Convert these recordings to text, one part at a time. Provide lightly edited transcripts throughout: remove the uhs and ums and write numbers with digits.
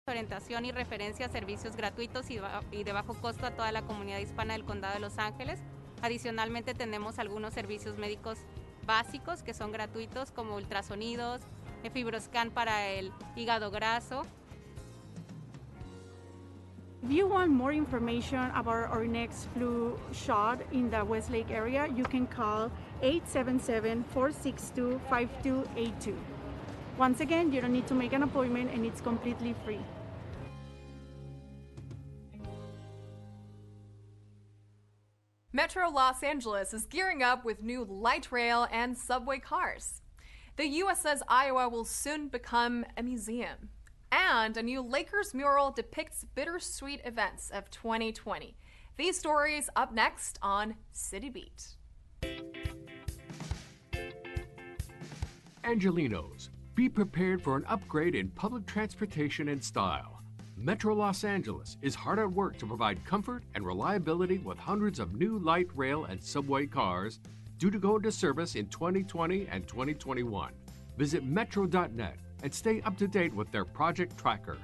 Orientación y referencia a servicios gratuitos y de bajo costo a toda la comunidad hispana del Condado de Los Ángeles. Adicionalmente tenemos algunos servicios médicos básicos que son gratuitos como ultrasonidos, fibroscan para el hígado graso. If you want more information about our next flu shot in the Westlake area, you can call 877-462-5282. Once again, you don't need to make an appointment and it's completely free. Metro Los Angeles is gearing up with new light rail and subway cars. The USS Iowa will soon become a museum. And a new Lakers mural depicts bittersweet events of 2020. These stories up next on City Beat. Angelenos, be prepared for an upgrade in public transportation and style. Metro Los Angeles is hard at work to provide comfort and reliability with hundreds of new light rail and subway cars due to go into service in 2020 and 2021. Visit metro.net and stay up to date with their project tracker.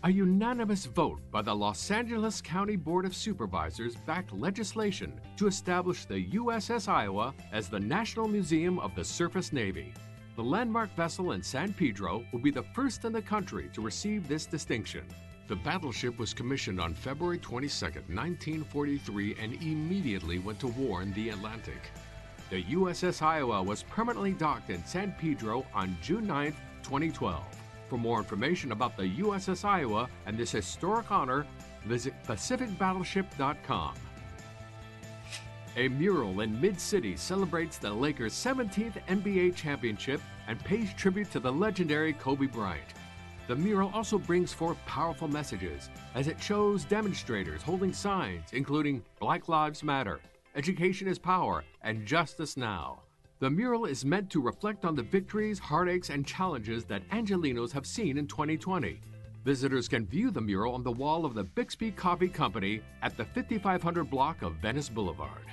A unanimous vote by the Los Angeles County Board of Supervisors backed legislation to establish the USS Iowa as the National Museum of the Surface Navy. The landmark vessel in San Pedro will be the first in the country to receive this distinction. The battleship was commissioned on February 22, 1943, and immediately went to war in the Atlantic. The USS Iowa was permanently docked in San Pedro on June 9, 2012. For more information about the USS Iowa and this historic honor, visit pacificbattleship.com. A mural in Mid-City celebrates the Lakers' 17th NBA championship and pays tribute to the legendary Kobe Bryant. The mural also brings forth powerful messages as it shows demonstrators holding signs including Black Lives Matter, Education is Power, and Justice Now. The mural is meant to reflect on the victories, heartaches, and challenges that Angelenos have seen in 2020. Visitors can view the mural on the wall of the Bixby Coffee Company at the 5500 block of Venice Boulevard.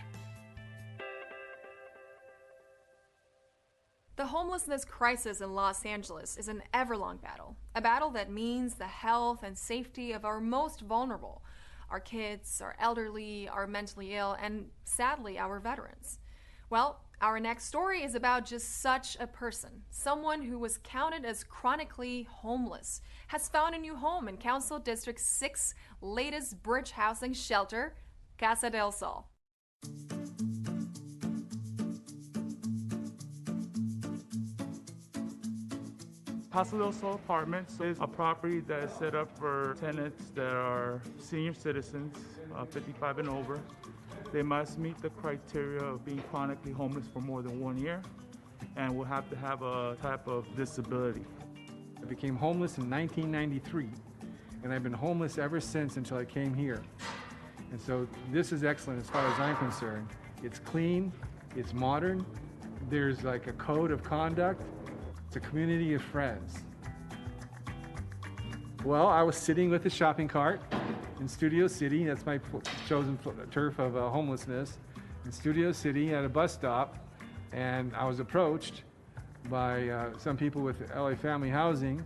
The homelessness crisis in Los Angeles is an ever-long battle, a battle that means the health and safety of our most vulnerable, our kids, our elderly, our mentally ill, and sadly, our veterans. Well, our next story is about just such a person, someone who was counted as chronically homeless, has found a new home in Council District 6's latest bridge housing shelter, Casa del Sol. Casa del Sol Apartments is a property that is set up for tenants that are senior citizens, 55 and over. They must meet the criteria of being chronically homeless for more than 1 year and will have to have a type of disability. I became homeless in 1993, and I've been homeless ever since until I came here. And so this is excellent as far as I'm concerned. It's clean, it's modern, there's like a code of conduct. It's a community of friends. Well, I was sitting with a shopping cart in Studio City. That's my chosen turf of homelessness. In Studio City at a bus stop, and I was approached by some people with LA Family Housing,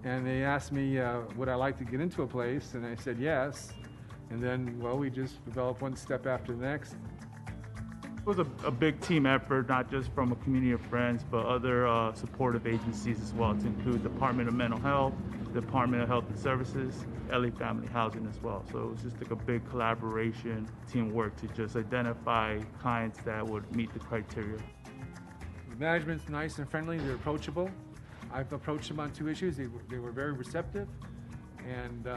and they asked me, would I like to get into a place? And I said yes. And then, well, we just developed one step after the next. It was a big team effort, not just from a community of friends, but other supportive agencies as well, to include Department of Mental Health, Department of Health and Services, LA Family Housing as well. So it was just like a big collaboration, teamwork to just identify clients that would meet the criteria. The management's nice and friendly, they're approachable. I've approached them on 2 issues. They were very receptive. And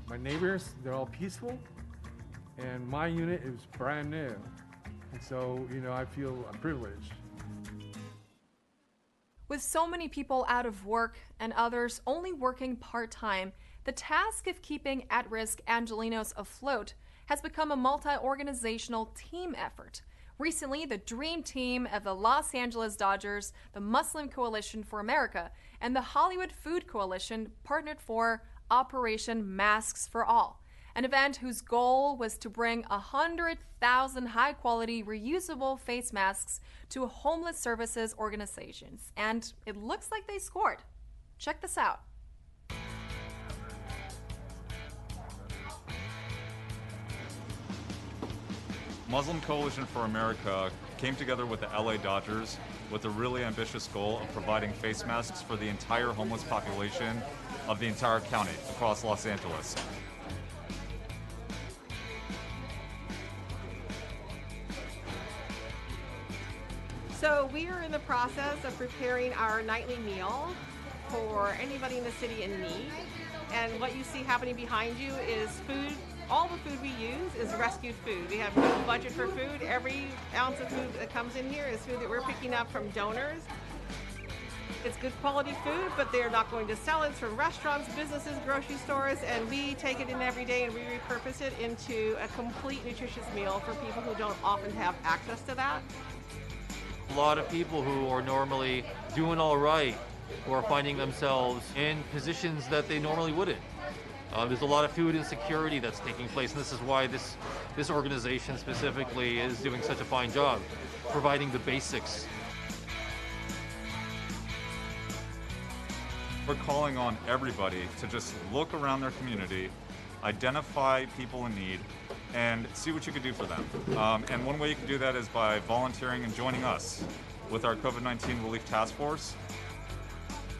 my neighbors, they're all peaceful. And my unit is brand new. And so, you know, I feel privileged. With so many people out of work and others only working part-time, the task of keeping at-risk Angelenos afloat has become a multi-organizational team effort. Recently, the Dream Team of the Los Angeles Dodgers, the Muslim Coalition for America, and the Hollywood Food Coalition partnered for Operation Masks for All, an event whose goal was to bring 100,000 high-quality reusable face masks to homeless services organizations. And it looks like they scored. Check this out. Muslim Coalition for America came together with the LA Dodgers with a really ambitious goal of providing face masks for the entire homeless population of the entire county across Los Angeles. So we are in the process of preparing our nightly meal for anybody in the city in need. And what you see happening behind you is food. All the food we use is rescued food. We have no budget for food. Every ounce of food that comes in here is food that we're picking up from donors. It's good quality food, but they're not going to sell it. It's from restaurants, businesses, grocery stores, and we take it in every day and we repurpose it into a complete nutritious meal for people who don't often have access to that. A lot of people who are normally doing all right who are finding themselves in positions that they normally wouldn't. There's a lot of food insecurity that's taking place, and this is why this organization specifically is doing such a fine job, providing the basics. We're calling on everybody to just look around their community, identify people in need, and see what you can do for them. And one way you can do that is by volunteering and joining us with our COVID-19 Relief Task Force.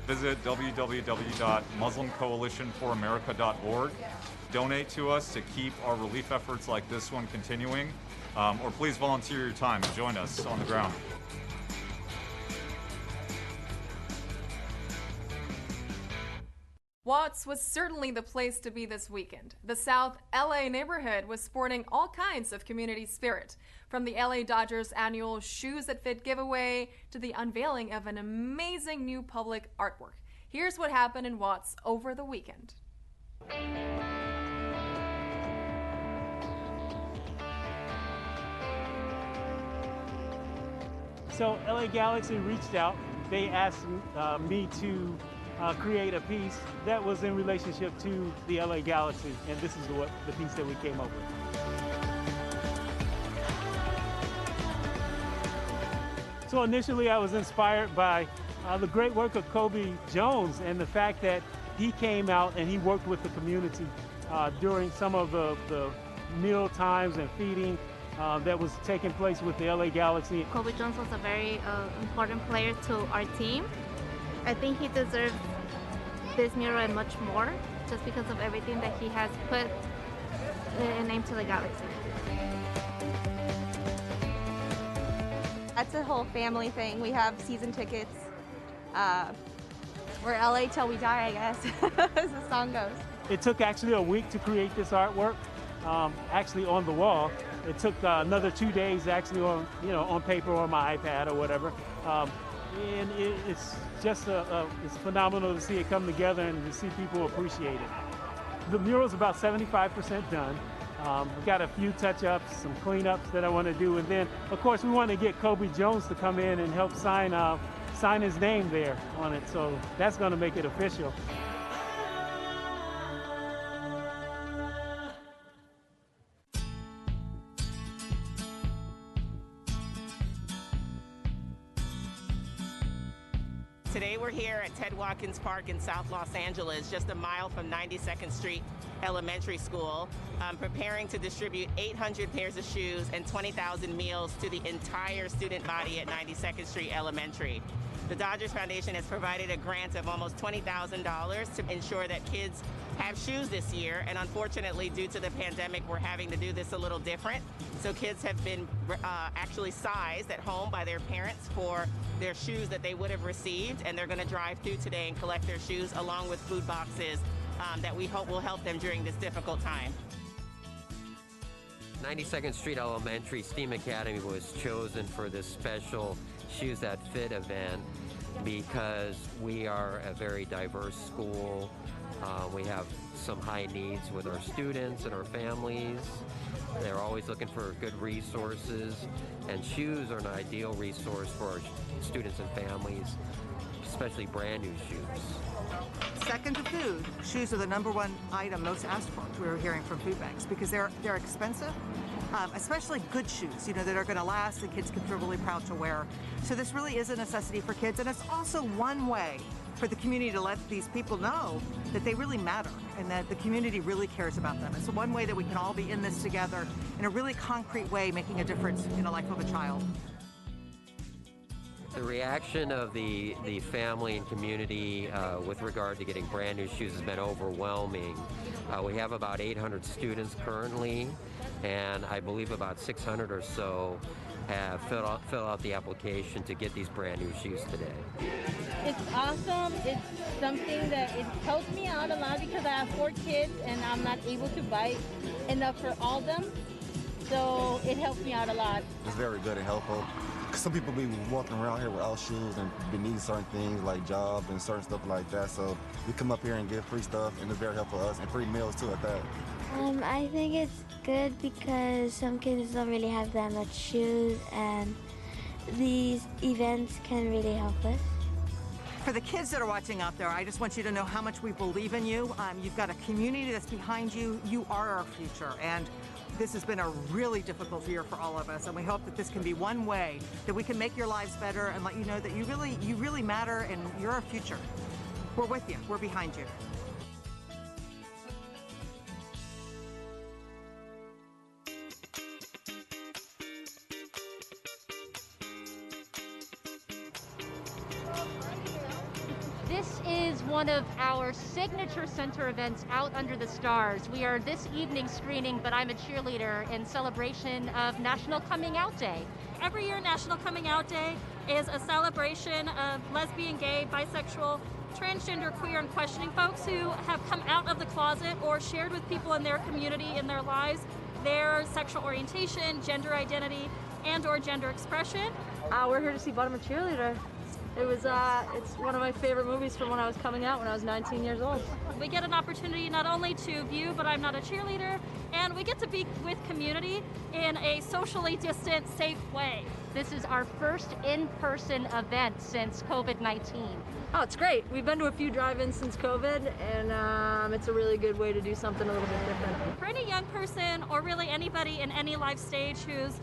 Visit www.muslimcoalitionforamerica.org. Donate to us to keep our relief efforts like this one continuing, or please volunteer your time and join us on the ground. Watts was certainly the place to be this weekend. The South LA neighborhood was sporting all kinds of community spirit, from the LA Dodgers annual Shoes That Fit giveaway to the unveiling of an amazing new public artwork. Here's what happened in Watts over the weekend. So LA Galaxy reached out. They asked me to create a piece that was in relationship to the LA Galaxy, and this is the piece that we came up with. So initially I was inspired by the great work of Kobe Jones and the fact that he came out and he worked with the community during some of the meal times and feeding that was taking place with the LA Galaxy. Kobe Jones was a very important player to our team. I think he deserves this mural and much more, just because of everything that he has put a name to the Galaxy. That's a whole family thing. We have season tickets. We're LA till we die, I guess, as the song goes. It took actually a week to create this artwork, actually on the wall. It took another 2 days actually on paper or my iPad or whatever. And it's just it's phenomenal to see it come together and to see people appreciate it. The mural's about 75% done. We've got a few touch-ups, some cleanups that I want to do, and then of course we want to get Kobe Jones to come in and help sign his name there on it, so that's going to make it official. Today we're here at Ted Watkins Park in South Los Angeles, just a mile from 92nd Street Elementary School, preparing to distribute 800 pairs of shoes and 20,000 meals to the entire student body at 92nd Street Elementary. The Dodgers Foundation has provided a grant of almost $20,000 to ensure that kids have shoes this year, and unfortunately due to the pandemic we're having to do this a little different. So kids have been actually sized at home by their parents for their shoes that they would have received, and they're going to drive through today and collect their shoes along with food boxes that we hope will help them during this difficult time. 92nd Street Elementary STEAM Academy was chosen for this special Shoes That Fit event because we are a very diverse school. We have some high needs with our students and our families. They're always looking for good resources, and shoes are an ideal resource for our students and families, especially brand new shoes. Second to food, shoes are the #1 item most asked for, we were hearing from food banks, because they're expensive, especially good shoes, that are going to last and kids can feel really proud to wear. So this really is a necessity for kids, and it's also one way for the community to let these people know that they really matter and that the community really cares about them. It's one way that we can all be in this together in a really concrete way, making a difference in the life of a child. The reaction of the family and community with regard to getting brand new shoes has been overwhelming. We have about 800 students currently, and I believe about 600 or so have filled out the application to get these brand new shoes today. It's awesome. It's something that it helps me out a lot because I have 4 kids and I'm not able to buy enough for all of them. So it helps me out a lot. It's very good and helpful. Some people be walking around here without shoes and be needing certain things like jobs and certain stuff like that. So we come up here and get free stuff, and it's very helpful for us, and free meals too at that. I think it's good because some kids don't really have that much shoes, and these events can really help us. For the kids that are watching out there, I just want you to know how much we believe in you. You've got a community that's behind you. You are our future. And this has been a really difficult year for all of us, and we hope that this can be one way that we can make your lives better and let you know that you really matter and you're our future. We're with you. We're behind you. This is one of our signature center events out under the stars. We are this evening screening, but I'm a cheerleader in celebration of National Coming Out Day. Every year, National Coming Out Day is a celebration of lesbian, gay, bisexual, transgender, queer, and questioning folks who have come out of the closet or shared with people in their community, in their lives, their sexual orientation, gender identity, and/or gender expression. We're here to see Bottom Cheerleader. It's one of my favorite movies from when I was coming out when I was 19 years old. We get an opportunity not only to view But I'm Not a Cheerleader, and we get to be with community in a socially distant, safe way. This is our first in-person event since COVID-19. Oh, it's great. We've been to a few drive-ins since COVID, and it's a really good way to do something a little bit different. For any young person, or really anybody in any life stage who's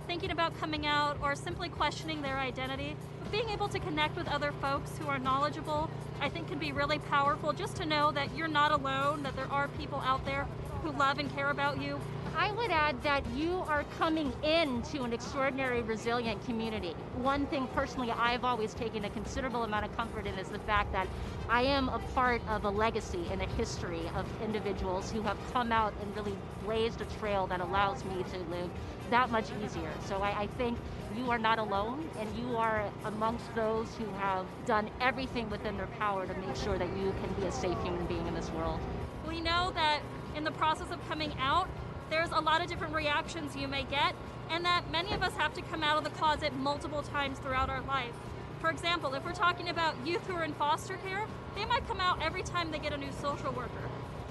thinking about coming out or simply questioning their identity, being able to connect with other folks who are knowledgeable, I think can be really powerful, just to know that you're not alone, that there are people out there who love and care about you. I would add that you are coming into an extraordinary, resilient community. One thing personally I've always taken a considerable amount of comfort in is the fact that I am a part of a legacy and a history of individuals who have come out and really blazed a trail that allows me to live that much easier. So I think you are not alone, and you are amongst those who have done everything within their power to make sure that you can be a safe human being in this world. We know that in the process of coming out, there's a lot of different reactions you may get, and that many of us have to come out of the closet multiple times throughout our life. For example, if we're talking about youth who are in foster care, they might come out every time they get a new social worker.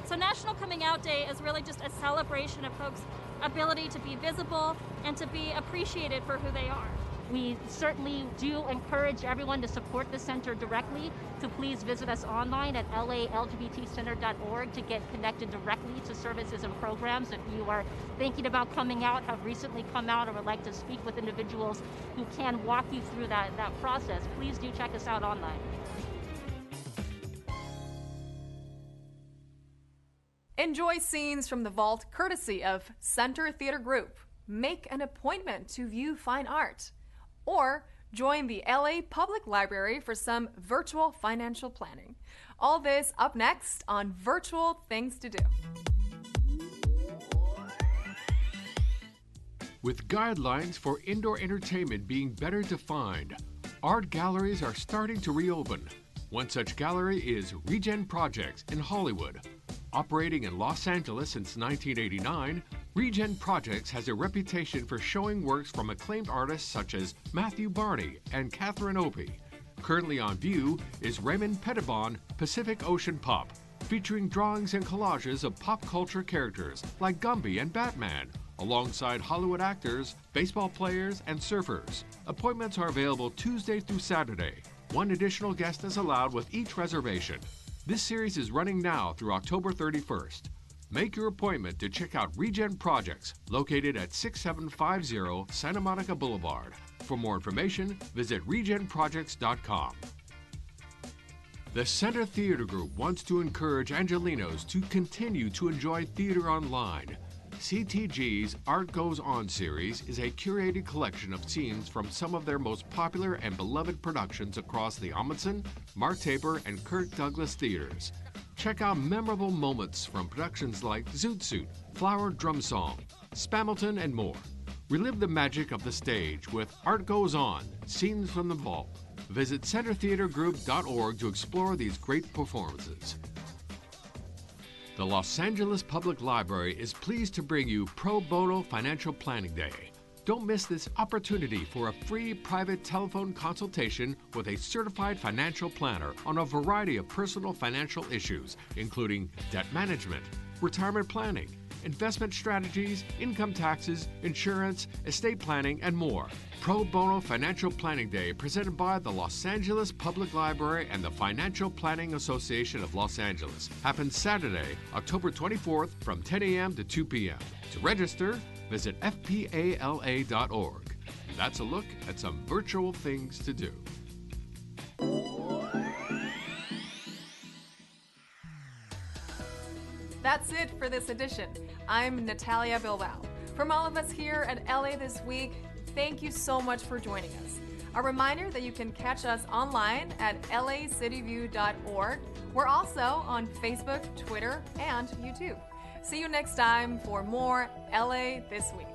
So National Coming Out Day is really just a celebration of folks' ability to be visible and to be appreciated for who they are. We certainly do encourage everyone to support the center directly, to please visit us online at lalgbtcenter.org to get connected directly to services and programs. If you are thinking about coming out, have recently come out, or would like to speak with individuals who can walk you through that process, please do check us out online. Enjoy scenes from the vault courtesy of Center Theater Group. Make an appointment to view fine art. Or join the LA Public Library for some virtual financial planning. All this up next on Virtual Things to Do. With guidelines for indoor entertainment being better defined, art galleries are starting to reopen. One such gallery is Regen Projects in Hollywood. Operating in Los Angeles since 1989, Regen Projects has a reputation for showing works from acclaimed artists such as Matthew Barney and Catherine Opie. Currently on view is Raymond Pettibon Pacific Ocean Pop, featuring drawings and collages of pop culture characters like Gumby and Batman, alongside Hollywood actors, baseball players, and surfers. Appointments are available Tuesday through Saturday. One additional guest is allowed with each reservation. This series is running now through October 31st. Make your appointment to check out Regen Projects, located at 6750 Santa Monica Boulevard. For more information, visit regenprojects.com. The Center Theater Group wants to encourage Angelenos to continue to enjoy theater online. CTG's Art Goes On series is a curated collection of scenes from some of their most popular and beloved productions across the Amundsen, Mark Taper, and Kirk Douglas theaters. Check out memorable moments from productions like Zoot Suit, Flower Drum Song, Spamilton, and more. Relive the magic of the stage with Art Goes On, Scenes from the Vault. Visit centertheatergroup.org to explore these great performances. The Los Angeles Public Library is pleased to bring you Pro Bono Financial Planning Day. Don't miss this opportunity for a free private telephone consultation with a certified financial planner on a variety of personal financial issues, including debt management, retirement planning, investment strategies, income taxes, insurance, estate planning, and more. Pro Bono Financial Planning Day, presented by the Los Angeles Public Library and the Financial Planning Association of Los Angeles, happens Saturday, October 24th from 10 a.m. to 2 p.m. To register, visit fpala.org. That's a look at some virtual things to do. That's it for this edition. I'm Natalia Bilbao. From all of us here at LA This Week, thank you so much for joining us. A reminder that you can catch us online at lacityview.org. We're also on Facebook, Twitter, and YouTube. See you next time for more LA This Week.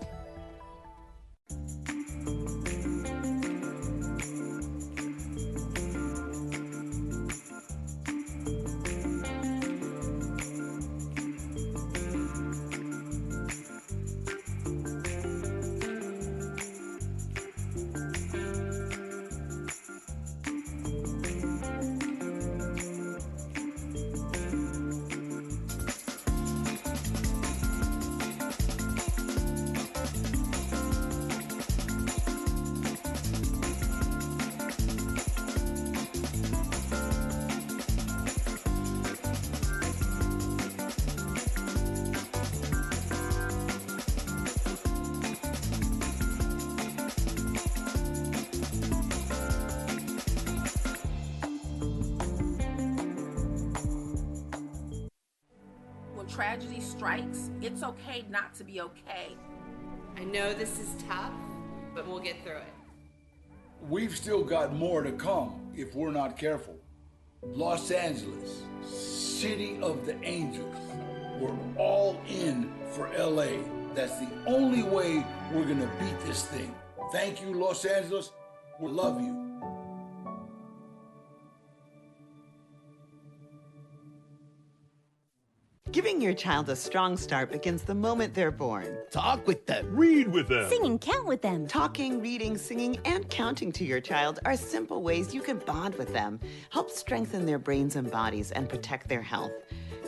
Tragedy strikes, it's okay not to be okay. I know this is tough, but we'll get through it. We've still got more to come if we're not careful. Los Angeles, city of the angels. We're all in for LA. That's the only way we're gonna beat this thing. Thank you, Los Angeles. We love you. Giving your child a strong start begins the moment they're born. Talk with them. Read with them. Sing and count with them. Talking, reading, singing, and counting to your child are simple ways you can bond with them, help strengthen their brains and bodies, and protect their health.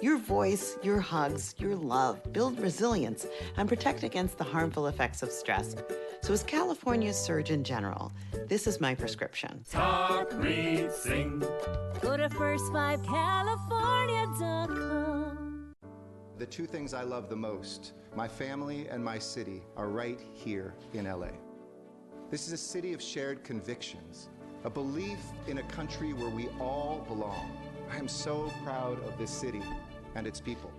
Your voice, your hugs, your love build resilience and protect against the harmful effects of stress. So as California's Surgeon General, this is my prescription. Talk, read, sing. Go to first5california.com. The two things I love the most, my family and my city, are right here in LA. This is a city of shared convictions, a belief in a country where we all belong. I am so proud of this city and its people.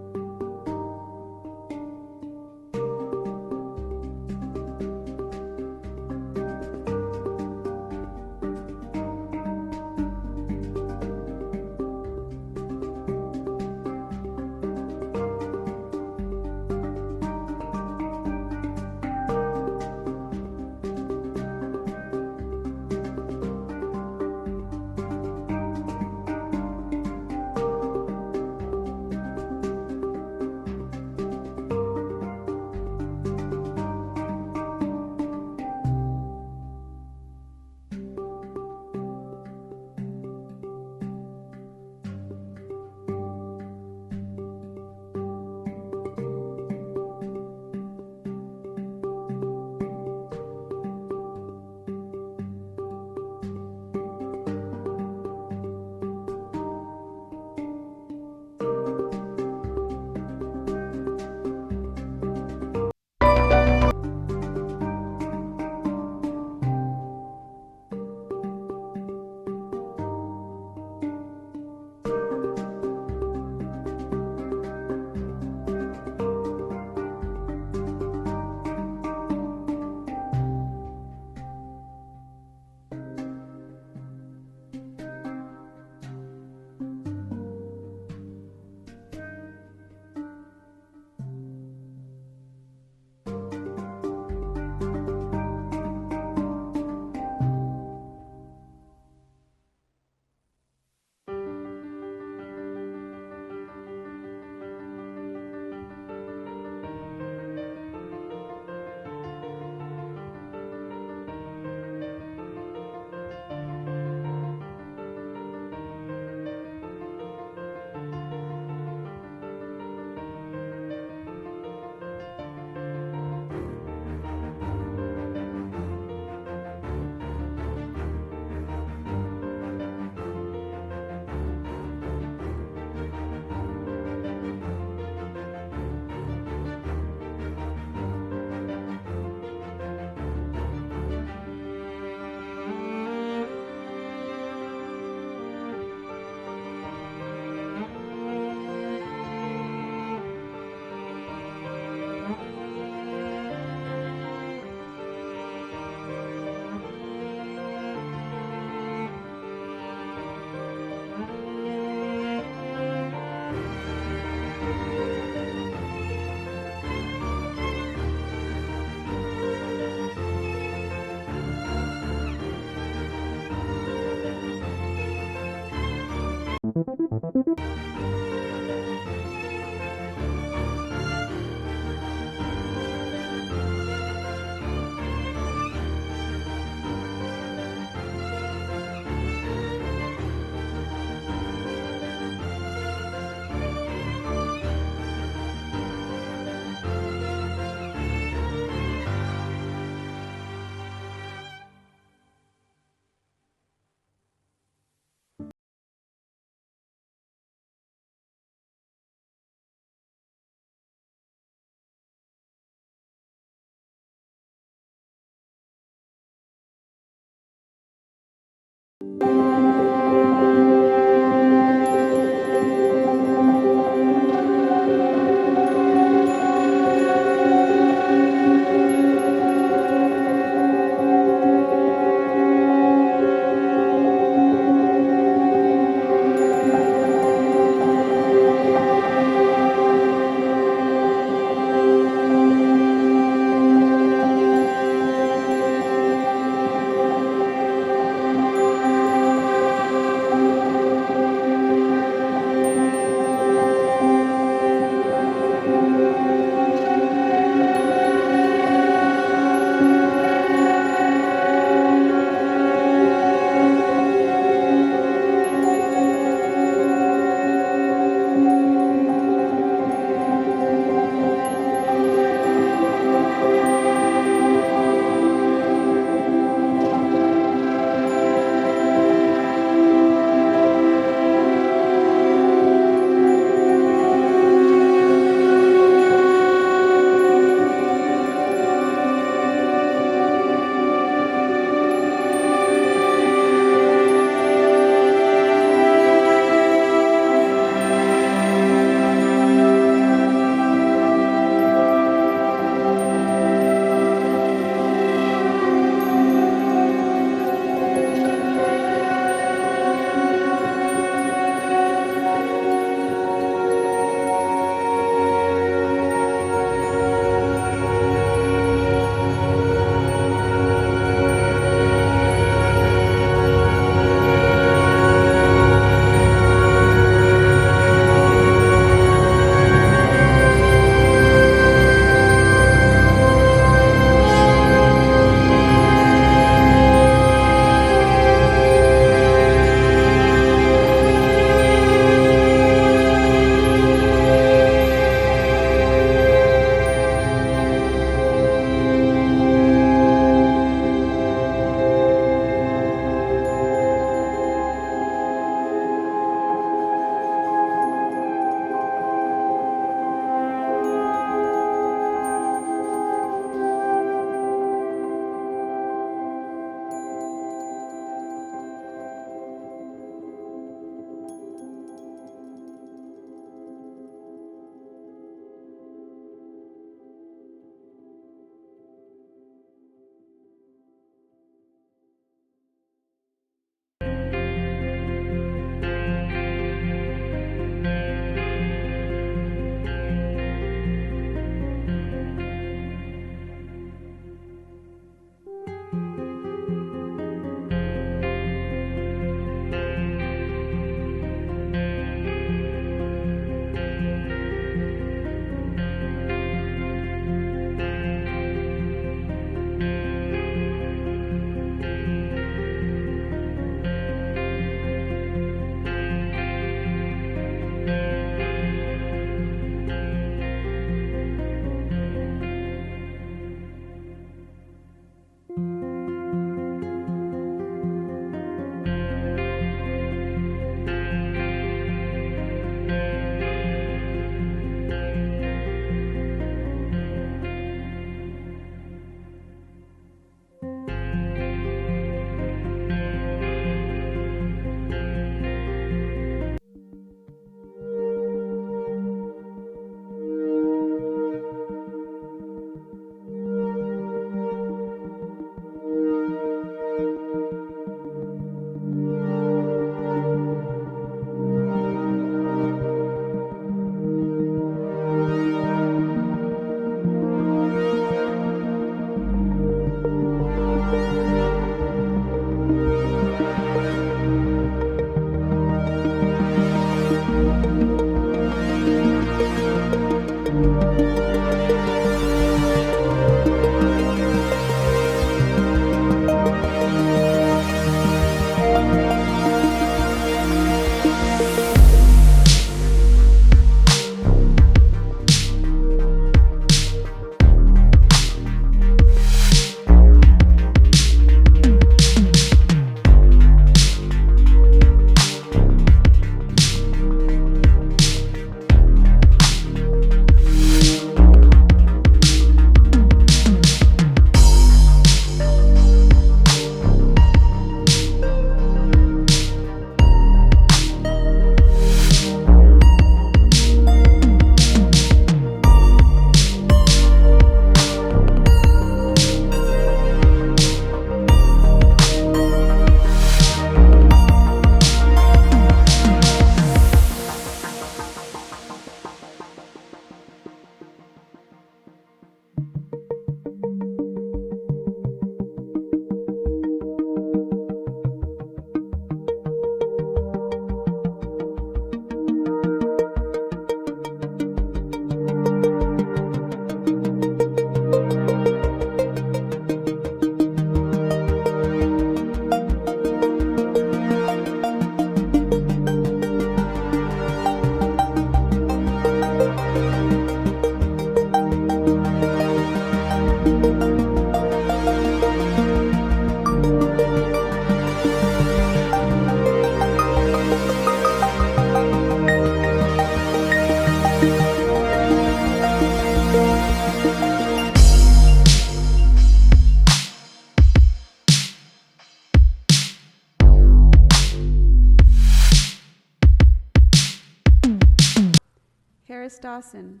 Perez Dawson.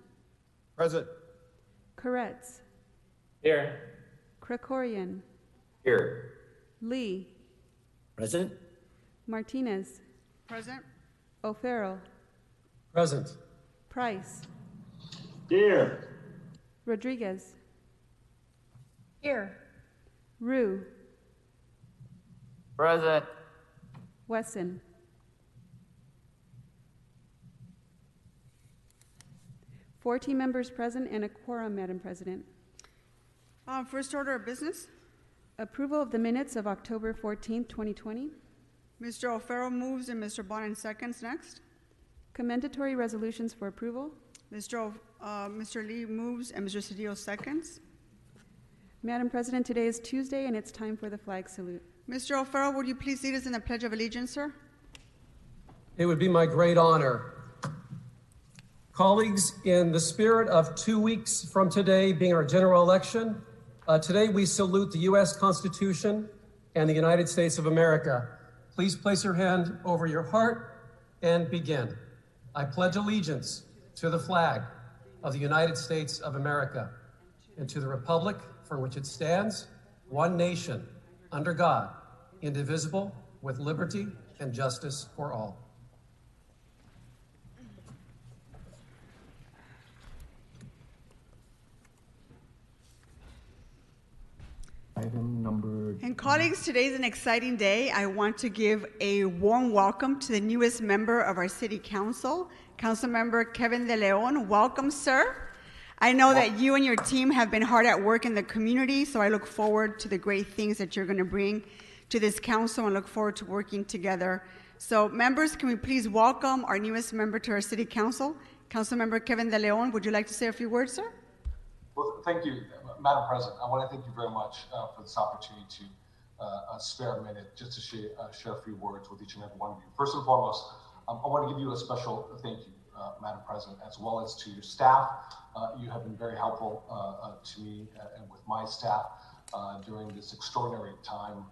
Present. Koretz. Here. Krakorian. Here. Lee. Present. Martinez. Present. O'Farrell. Present. Price. Here. Rodriguez. Here. Rue. Present. Wesson. Four team members present and a quorum, Madam President. First order of business. Approval of the minutes of October 14th, 2020. Mr. O'Farrell moves and Mr. Bonin seconds. Next. Commendatory resolutions for approval. Mr. Lee moves and Mr. Cedillo seconds. Madam President, today is Tuesday and it's time for the flag salute. Mr. O'Farrell, would you please lead us in the Pledge of Allegiance, sir? It would be my great honor. Colleagues, in the spirit of 2 weeks from today being our general election, today we salute the U.S. Constitution and the United States of America. Please place your hand over your heart and begin. I pledge allegiance to the flag of the United States of America and to the republic for which it stands, one nation, under God, indivisible, with liberty and justice for all. Item number. And colleagues, today is an exciting day. I want to give a warm welcome to the newest member of our City Council, Councilmember Kevin De Leon. Welcome, sir. I know that you and your team have been hard at work in the community, so I look forward to the great things that you're going to bring to this council and look forward to working together. So members, can we please welcome our newest member to our City Council, Councilmember Kevin De Leon. Would you like to say a few words, sir? Well, thank you, Madam President. I want to thank you very much for this opportunity to spare a minute just to share a few words with each and every one of you. First and foremost, I want to give you a special thank you, Madam President, as well as to your staff. You have been very helpful to me and with my staff during this extraordinary time.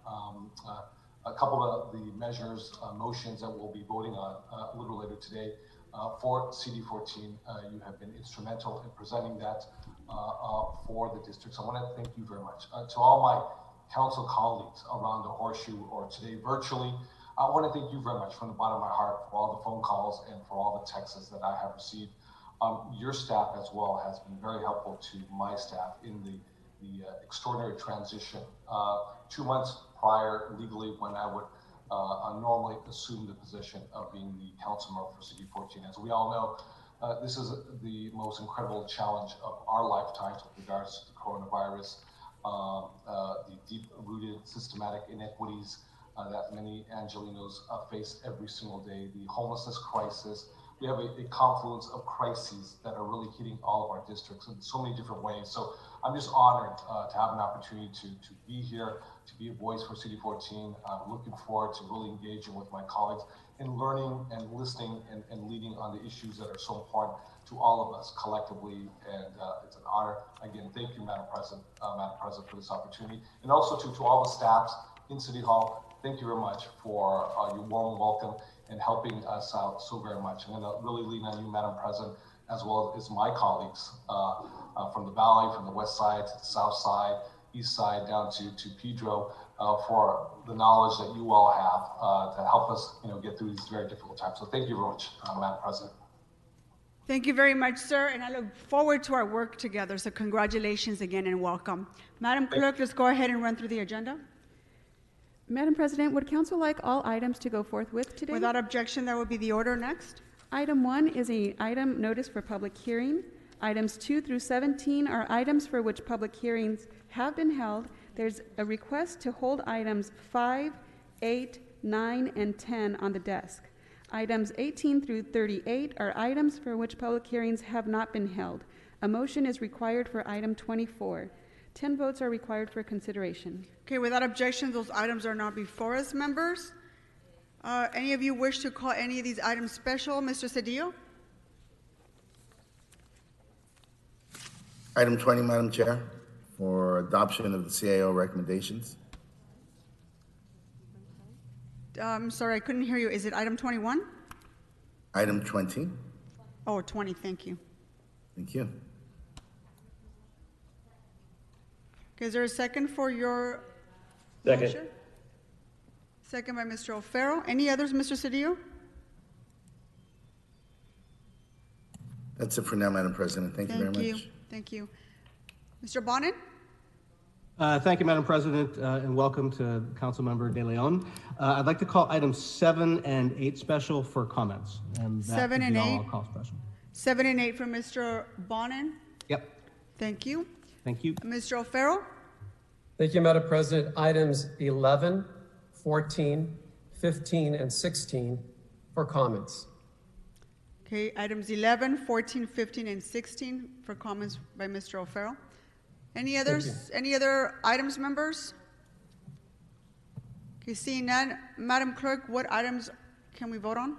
A couple of the measures, motions that we'll be voting on a little later today for CD14, you have been instrumental in presenting that for the districts. I want to thank you very much. To all my council colleagues around the horseshoe or today virtually, I want to thank you very much from the bottom of my heart for all the phone calls and for all the texts that I have received. Your staff as well has been very helpful to my staff in the extraordinary transition. 2 months prior, legally, when I would normally assume the position of being the council member for CD14. As we all know, this is the most incredible challenge of our lifetimes with regards to the coronavirus, the deep-rooted systematic inequities that many Angelenos face every single day, the homelessness crisis. We have a confluence of crises that are really hitting all of our districts in so many different ways. So I'm just honored to have an opportunity to be here, to be a voice for CD14. I'm looking forward to really engaging with my colleagues and learning and listening and leading on the issues that are so important to all of us collectively. And it's an honor. Again, thank you, Madam President, for this opportunity. And also to all the staffs in City Hall, thank you very much for your warm welcome and helping us out so very much. I'm going to really lean on you, Madam President, as well as my colleagues from the Valley, from the West Side to the South Side, East Side, down to Pedro, for the knowledge that you all have to help us, get through these very difficult times. So thank you very much, Madam President. Thank you very much, sir, and I look forward to our work together. So congratulations again and welcome. Madam Clerk, let's go ahead and run through the agenda. Madam President, would Council like all items to go forthwith today? Without objection, that would be the order next. Item 1 is an item notice for public hearing. Items 2 through 17 are items for which public hearings have been held. There's a request to hold items 5, 8, 9, and 10 on the desk. Items 18 through 38 are items for which public hearings have not been held. A motion is required for item 24. 10 votes are required for consideration. Okay, without objection, those items are now before us, members. Any of you wish to call any of these items special? Mr. Cedillo? Item 20, Madam Chair, for adoption of the CAO recommendations. I'm sorry, I couldn't hear you. Is it item 21? Item 20. Oh, 20, thank you. Thank you. Okay, is there a second for your Second. motion? Second by Mr. O'Farrell. Any others, Mr. Cedillo? That's it for now, Madam President. Thank you very much. Thank you. Mr. Bonin? Thank you, Madam President, and welcome to Councilmember De Leon. I'd like to call items 7 and 8 special for comments. And that 7 would and be 8? all I'll call special. 7 and 8 from Mr. Bonin. Yep. Thank you. Thank you. Mr. O'Farrell? Thank you, Madam President. Items 11, 14, 15, and 16 for comments. Okay, items 11, 14, 15, and 16 for comments by Mr. O'Farrell. Any others? Any other items, members? Okay, seeing none, Madam Clerk, what items can we vote on?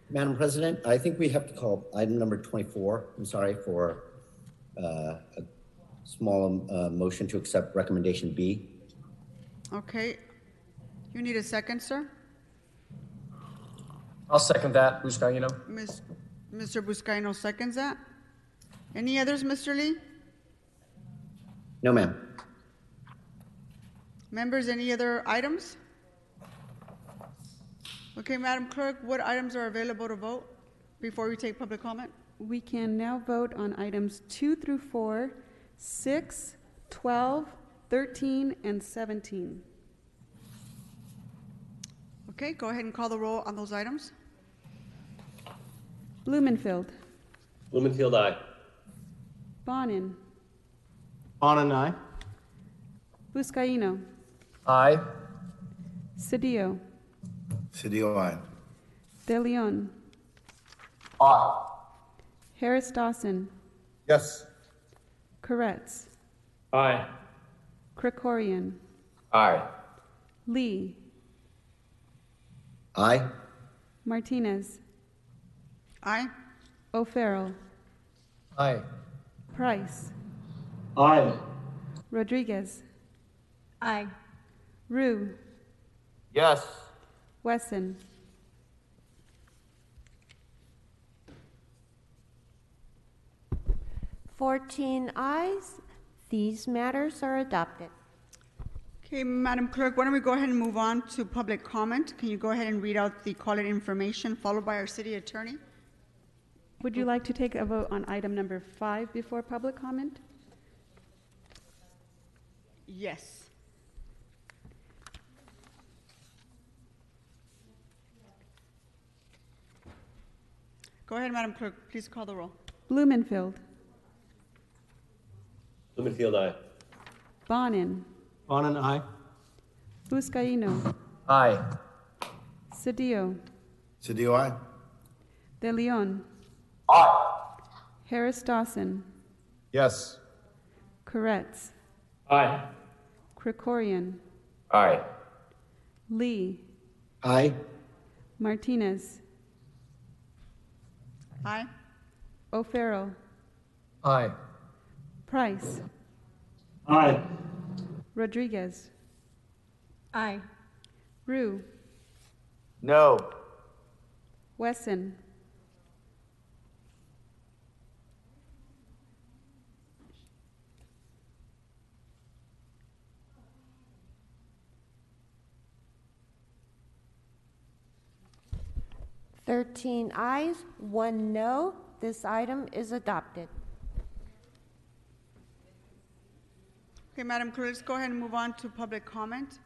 Madam President, I think we have to call item number 24. I'm sorry for a small motion to accept recommendation B. Okay. You need a second, sir? I'll second that, Buscaino. Mr. Buscaino seconds that. Any others, Mr. Lee? No, ma'am. Members, any other items? Okay, Madam Clerk, what items are available to vote before we take public comment? We can now vote on items 2 through 4, 6, 12, 13, and 17. Okay, go ahead and call the roll on those items. Blumenfield. Blumenfield, aye. Bonin. Bonin, aye. Buscaino. Aye. Cedillo. Cedillo, aye. De Leon. Aye. Harris Dawson. Yes. Koretz. Aye. Krikorian. Aye. Lee. Aye. Martinez. Aye. O'Farrell. Aye. Price. Aye. Rodriguez. Aye. Rue. Yes. Wesson. "14 ayes. These matters are adopted." Okay, Madam Clerk, why don't we go ahead and move on to public comment? Can you go ahead and read out the call-in information followed by our city attorney? Would you like to take a vote on item number 5 before public comment? Yes. Go ahead, Madam Clerk, please call the roll. Blumenfield. Blumenfield, aye. Bonin. Bonin, aye. Buscaino. Aye. Cedillo. Cedillo, aye. De Leon. Aye. Harris Dawson. Yes. Koretz. Aye. Krikorian. Aye. Lee. Aye. Martinez. Aye. O'Farrell. Aye. Price. Aye. Rodriguez. Aye. Rue. No. Wesson. "13 ayes, 1 no. This item is adopted." Okay, Madam Clerk, let's go ahead and move on to public comment.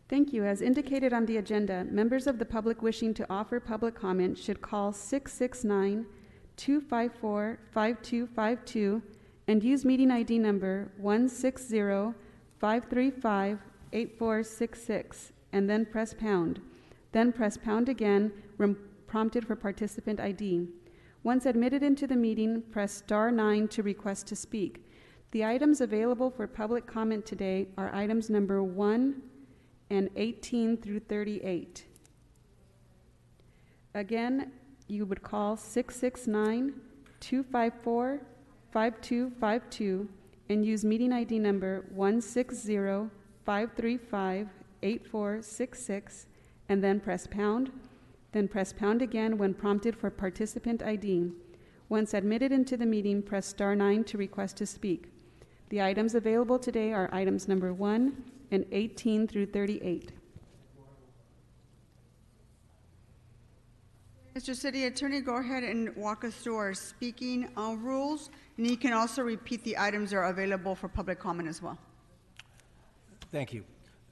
Thank you. As indicated on the agenda, members of the public wishing to offer public comment should call 669-254-5252 and use meeting ID number 160-535-8466 and then press pound. Then press pound again when prompted for participant ID. Once admitted into the meeting, press star 9 to request to speak. The items available for public comment today are items number 1 and 18 through 38. Again, you would call 669-254-5252 and use meeting ID number 160-535-8466 and then press pound again when prompted for participant ID. Once admitted into the meeting, press star 9 to request to speak. The items available today are items number 1 and 18 through 38. Mr. City Attorney, go ahead and walk us through our speaking rules, and you can also repeat the items that are available for public comment as well. Thank you.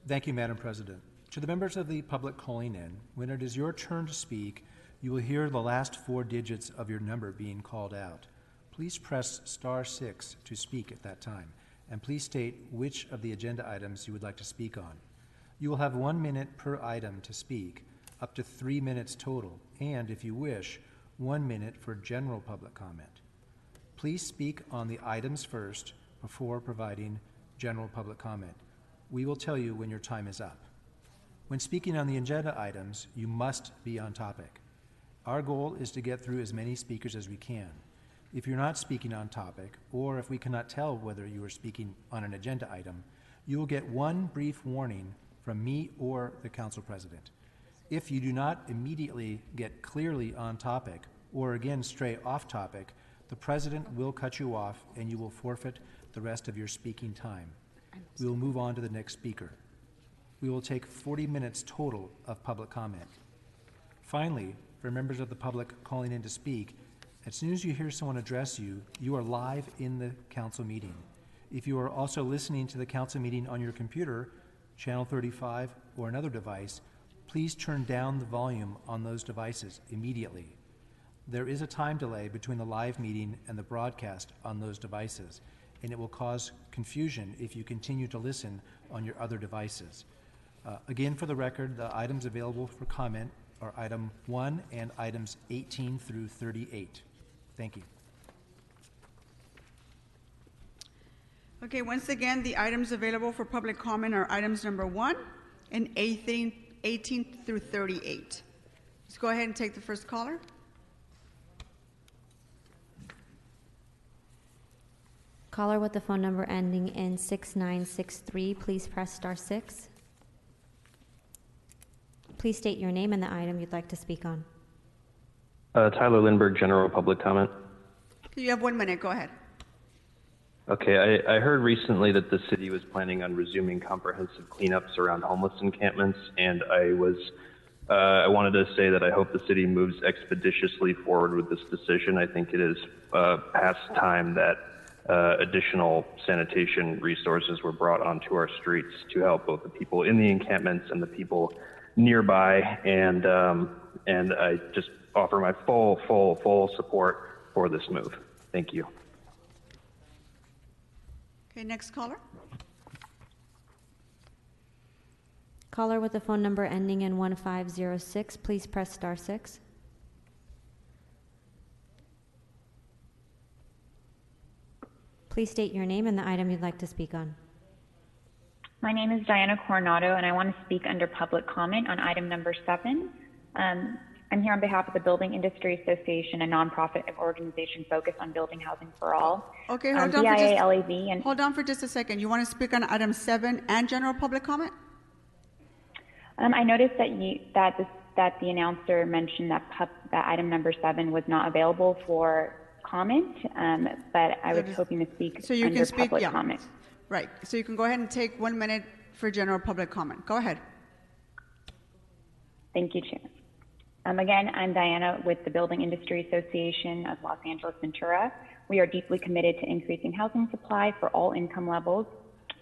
Thank you, Madam President. To the members of the public calling in, when it is your turn to speak, you will hear the last 4 digits of your number being called out. Please press star 6 to speak at that time, and please state which of the agenda items you would like to speak on. You will have 1 minute per item to speak, up to 3 minutes total, and if you wish, 1 minute for general public comment. Please speak on the items first before providing general public comment. We will tell you when your time is up. When speaking on the agenda items, you must be on topic. Our goal is to get through as many speakers as we can. If you're not speaking on topic, or if we cannot tell whether you are speaking on an agenda item, you will get 1 brief warning from me or the Council President. If you do not immediately get clearly on topic, or again stray off topic, the President will cut you off and you will forfeit the rest of your speaking time. We will move on to the next speaker. We will take 40 minutes total of public comment. Finally, for members of the public calling in to speak, as soon as you hear someone address you, you are live in the council meeting. If you are also listening to the council meeting on your computer, channel 35, or another device, please turn down the volume on those devices immediately. There is a time delay between the live meeting and the broadcast on those devices, and it will cause confusion if you continue to listen on your other devices. Again, for the record, the items available for comment are item 1 and items 18 through 38. Thank you. Okay, once again, the items available for public comment are items number 1 and 18 through 38. Let's go ahead and take the first caller. Caller with the phone number ending in 6963, please press star 6. Please state your name and the item you'd like to speak on. Tyler Lindbergh, general public comment. You have 1 minute, go ahead. Okay, I heard recently that the city was planning on resuming comprehensive cleanups around homeless encampments, and I wanted to say that I hope the city moves expeditiously forward with this decision. I think it is past time that additional sanitation resources were brought onto our streets to help both the people in the encampments and the people nearby, and I just offer my full support for this move. Thank you. Okay, next caller. Caller with the phone number ending in 1506, please press star 6. Please state your name and the item you'd like to speak on. My name is Diana Coronado, and I want to speak under public comment on item number 7. I'm here on behalf of the Building Industry Association, a nonprofit organization focused on building housing for all. Okay, hold on for just a second. You want to speak on item 7 and general public comment? I noticed that the announcer mentioned that item number 7 was not available for comment, but I was hoping to speak under public comment. Right, so you can go ahead and take 1 minute for general public comment. Go ahead. Thank you, Chair. Again, I'm Diana with the Building Industry Association of Los Angeles Ventura. We are deeply committed to increasing housing supply for all income levels.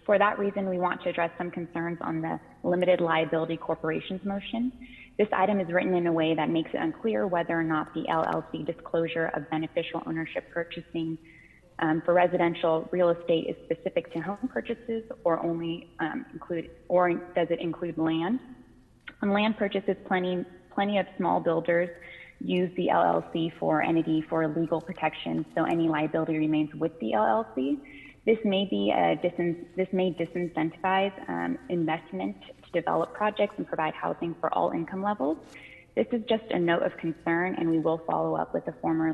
For that reason, we want to address some concerns on the limited liability corporations motion. This item is written in a way that makes it unclear whether or not the LLC disclosure of beneficial ownership purchasing for residential real estate is specific to home purchases or only does it include land? On land purchases, plenty of small builders use the LLC for entity for legal protection, so any liability remains with the LLC. This may disincentivize investment to develop projects and provide housing for all income levels. This is just a note of concern, and we will follow up with a formal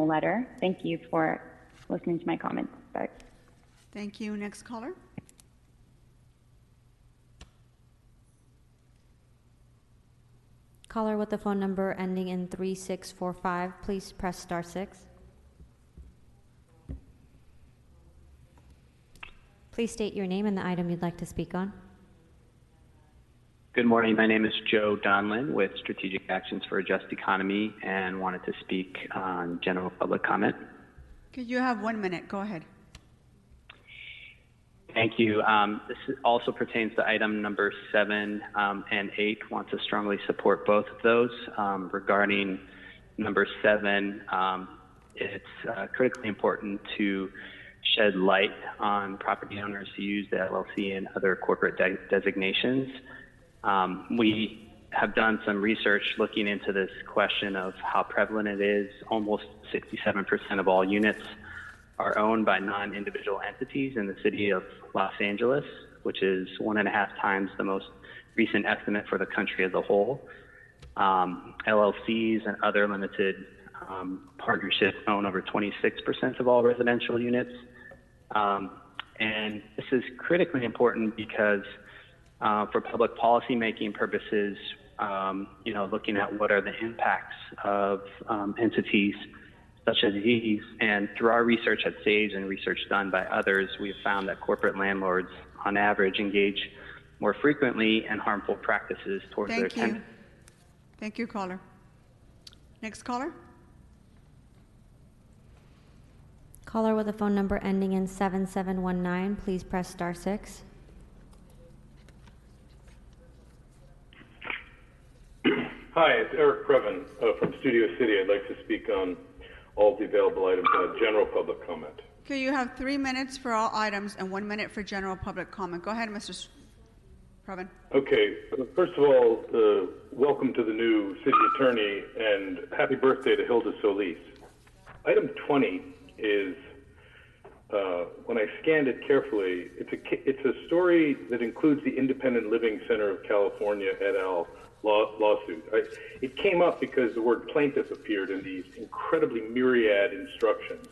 letter. Thank you for listening to my comments. Bye. Thank you. Next caller. Caller with the phone number ending in 3645, please press star 6. Please state your name and the item you'd like to speak on. Good morning. My name is Joe Donlin with Strategic Actions for a Just Economy and wanted to speak on general public comment. Okay, you have 1 minute. Go ahead. Thank you. This also pertains to item number 7 and 8. Want to strongly support both of those. Regarding number 7, it's critically important to shed light on property owners who use the LLC and other corporate designations. We have done some research looking into this question of how prevalent it is. Almost 67% of all units are owned by non-individual entities in the city of Los Angeles, which is 1.5 times the most recent estimate for the country as a whole. LLCs and other limited partnerships own over 26% of all residential units. And this is critically important because for public policy making purposes, looking at what are the impacts of entities such as these, and through our research at SAGE and research done by others, we've found that corporate landlords on average engage more frequently in harmful practices towards their tenants. Thank you, caller. Next caller. Caller with a phone number ending in 7719, please press star 6. Hi, it's Eric Previn from Studio City. I'd like to speak on all the available items and a general public comment. Okay, you have 3 minutes for all items and 1 minute for general public comment. Go ahead, Mr. Previn. Okay, first of all, welcome to the new city attorney and happy birthday to Hilda Solis. Item 20 is, when I scanned it carefully, it's a story that includes the Independent Living Center of California et al. Lawsuit. It came up because the word plaintiff appeared in these incredibly myriad instructions.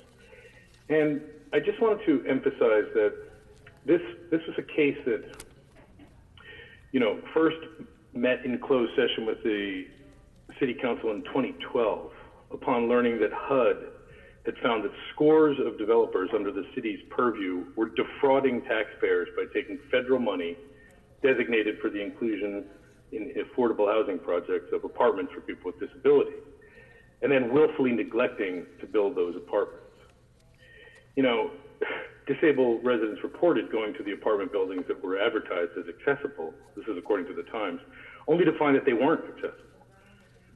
And I just wanted to emphasize that this was a case that, first met in closed session with the City Council in 2012 upon learning that HUD had found that scores of developers under the city's purview were defrauding taxpayers by taking federal money designated for the inclusion in affordable housing projects of apartments for people with disability, and then willfully neglecting to build those apartments. Disabled residents reported going to the apartment buildings that were advertised as accessible, this is according to the Times, only to find that they weren't accessible.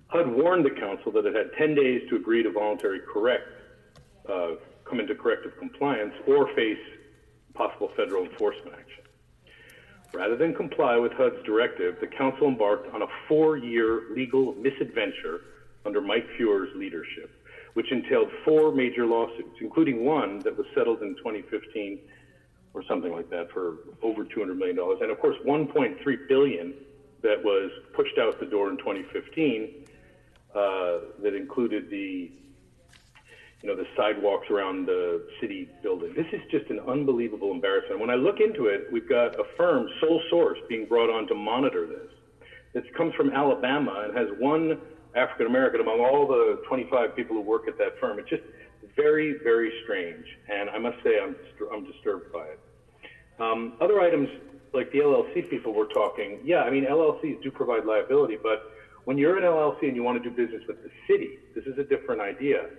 HUD warned the council that it had 10 days to agree to voluntary come into corrective compliance or face possible federal enforcement action. Rather than comply with HUD's directive, the council embarked on a 4-year legal misadventure under Mike Feuer's leadership, which entailed 4 major lawsuits, including one that was settled in 2015 or something like that for over $200 million. And of course, $1.3 billion that was pushed out the door in 2015 that included the sidewalks around the city building. This is just an unbelievable embarrassment. When I look into it, we've got a firm, Sole Source, being brought on to monitor this. It comes from Alabama and has one African American among all the 25 people who work at that firm. It's just very, very strange, and I must say I'm disturbed by it. Other items like the LLC people were talking, LLCs do provide liability, but when you're an LLC and you want to do business with the city, this is a different idea.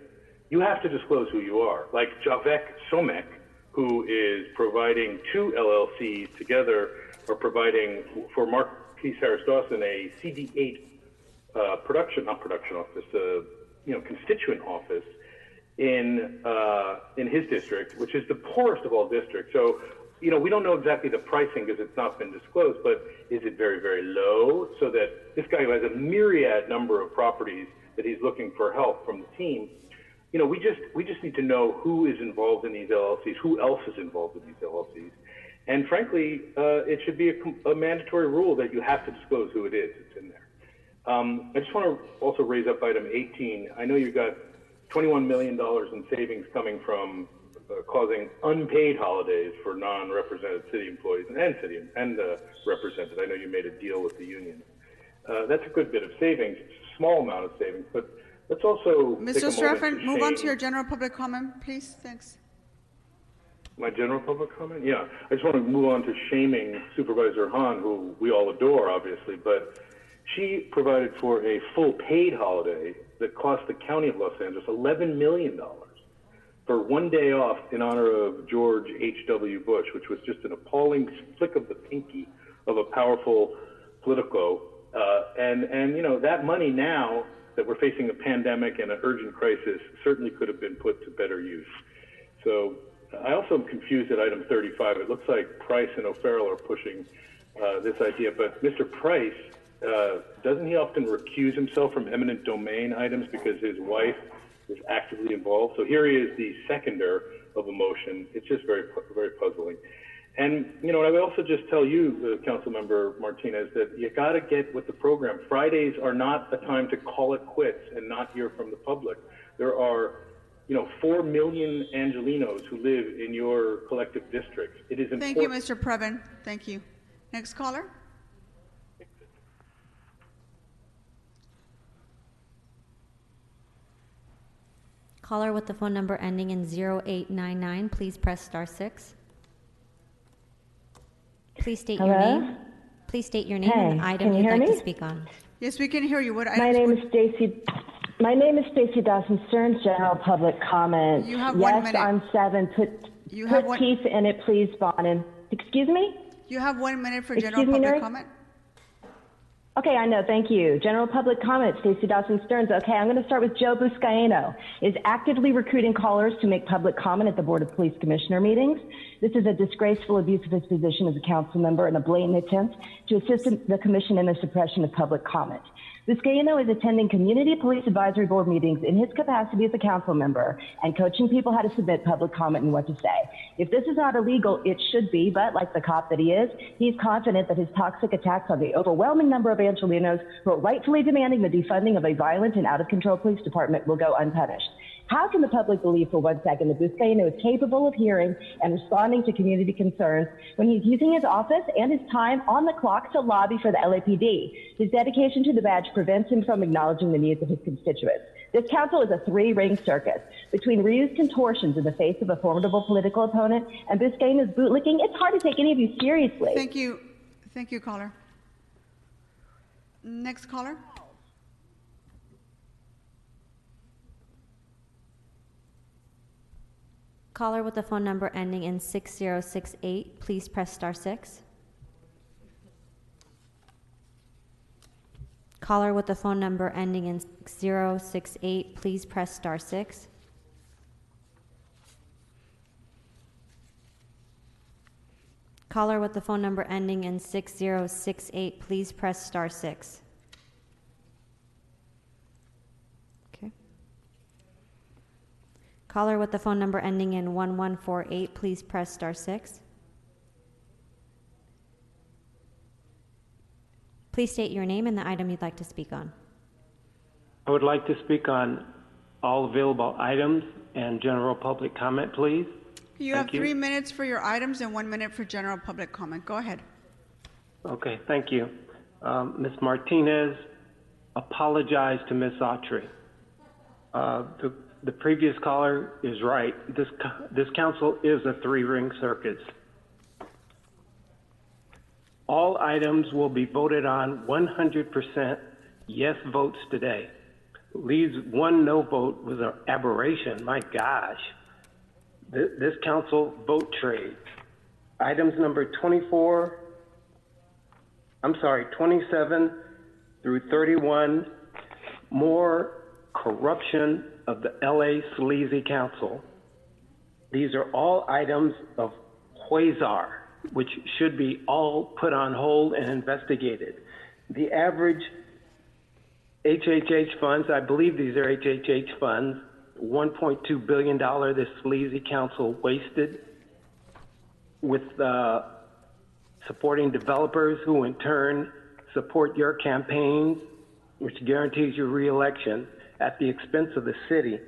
You have to disclose who you are. Like Javek Somek, who is providing 2 LLCs together, or providing for Marquise Harris Dawson a CD8 constituent office in his district, which is the poorest of all districts. So, we don't know exactly the pricing because it's not been disclosed, but is it very, very low so that this guy who has a myriad number of properties that he's looking for help from the team, we just need to know who is involved in these LLCs, who else is involved in these LLCs. And frankly, it should be a mandatory rule that you have to disclose who it is. It's in there. I just want to also raise up item 18. I know you've got $21 million in savings coming from causing unpaid holidays for non-represented city employees and represented. I know you made a deal with the union. That's a good bit of savings. It's a small amount of savings, but let's also Mr. Streffen, move on to your general public comment, please. Thanks. My general public comment? Yeah. I just want to move on to shaming Supervisor Hahn, who we all adore, obviously, but she provided for a full paid holiday that cost the County of Los Angeles $11 million for 1 day off in honor of George H.W. Bush, which was just an appalling flick of the pinky of a powerful politico. And you know, that money now that we're facing a pandemic and an urgent crisis certainly could have been put to better use. So I also am confused at item 35. It looks like Price and O'Farrell are pushing this idea, but Mr. Price, doesn't he often recuse himself from eminent domain items because his wife is actively involved? So here he is, the seconder of a motion. It's just very, very puzzling. And, you know, I would also just tell you, Councilmember Martinez, that you got to get with the program. Fridays are not a time to call it quits and not hear from the public. There are, you know, 4 million Angelinos who live in your collective districts. It is important. Thank you, Mr. Previn. Thank you. Next caller. Caller with the phone number ending in 0899, please press *6. Please state your name. Please state your name and the item you'd like to speak on. Yes, we can hear you. What My name is Stacy. My name is Stacy Dawson Stearns. General public comment. You have yes, 1 minute. on 7. Put teeth in it, please, Bonin. Excuse me. You have 1 minute for general public comment. Okay, I know. Thank you. General public comment, Stacey Dawson Stearns. Okay, I'm going to start with Joe Buscaino. Is actively recruiting callers to make public comment at the Board of Police Commissioner meetings. This is a disgraceful abuse of his position as a council member and a blatant attempt to assist the commission in the suppression of public comment. Buscaino is attending Community Police Advisory Board meetings in his capacity as a council member and coaching people how to submit public comment and what to say. If this is not illegal, it should be, but like the cop that he is, he's confident that his toxic attacks on the overwhelming number of Angelinos who are rightfully demanding the defunding of a violent and out-of-control police department will go unpunished. How can the public believe for 1 second that Buscaino is capable of hearing and responding to community concerns when he's using his office and his time on the clock to lobby for the LAPD? His dedication to the badge prevents him from acknowledging the needs of his constituents. This council is a 3-ring circus. Between reused contortions in the face of a formidable political opponent and Buscaino's bootlicking, it's hard to take any of you seriously. Thank you. Thank you, caller. Next caller. Caller with the phone number ending in 6068, please press *6. Caller with the phone number ending in 6068, please press *6. Caller with the phone number ending in 6068, please press *6. Caller with the phone number ending in 1148, please press *6. Please state your name and the item you'd like to speak on. I would like to speak on all available items and general public comment, please. You have 3 minutes for your items and 1 minute for general public comment. Go ahead. Okay, thank you. Ms. Martinez, apologize to Ms. Autry. The previous caller is right. This council is a 3-ring circus. All items will be voted on 100% yes votes today. Leaves 1 no vote was an aberration. My gosh. This council vote trade. Items number 27 through 31, more corruption of the LA Sleazy Council. These are all items of Quasar, which should be all put on hold and investigated. The average HHH funds, I believe these are HHH funds, $1.2 billion this sleazy council wasted with supporting developers who in turn support your campaigns, which guarantees your reelection at the expense of the city.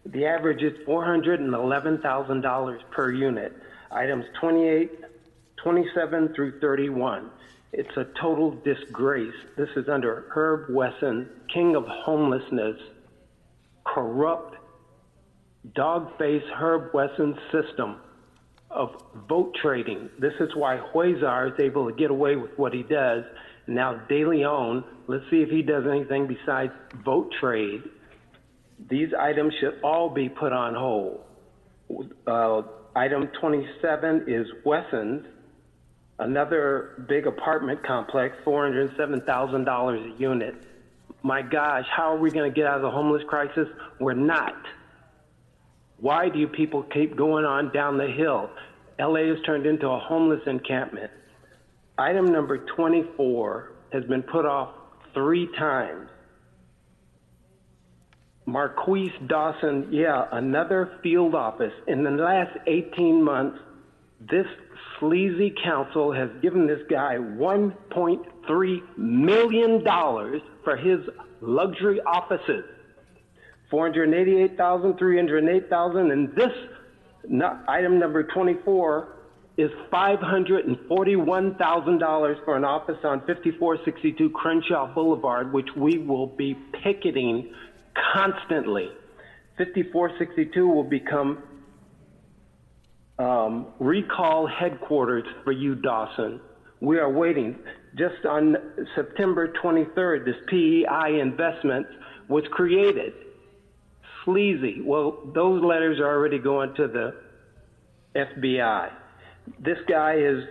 The average is $411,000 per unit. Items 27 through 31. It's a total disgrace. This is under Herb Wesson, king of homelessness, corrupt, dog-faced Herb Wesson system of vote trading. This is why Huizar is able to get away with what he does. Now De Leon, let's see if he does anything besides vote trade. These items should all be put on hold. Item 27 is Wesson's, another big apartment complex, $407,000 a unit. My gosh, how are we going to get out of the homeless crisis? We're not. Why do you people keep going on down the hill? LA has turned into a homeless encampment. Item number 24 has been put off 3 times. Marquise Dawson, another field office. In the last 18 months, this sleazy council has given this guy $1.3 million for his luxury offices. $488,000, $308,000, and this item number 24 is $541,000 for an office on 5462 Crenshaw Boulevard, which we will be picketing constantly. 5462 will become recall headquarters for you, Dawson. We are waiting. Just on September 23rd, this PEI investment was created. Sleazy. Well, those letters are already going to the FBI. This guy is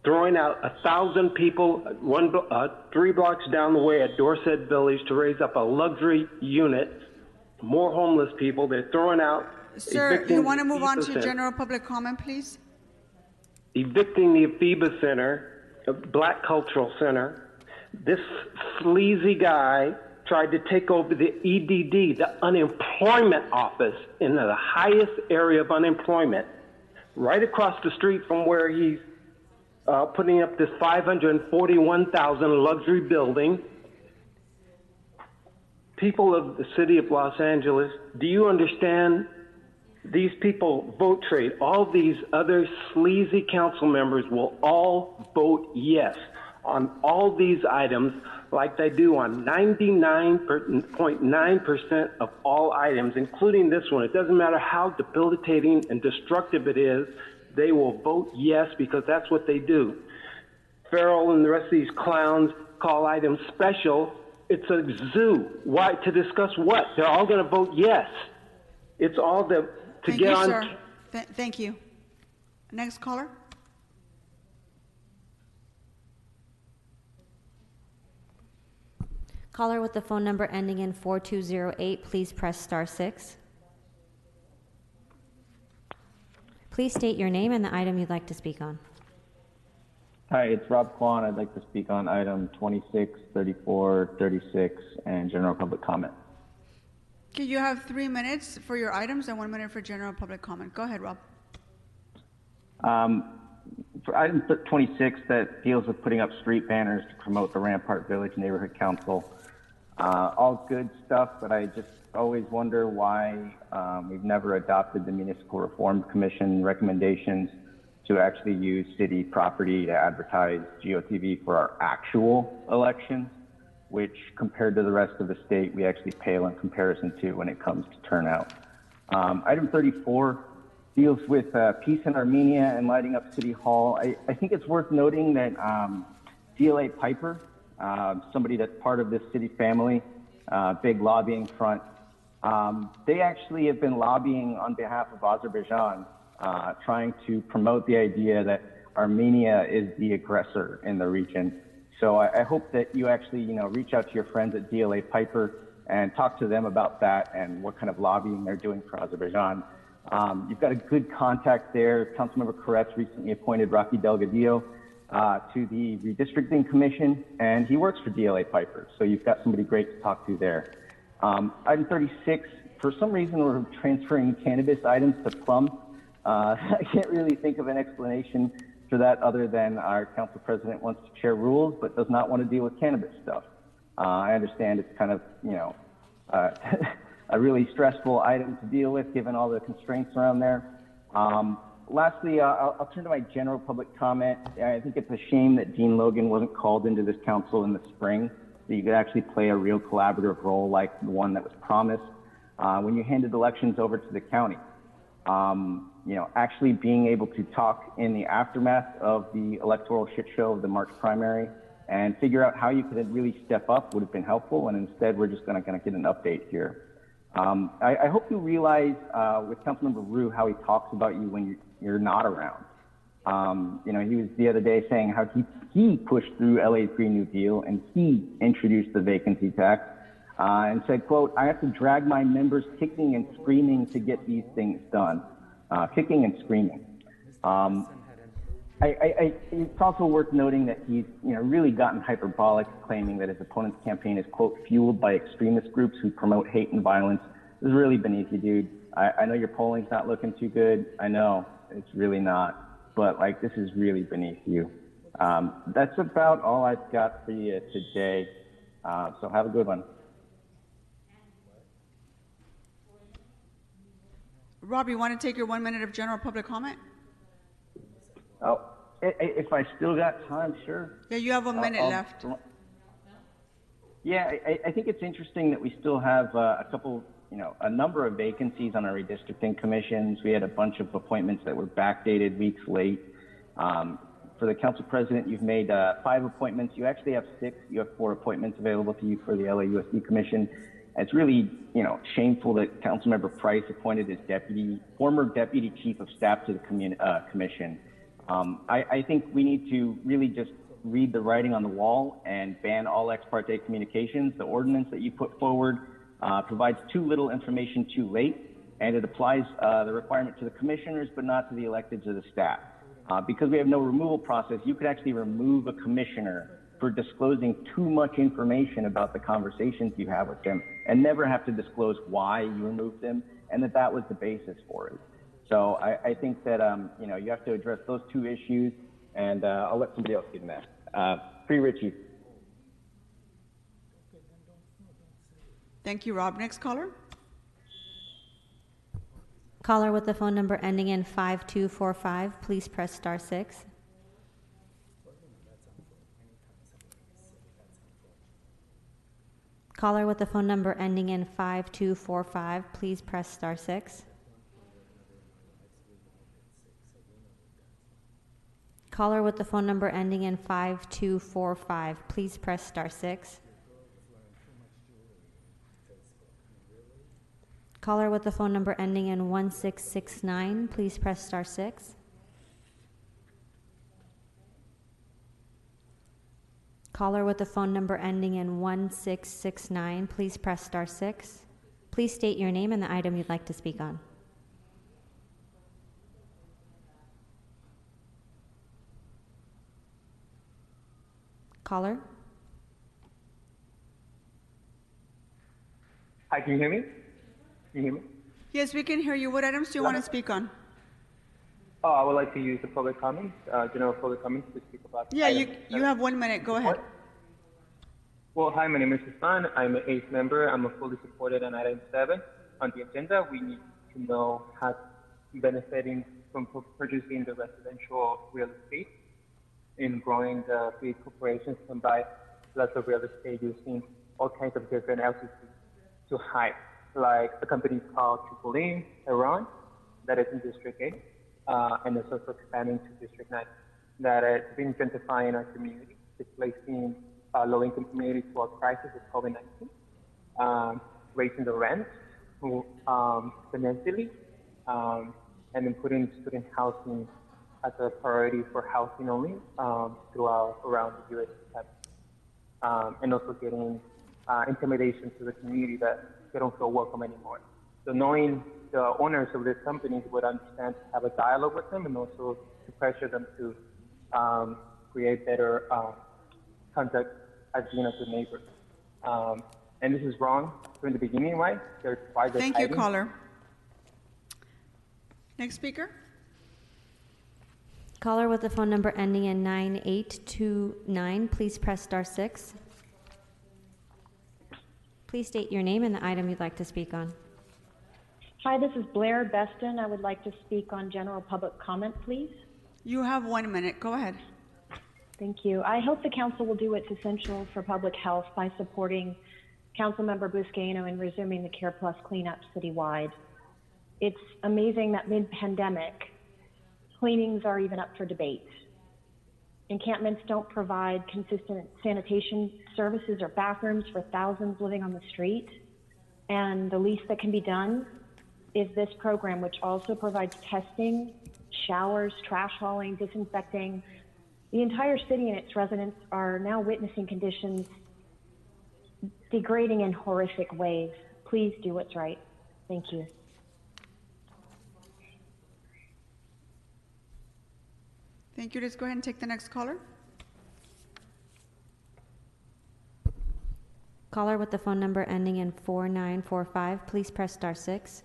throwing out 1,000 people 3 blocks down the way at Dorset Village to raise up a luxury unit. More homeless people. They're throwing out. Sir, you want to move on to general public comment, please? Evicting the Afiba Center, the Black Cultural Center. This sleazy guy tried to take over the EDD, the unemployment office, in the highest area of unemployment, right across the street from where he's putting up this $541,000 luxury building. People of the city of Los Angeles, do you understand? These people vote trade. All these other sleazy council members will all vote yes on all these items, like they do on 99.9% of all items, including this one. It doesn't matter how debilitating and destructive it is, they will vote yes because that's what they do. Farrell and the rest of these clowns call items special. It's a zoo. Why? To discuss what? They're all going to vote yes. It's all to Thank get you, on. sir. Thank you. Next caller. Caller with the phone number ending in 4208, please press *6. Please state your name and the item you'd like to speak on. Hi, it's Rob Kwan. I'd like to speak on item 26, 34, 36, and general public comment. Okay, you have 3 minutes for your items and 1 minute for general public comment. Go ahead, Rob. For item 26 that deals with putting up street banners to promote the Rampart Village Neighborhood Council, all good stuff, but I just always wonder why we've never adopted the Municipal Reform Commission recommendations to actually use city property to advertise GOTV for our actual elections, which compared to the rest of the state, we actually pale in comparison to when it comes to turnout. Item 34 deals with peace in Armenia and lighting up City Hall. I think it's worth noting that DLA Piper, somebody that's part of this city family, big lobbying front, they actually have been lobbying on behalf of Azerbaijan, trying to promote the idea that Armenia is the aggressor in the region. So I hope that you actually, reach out to your friends at DLA Piper and talk to them about that and what kind of lobbying they're doing for Azerbaijan. You've got a good contact there. Councilmember Koretz recently appointed Rocky Delgadillo to the Redistricting Commission, and he works for DLA Piper. So you've got somebody great to talk to there. Item 36, for some reason we're transferring cannabis items to Plum. I can't really think of an explanation for that other than our council president wants to share rules but does not want to deal with cannabis stuff. I understand it's kind of, a really stressful item to deal with given all the constraints around there. Lastly, I'll turn to my general public comment. I think it's a shame that Dean Logan wasn't called into this council in the spring, so you could actually play a real collaborative role like the one that was promised when you handed elections over to the county. Actually being able to talk in the aftermath of the electoral shit show of the March primary and figure out how you could really step up would have been helpful, and instead we're just going to get an update here. I hope you realize with Councilmember Rue how he talks about you when you're not around. He was the other day saying how he pushed through LA's Green New Deal and he introduced the vacancy tax and said, quote, "I have to drag my members kicking and screaming to get these things done." Kicking and screaming. It's also worth noting that he's really gotten hyperbolic, claiming that his opponent's campaign is, quote, "fueled by extremist groups who promote hate and violence." This is really beneath you, dude. I know your polling's not looking too good. I know it's really not, but this is really beneath you. That's about all I've got for you today. So have a good one. Rob, you want to take your 1 minute of general public comment? Oh, if I still got time, sure. Yeah, you have a minute left. Yeah, I think it's interesting that we still have a number of vacancies on our redistricting commissions. We had a bunch of appointments that were backdated weeks late. For the council president, you've made 5 appointments. You actually have 6. You have 4 appointments available to you for the LAUSD commission. It's really, shameful that Councilmember Price appointed his former deputy chief of staff to the commission. I think we need to really just read the writing on the wall and ban all ex parte communications. The ordinance that you put forward provides too little information too late, and it applies the requirement to the commissioners but not to the electeds or the staff. Because we have no removal process, you could actually remove a commissioner for disclosing too much information about the conversations you have with them and never have to disclose why you removed them and that was the basis for it. So I think that, you have to address those 2 issues, and I'll let somebody else get in there. Free Richie. Thank you, Rob. Next caller. Caller with the phone number ending in 5245, please press star 6. Caller with the phone number ending in 5245, please press star 6. Caller with the phone number ending in 5245, please press star 6. Caller with the phone number ending in 1669, please press star 6. Caller with the phone number ending in 1669, please press star 6. Please state your name and the item you'd like to speak on. Caller? Hi, can you hear me? Can you hear me? Yes, we can hear you. What items do you want to speak on? Oh, I would like to use the public comments, general public comments to speak about. Yeah, you have 1 minute. Go ahead. Well, hi, my name is Stefan. I'm an 8th member. I'm fully supported on item 7 on the agenda. We need to know how benefiting from purchasing the residential real estate in growing the big corporations can buy lots of real estate using all kinds of different LCCs to hide, like a company called Iran, that is in District 8. And it's also expanding to District 9, that it's been gentrifying our community, displacing low-income communities to our crisis with COVID-19, raising the rent exponentially, and then putting student housing as a priority for housing only around the U.S. And also getting intimidation to the community that they don't feel welcome anymore. So knowing the owners of these companies would understand to have a dialogue with them and also to pressure them to create better contact as being a good neighbor. And this is wrong from the beginning, right? Thank you, caller. Next speaker. Caller with the phone number ending in 9829, please press star 6. Please state your name and the item you'd like to speak on. Hi, this is Blair Beston. I would like to speak on general public comment, please. You have 1 minute. Go ahead. Thank you. I hope the council will do what's essential for public health by supporting Councilmember Buscaino in resuming the Care Plus cleanup citywide. It's amazing that mid-pandemic, cleanings are even up for debate. Encampments don't provide consistent sanitation services or bathrooms for thousands living on the street. And the least that can be done is this program, which also provides testing, showers, trash hauling, disinfecting. The entire city and its residents are now witnessing conditions degrading in horrific ways. Please do what's right. Thank you. Thank you. Let's go ahead and take the next caller. Caller with the phone number ending in 4945, please press *6.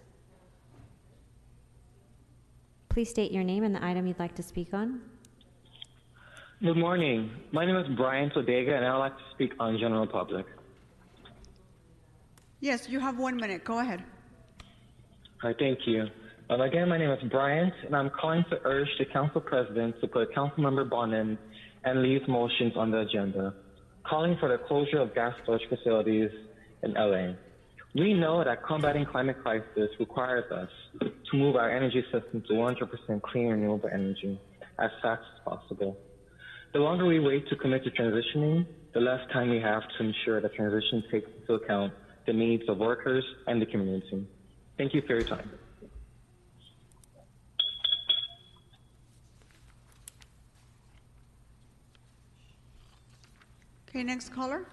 Please state your name and the item you'd like to speak on. Good morning. My name is Brian Sodega, and I would like to speak on general public. Yes, you have 1 minute. Go ahead. All right, thank you. Again, my name is Bryant, and I'm calling to urge the council president to put Councilmember Bonin and Lee's motions on the agenda, calling for the closure of gas storage facilities in LA. We know that combating climate crisis requires us to move our energy system to 100% clean renewable energy as fast as possible. The longer we wait to commit to transitioning, the less time we have to ensure that transition takes into account the needs of workers and the community. Thank you for your time. Okay, next caller.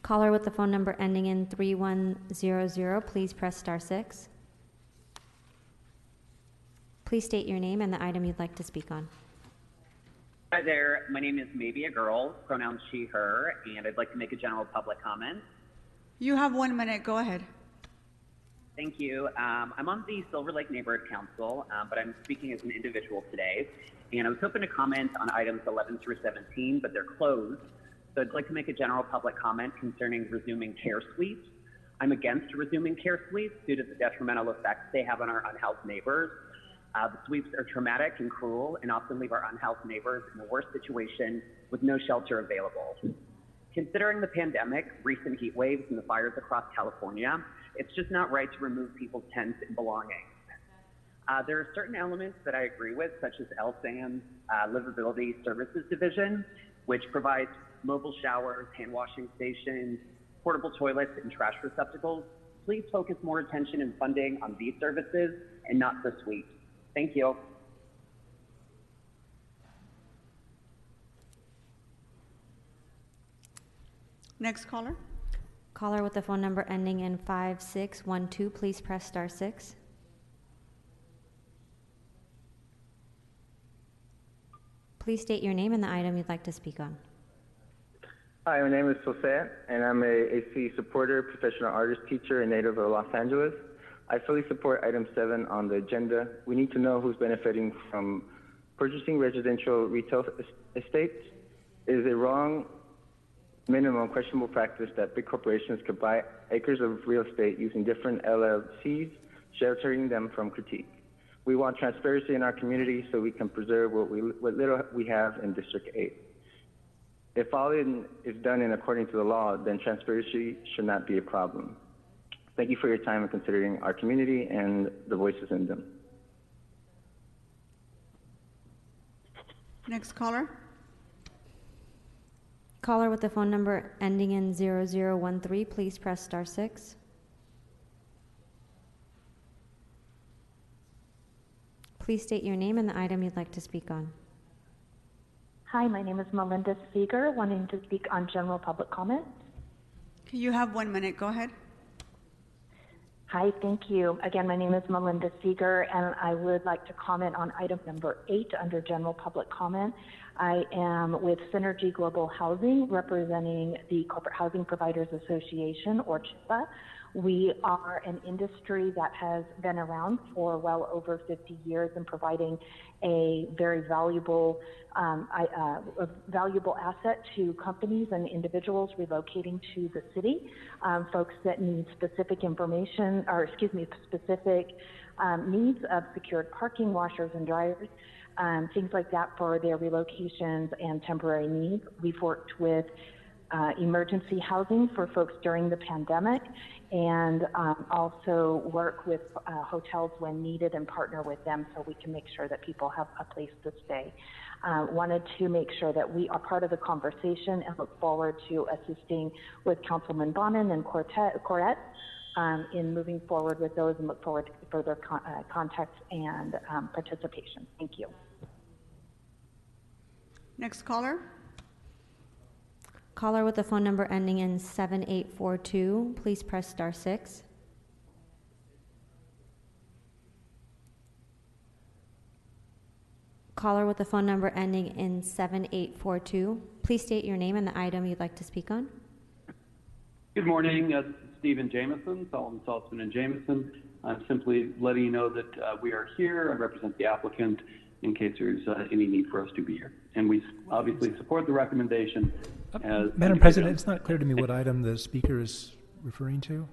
Caller with the phone number ending in 3100, please press *6. Please state your name and the item you'd like to speak on. Hi there, my name is Maybe a Girl, pronouns she, her, and I'd like to make a general public comment. You have 1 minute. Go ahead. Thank you. I'm on the Silver Lake Neighborhood Council, but I'm speaking as an individual today, and I was hoping to comment on items 11 through 17, but they're closed. So I'd like to make a general public comment concerning resuming care suites. I'm against resuming care suites due to the detrimental effects they have on our unhoused neighbors. The sweeps are traumatic and cruel and often leave our unhoused neighbors in a worse situation with no shelter available. Considering the pandemic, recent heat waves, and the fires across California, it's just not right to remove people's tents and belongings. There are certain elements that I agree with, such as LSAM's Livability Services Division, which provides mobile showers, hand washing stations, portable toilets, and trash receptacles. Please focus more attention and funding on these services and not the sweeps. Thank you. Next caller. Caller with the phone number ending in 5612, please press *6. Please state your name and the item you'd like to speak on. Hi, my name is Jose, and I'm a AC supporter, professional artist, teacher, and native of Los Angeles. I fully support item 7 on the agenda. We need to know who's benefiting from purchasing residential retail estates. It is a wrong, minimum, questionable practice that big corporations could buy acres of real estate using different LLCs, sheltering them from critique. We want transparency in our community so we can preserve what little we have in District 8. If all is done in according to the law, then transparency should not be a problem. Thank you for your time and considering our community and the voices in them. Next caller. Caller with the phone number ending in 0013, please press *6. Please state your name and the item you'd like to speak on. Hi, my name is Melinda Seeger, wanting to speak on general public comment. Okay, you have 1 minute. Go ahead. Hi, thank you. Again, my name is Melinda Seeger, and I would like to comment on item number 8 under general public comment. I am with Synergy Global Housing, representing the Corporate Housing Providers Association, or CHIPA. We are an industry that has been around for well over 50 years and providing a very valuable asset to companies and individuals relocating to the city, folks that need specific information, or excuse me, specific needs of secured parking, washers and dryers, things like that for their relocations and temporary needs. We've worked with emergency housing for folks during the pandemic, and also work with hotels when needed and partner with them so we can make sure that people have a place to stay. Wanted to make sure that we are part of the conversation and look forward to assisting with Councilman Bonin and Corette in moving forward with those, and look forward to further contact and participation. Thank you. Next caller. Caller with the phone number ending in 7842, please press *6. Caller with the phone number ending in 7842, please state your name and the item you'd like to speak on. Good morning, Stephen Jameson, Sullivan, Saltzman and Jameson. I'm simply letting you know that we are here. I represent the applicant in case there's any need for us to be here. And we obviously support the recommendation. Madam President, it's not clear to me what item the speaker is referring to.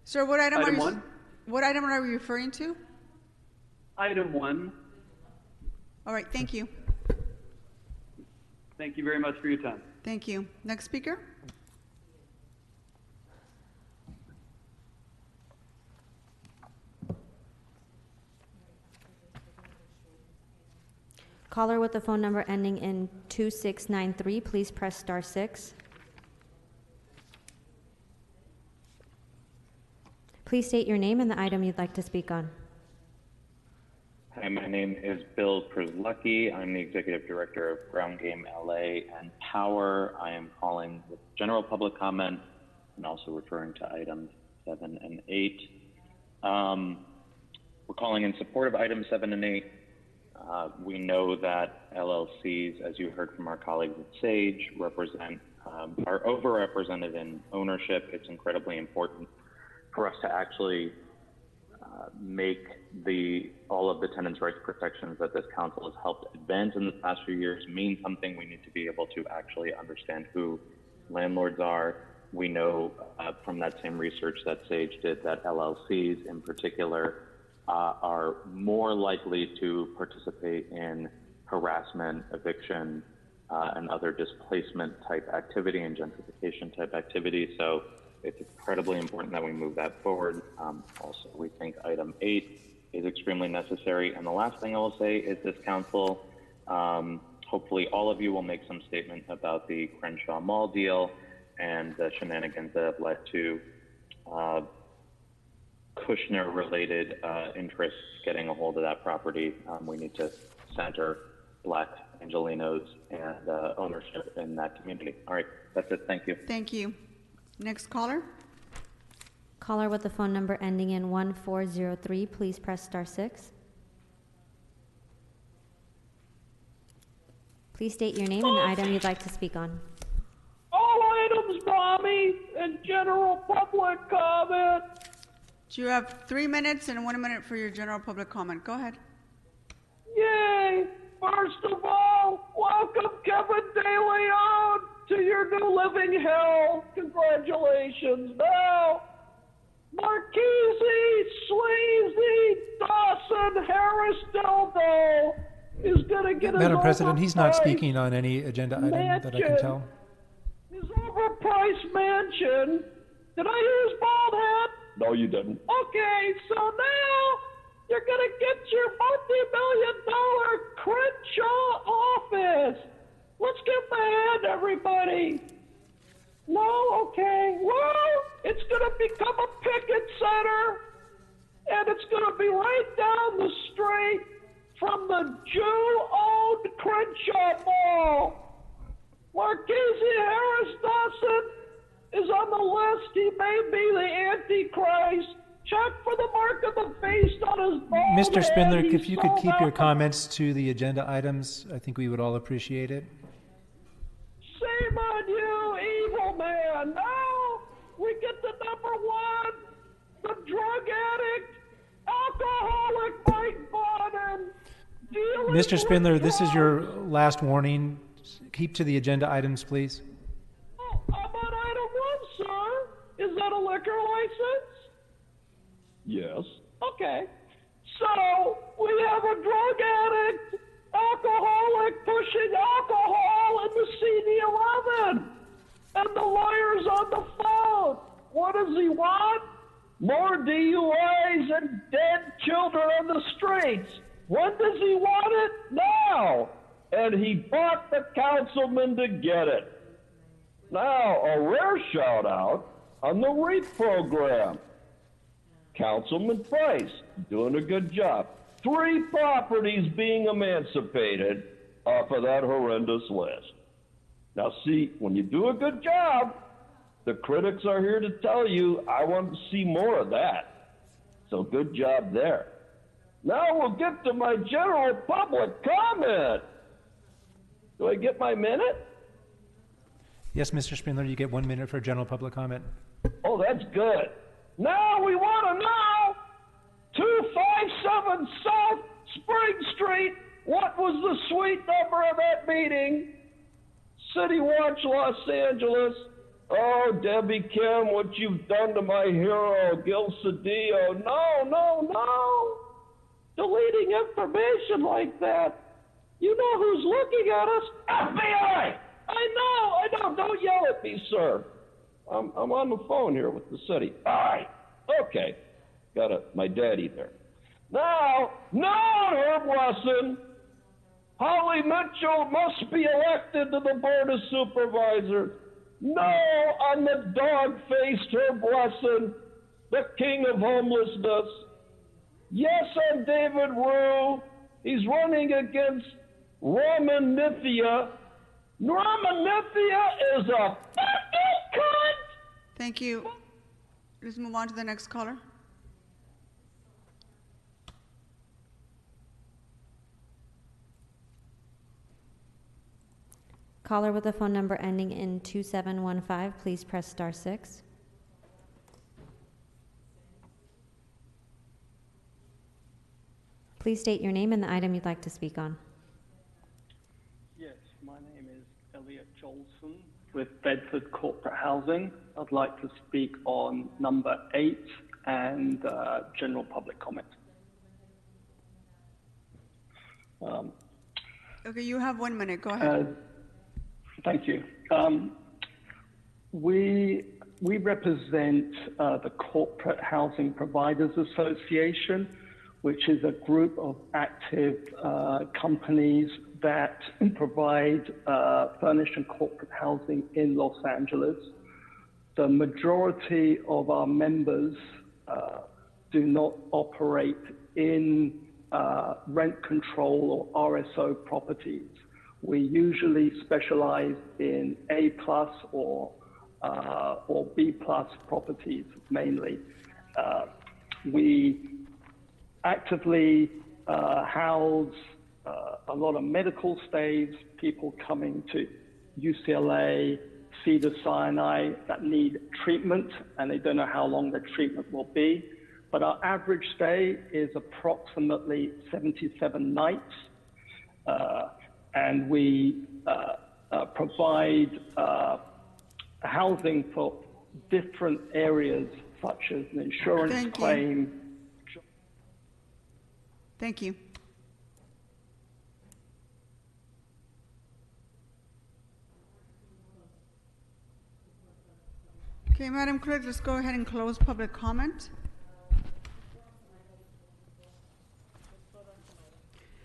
Sir, what item Item are you, one. What item are you referring to? Item 1. All right, thank you. Thank you very much for your time. Thank you. Next speaker. Caller with the phone number ending in 2693, please press *6. Please state your name and the item you'd like to speak on. Hi, my name is Bill Przlucki. I'm the Executive Director of Ground Game LA and Power. I am calling with general public comment and also referring to items 7 and 8. We're calling in support of items 7 and 8. We know that LLCs, as you heard from our colleagues at Sage, are overrepresented in ownership. It's incredibly important for us to actually make all of the tenants' rights protections that this council has helped advance in the past few years mean something. We need to be able to actually understand who landlords are. We know from that same research that Sage did that LLCs in particular are more likely to participate in harassment, eviction, and other displacement type activity and gentrification type activity. So it's incredibly important that we move that forward. Also, we think item 8 is extremely necessary. And the last thing I will say is this council, hopefully all of you will make some statement about the Crenshaw Mall deal and the shenanigans that have led to Kushner-related interests getting a hold of that property. We need to center Black Angelenos and ownership in that community. All right, that's it. Thank you. Thank you. Next caller. Caller with the phone number ending in 1403, please press *6. Please state your name and the item you'd like to speak on. All items, Mommy, and general public comment. You have 3 minutes and 1 minute for your general public comment. Go ahead. Yay! First of all, welcome Kevin De Leon to your new living hell. Congratulations. Now, Marchese, Sleazy, Dawson, Harris, Deldo is going to get Madam his President, he's not overpriced speaking on any agenda item that I can tell. His overpriced mansion. Did I hear his bald head? No, you didn't. Okay, so now you're going to get your multi-million-dollar Crenshaw office. Let's get the head, everybody. No? Okay. Well, it's going to become a picket center, and it's going to be right down the street from the Jew-owned Crenshaw Mall. Marchese Harris Dawson is on the list. He may be the Antichrist. Check for the mark of the beast on his bald Mr. head. Spindler, He's if you could sold keep out your the comments to the agenda items, I think we would all appreciate it. Shame on you, evil man. Now, we get the number one, the drug addict, alcoholic, Mike Bonham. Mr. Spindler, this is your last warning. Keep to the agenda items, please. Oh, I'm on item 1, sir. Is that a liquor license? Yes. Okay. So, we have a drug addict, alcoholic, pushing alcohol in the CD11. And the lawyer's on the phone. What does he want? More DUIs and dead children on the streets. When does he want it? Now. And he bought the councilman to get it. Now, a rare shout out on the REAP program. Councilman Price, doing a good job. 3 properties being emancipated off of that horrendous list. Now see, when you do a good job, the critics are here to tell you, I want to see more of that. So good job there. Now we'll get to my general public comment. Do I get my minute? Yes, Mr. Spindler, you get 1 minute for general public comment. Oh, that's good. Now we want to know 257 South Spring Street. What was the suite number of that meeting? City Watch Los Angeles. Oh, Debbie Kim, what you've done to my hero, Gil Cedillo. No. Deleting information like that. You know who's looking at us? FBI! I know. Don't yell at me, sir. I'm on the phone here with the city. All right. Okay. Got my daddy there. Now, Herb Wesson. Holly Mitchell must be elected to the Board of Supervisors. No on the dog-faced Herb Wesson, the king of homelessness. Yes on David Rue. He's running against Roman Nithia. Roman Nithia is a fucking cunt! Thank you. Let's move on to the next caller. Caller with a phone number ending in 2715, please press star 6. Please state your name and the item you'd like to speak on. Yes, my name is Elliot Jolson with Bedford Corporate Housing. I'd like to speak on number 8 and general public comment. Okay, you have 1 minute. Go ahead. Thank you. We represent the Corporate Housing Providers Association, which is a group of active companies that provide furnished and corporate housing in Los Angeles. The majority of our members do not operate in rent control or RSO properties. We usually specialize in A+ or B+ properties mainly. We actively house a lot of medical stays, people coming to UCLA, Cedars-Sinai that need treatment, and they don't know how long the treatment will be. But our average stay is approximately 77 nights. And we provide housing for different areas, such as an insurance claim. Thank you. Okay, Madam Clerk, let's go ahead and close public comment.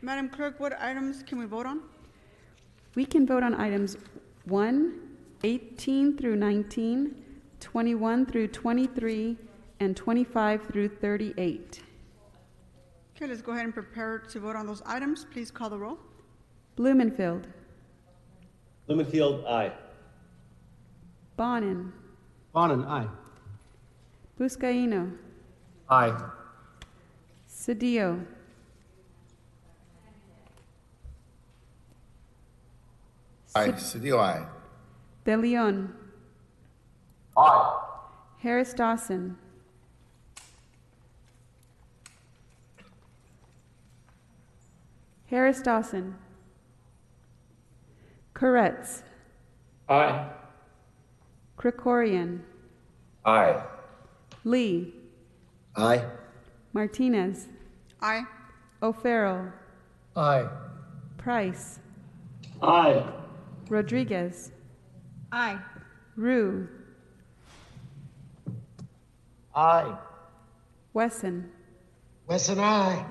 Madam Clerk, what items can we vote on? We can vote on items 1, 18 through 19, 21 through 23, and 25 through 38. Okay, let's go ahead and prepare to vote on those items. Please call the roll. Blumenfield. Blumenfield, aye. Bonin. Bonin, aye. Buscaino. Aye. Cedillo. Aye. Cedillo, aye. De Leon. Aye. Harris Dawson. Harris Dawson. Koretz. Aye. Krikorian. Aye. Lee. Aye. Martinez. Aye. O'Farrell. Aye. Price. Aye. Rodriguez. Aye. Rue. Aye. Wesson. Wesson, aye.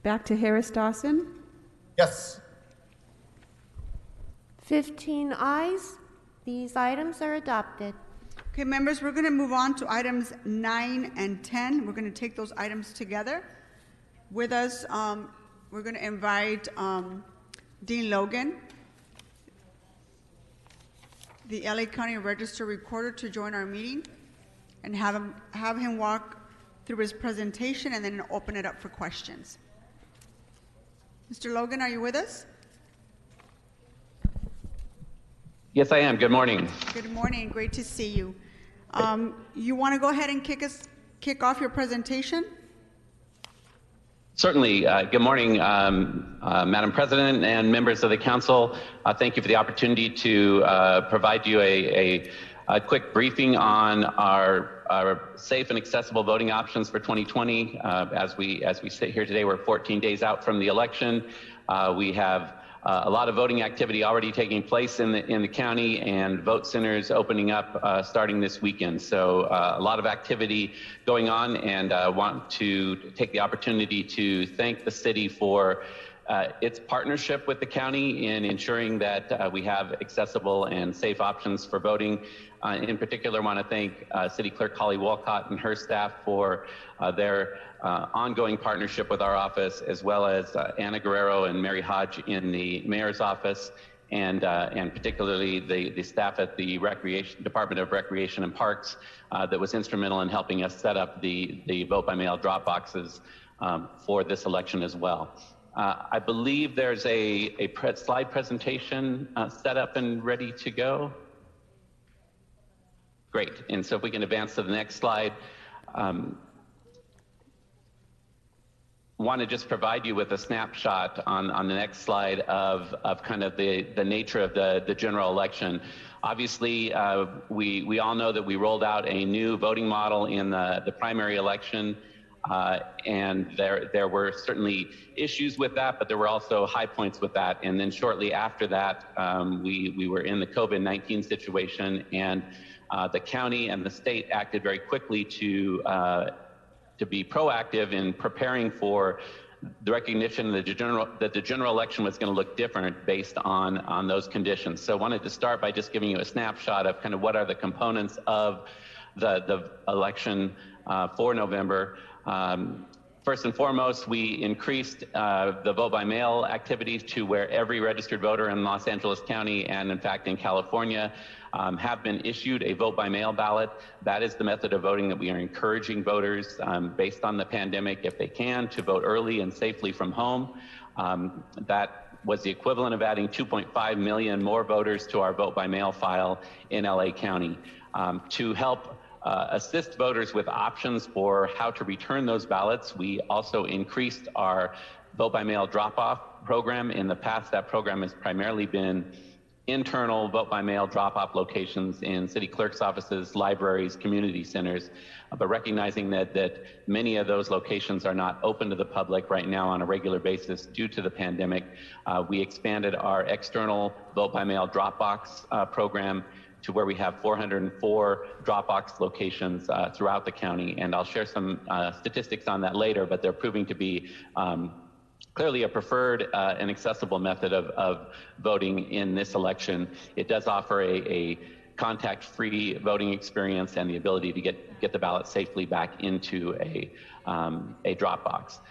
Back to Harris Dawson. Yes. 15 ayes. These items are adopted. Okay, members, we're going to move on to items 9 and 10. We're going to take those items together. With us, we're going to invite Dean Logan, the LA County Register Recorder, to join our meeting and have him walk through his presentation and then open it up for questions. Mr. Logan, are you with us? Yes, I am. Good morning. Good morning. Great to see you. You want to go ahead and kick off your presentation? Certainly. Good morning, Madam President and members of the council. Thank you for the opportunity to provide you a quick briefing on our safe and accessible voting options for 2020. As we sit here today, we're 14 days out from the election. We have a lot of voting activity already taking place in the county, and vote centers opening up starting this weekend. So a lot of activity going on, and I want to take the opportunity to thank the city for its partnership with the county in ensuring that we have accessible and safe options for voting. In particular, I want to thank City Clerk Holly Walcott and her staff for their ongoing partnership with our office, as well as Anna Guerrero and Mary Hodge in the mayor's office, and particularly the staff at the Department of Recreation and Parks that was instrumental in helping us set up the vote by mail drop boxes for this election as well. I believe there's a slide presentation set up and ready to go. Great. And so if we can advance to the next slide. Want to just provide you with a snapshot on the next slide of kind of the nature of the general election. Obviously, we all know that we rolled out a new voting model in the primary election, and there were certainly issues with that, but there were also high points with that. And then shortly after that, we were in the COVID-19 situation, and the county and the state acted very quickly to be proactive in preparing for the recognition that the general election was going to look different based on those conditions. So I wanted to start by just giving you a snapshot of kind of what are the components of the election for November. First and foremost, we increased the vote by mail activities to where every registered voter in Los Angeles County, and in fact in California, have been issued a vote by mail ballot. That is the method of voting that we are encouraging voters based on the pandemic, if they can, to vote early and safely from home. That was the equivalent of adding 2.5 million more voters to our vote by mail file in LA County. To help assist voters with options for how to return those ballots, we also increased our vote by mail drop-off program. In the past, that program has primarily been internal vote by mail drop-off locations in city clerk's offices, libraries, community centers, but recognizing that many of those locations are not open to the public right now on a regular basis due to the pandemic, we expanded our external vote by mail drop-box program to where we have 404 drop-box locations throughout the county. And I'll share some statistics on that later, but they're proving to be clearly a preferred and accessible method of voting in this election. It does offer a contact-free voting experience and the ability to get the ballot safely back into a drop box.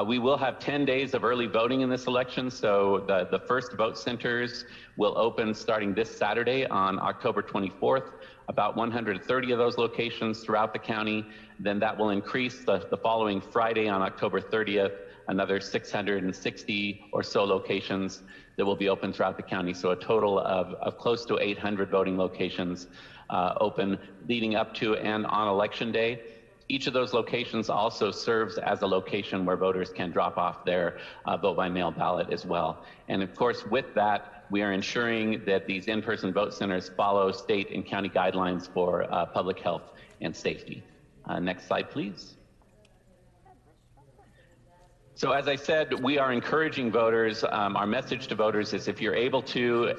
We will have 10 days of early voting in this election, so the first vote centers will open starting this Saturday on October 24th, about 130 of those locations throughout the county. Then that will increase the following Friday on October 30th another 660 or so locations that will be open throughout the county. So a total of close to 800 voting locations open leading up to and on election day. Each of those locations also serves as a location where voters can drop off their vote by mail ballot as well. And of course, with that, we are ensuring that these in-person vote centers follow state and county guidelines for public health and safety. Next slide, please. So as I said, we are encouraging voters. Our message to voters is if you're able to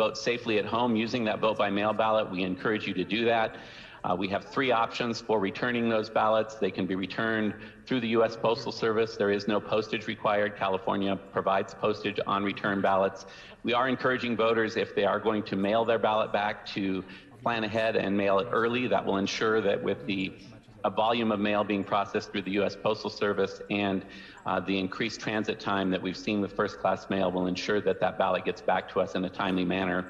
vote safely at home using that vote by mail ballot, we encourage you to do that. We have 3 options for returning those ballots. They can be returned through the U.S. Postal Service. There is no postage required. California provides postage on return ballots. We are encouraging voters, if they are going to mail their ballot back, to plan ahead and mail it early. That will ensure that with the volume of mail being processed through the U.S. Postal Service and the increased transit time that we've seen with first-class mail will ensure that that ballot gets back to us in a timely manner.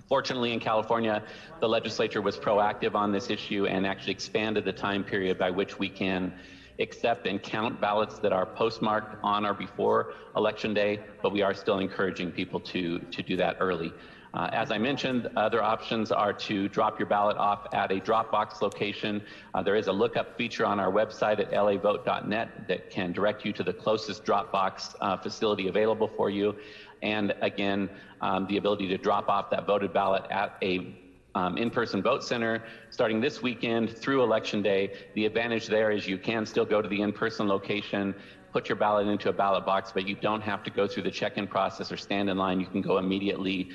Fortunately, in California, the legislature was proactive on this issue and actually expanded the time period by which we can accept and count ballots that are postmarked on or before Election Day, but we are still encouraging people to do that early. As I mentioned, other options are to drop your ballot off at a drop box location. There is a lookup feature on our website at lavote.net that can direct you to the closest drop box facility available for you. And again, the ability to drop off that voted ballot at a in-person vote center starting this weekend through Election Day. The advantage there is you can still go to the in-person location, put your ballot into a ballot box, but you don't have to go through the check-in process or stand in line. You can go immediately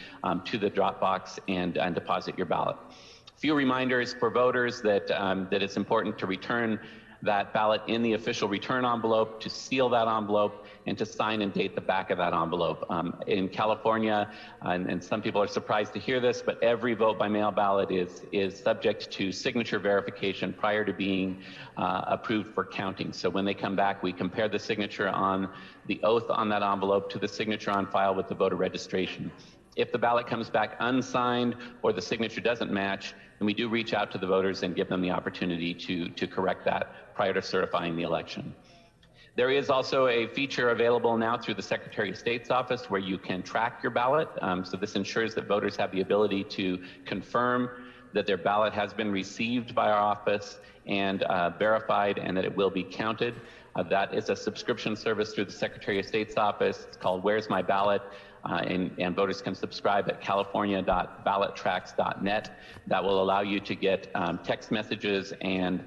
to the drop box and deposit your ballot. A few reminders for voters that it's important to return that ballot in the official return envelope, to seal that envelope, and to sign and date the back of that envelope. In California, and some people are surprised to hear this, but every vote by mail ballot is subject to signature verification prior to being approved for counting. So when they come back, we compare the signature on the oath on that envelope to the signature on file with the voter registration. If the ballot comes back unsigned or the signature doesn't match, then we do reach out to the voters and give them the opportunity to correct that prior to certifying the election. There is also a feature available now through the Secretary of State's office where you can track your ballot. So this ensures that voters have the ability to confirm that their ballot has been received by our office and verified and that it will be counted. That is a subscription service through the Secretary of State's office. It's called Where's My Ballot? And voters can subscribe at california.ballottracks.net. That will allow you to get text messages and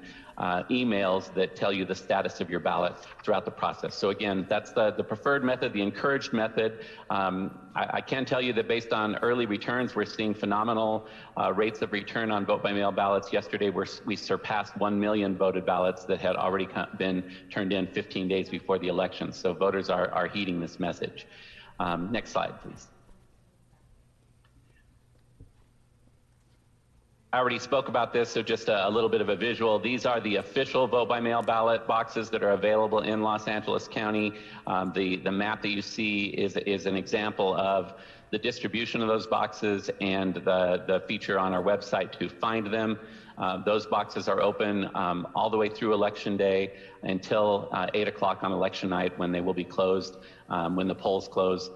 emails that tell you the status of your ballot throughout the process. So again, that's the preferred method, the encouraged method. I can tell you that based on early returns, we're seeing phenomenal rates of return on vote by mail ballots. Yesterday, we surpassed 1 million voted ballots that had already been turned in 15 days before the election. So voters are heeding this message. Next slide, please. I already spoke about this, so just a little bit of a visual. These are the official vote-by-mail ballot boxes that are available in Los Angeles County. The map that you see is an example of the distribution of those boxes and the feature on our website to find them. Those boxes are open all the way through Election Day until 8 o'clock on election night, when they will be closed, when the polls close.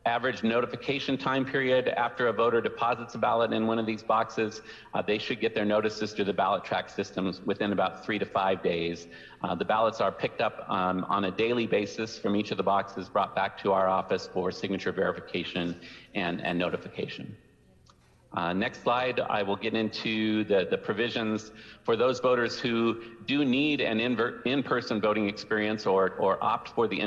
Average notification time period after a voter deposits a ballot in one of these boxes, they should get their notices through the ballot track systems within about 3 to 5 days. The ballots are picked up on a daily basis from each of the boxes, brought back to our office for signature verification and notification. Next slide, I will get into the provisions for those voters who do need an in-person voting experience or opt for the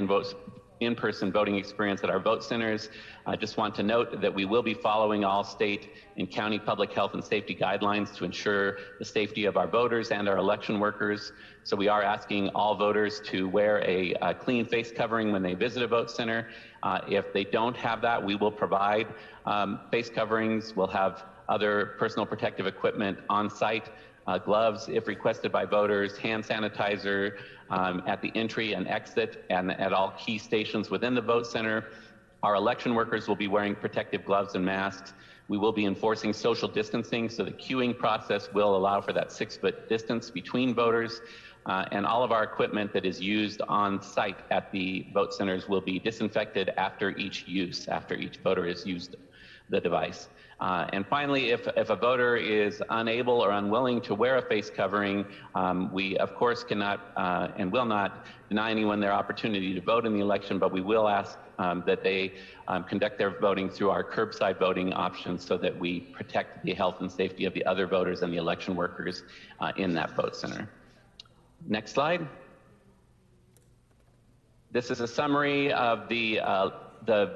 in-person voting experience at our vote centers. I just want to note that we will be following all state and county public health and safety guidelines to ensure the safety of our voters and our election workers. So we are asking all voters to wear a clean face covering when they visit a vote center. If they don't have that, we will provide face coverings. We'll have other personal protective equipment on site, gloves if requested by voters, hand sanitizer at the entry and exit and at all key stations within the vote center. Our election workers will be wearing protective gloves and masks. We will be enforcing social distancing, so the queuing process will allow for that 6-foot distance between voters. and all of our equipment that is used on site at the vote centers will be disinfected after each use, after each voter has used the device. And finally, if a voter is unable or unwilling to wear a face covering, we of course cannot and will not deny anyone their opportunity to vote in the election, but we will ask that they conduct their voting through our curbside voting options so that we protect the health and safety of the other voters and the election workers in that vote center. Next slide. This is a summary of the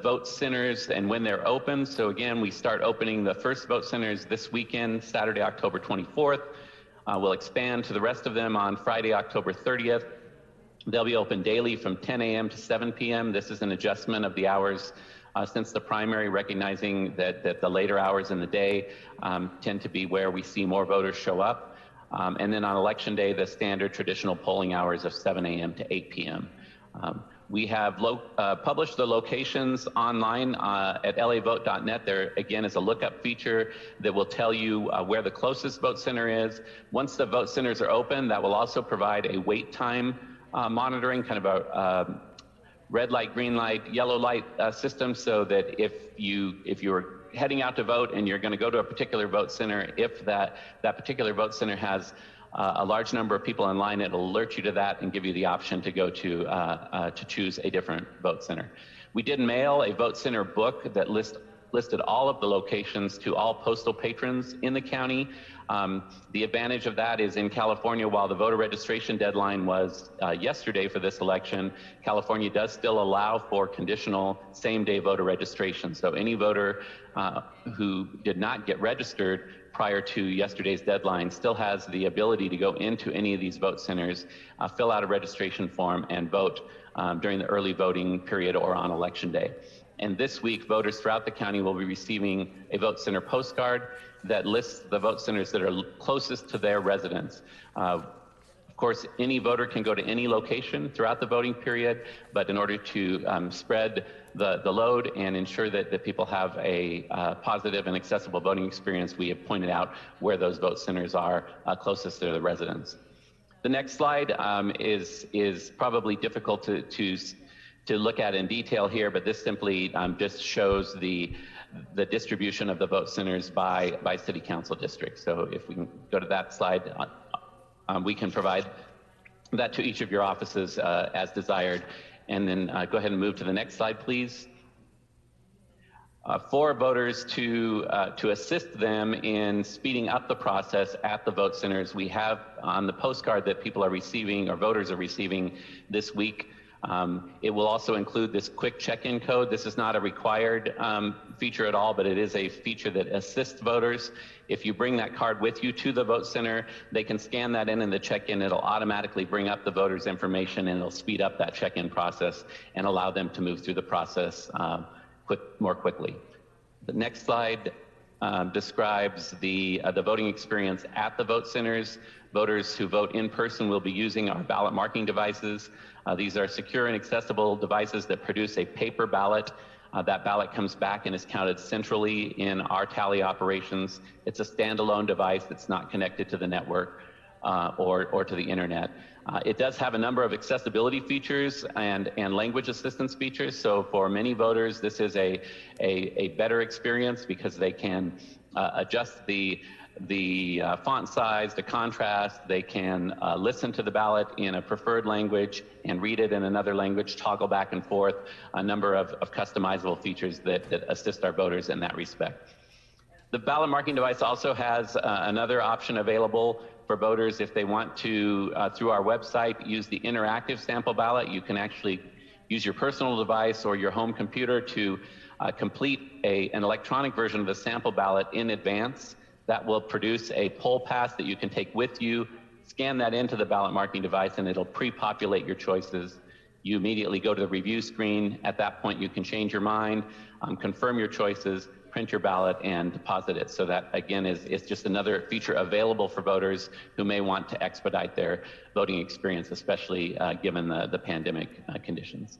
vote centers and when they're open. So again, we start opening the first vote centers this weekend, Saturday, October 24th. We'll expand to the rest of them on Friday, October 30th. They'll be open daily from 10 a.m. to 7 p.m. This is an adjustment of the hours since the primary, recognizing that the later hours in the day tend to be where we see more voters show up. And then on election day, the standard traditional polling hours of 7 a.m. to 8 p.m. We have published the locations online at lavote.net. There again is a lookup feature that will tell you where the closest vote center is. Once the vote centers are open, that will also provide a wait time monitoring, kind of a red light, green light, yellow light system, so that if you're heading out to vote and you're going to go to a particular vote center, if that particular vote center has a large number of people in line, it'll alert you to that and give you the option to go to choose a different vote center. We did mail a vote center book that listed all of the locations to all postal patrons in the county. The advantage of that is in California, while the voter registration deadline was yesterday for this election, California does still allow for conditional same-day voter registration. So any voter who did not get registered prior to yesterday's deadline still has the ability to go into any of these vote centers, fill out a registration form, and vote during the early voting period or on election day. And this week, voters throughout the county will be receiving a vote center postcard that lists the vote centers that are closest to their residence. Of course, any voter can go to any location throughout the voting period, but in order to spread the load and ensure that people have a positive and accessible voting experience, we have pointed out where those vote centers are closest to the residents. The next slide is probably difficult to look at in detail here, but this simply just shows the distribution of the vote centers by city council district. So if we can go to that slide, we can provide that to each of your offices as desired. And then go ahead and move to the next slide, please. For voters to assist them in speeding up the process at the vote centers, we have on the postcard that people are receiving, or voters are receiving this week, it will also include this quick check-in code. This is not a required feature at all, but it is a feature that assists voters. If you bring that card with you to the vote center, they can scan that in the check-in. It'll automatically bring up the voter's information, and it'll speed up that check-in process and allow them to move through the process more quickly. The next slide describes the voting experience at the vote centers. Voters who vote in person will be using our ballot marking devices. These are secure and accessible devices that produce a paper ballot. That ballot comes back and is counted centrally in our tally operations. It's a standalone device that's not connected to the network or to the internet. It does have a number of accessibility features and language assistance features. So for many voters, this is a better experience because they can adjust the font size, the contrast. They can listen to the ballot in a preferred language and read it in another language, toggle back and forth, a number of customizable features that assist our voters in that respect. The ballot marking device also has another option available for voters if they want to, through our website, use the interactive sample ballot. You can actually use your personal device or your home computer to complete an electronic version of the sample ballot in advance. That will produce a poll pass that you can take with you, scan that into the ballot marking device, and it'll pre-populate your choices. You immediately go to the review screen. At that point, you can change your mind, confirm your choices, print your ballot, and deposit it. So that, again, is just another feature available for voters who may want to expedite their voting experience, especially given the pandemic conditions.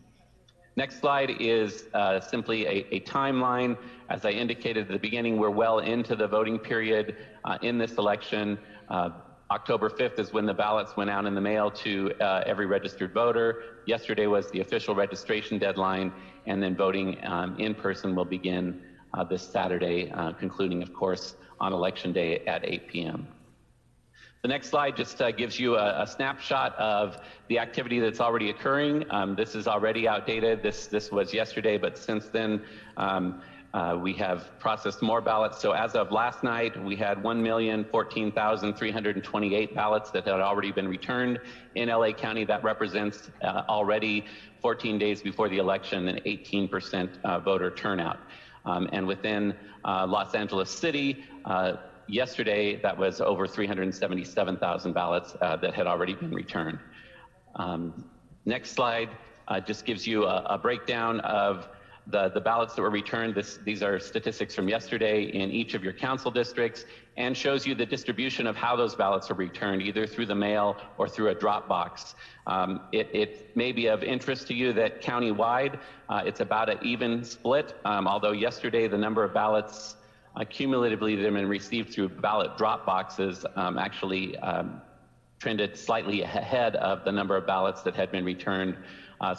Next slide is simply a timeline. As I indicated at the beginning, we're well into the voting period in this election. October 5th is when the ballots went out in the mail to every registered voter. Yesterday was the official registration deadline, and then voting in person will begin this Saturday, concluding, of course, on Election Day at 8 p.m. The next slide just gives you a snapshot of the activity that's already occurring. This is already outdated. This was yesterday, but since then, we have processed more ballots. So as of last night, we had 1,014,328 ballots that had already been returned in LA County. That represents already 14 days before the election, an 18% voter turnout. And within Los Angeles City, yesterday, that was over 377,000 ballots that had already been returned. Next slide just gives you a breakdown of the ballots that were returned. These are statistics from yesterday in each of your council districts, and shows you the distribution of how those ballots are returned, either through the mail or through a drop box. It may be of interest to you that countywide, it's about an even split, although yesterday the number of ballots cumulatively that have been received through ballot drop boxes actually trended slightly ahead of the number of ballots that had been returned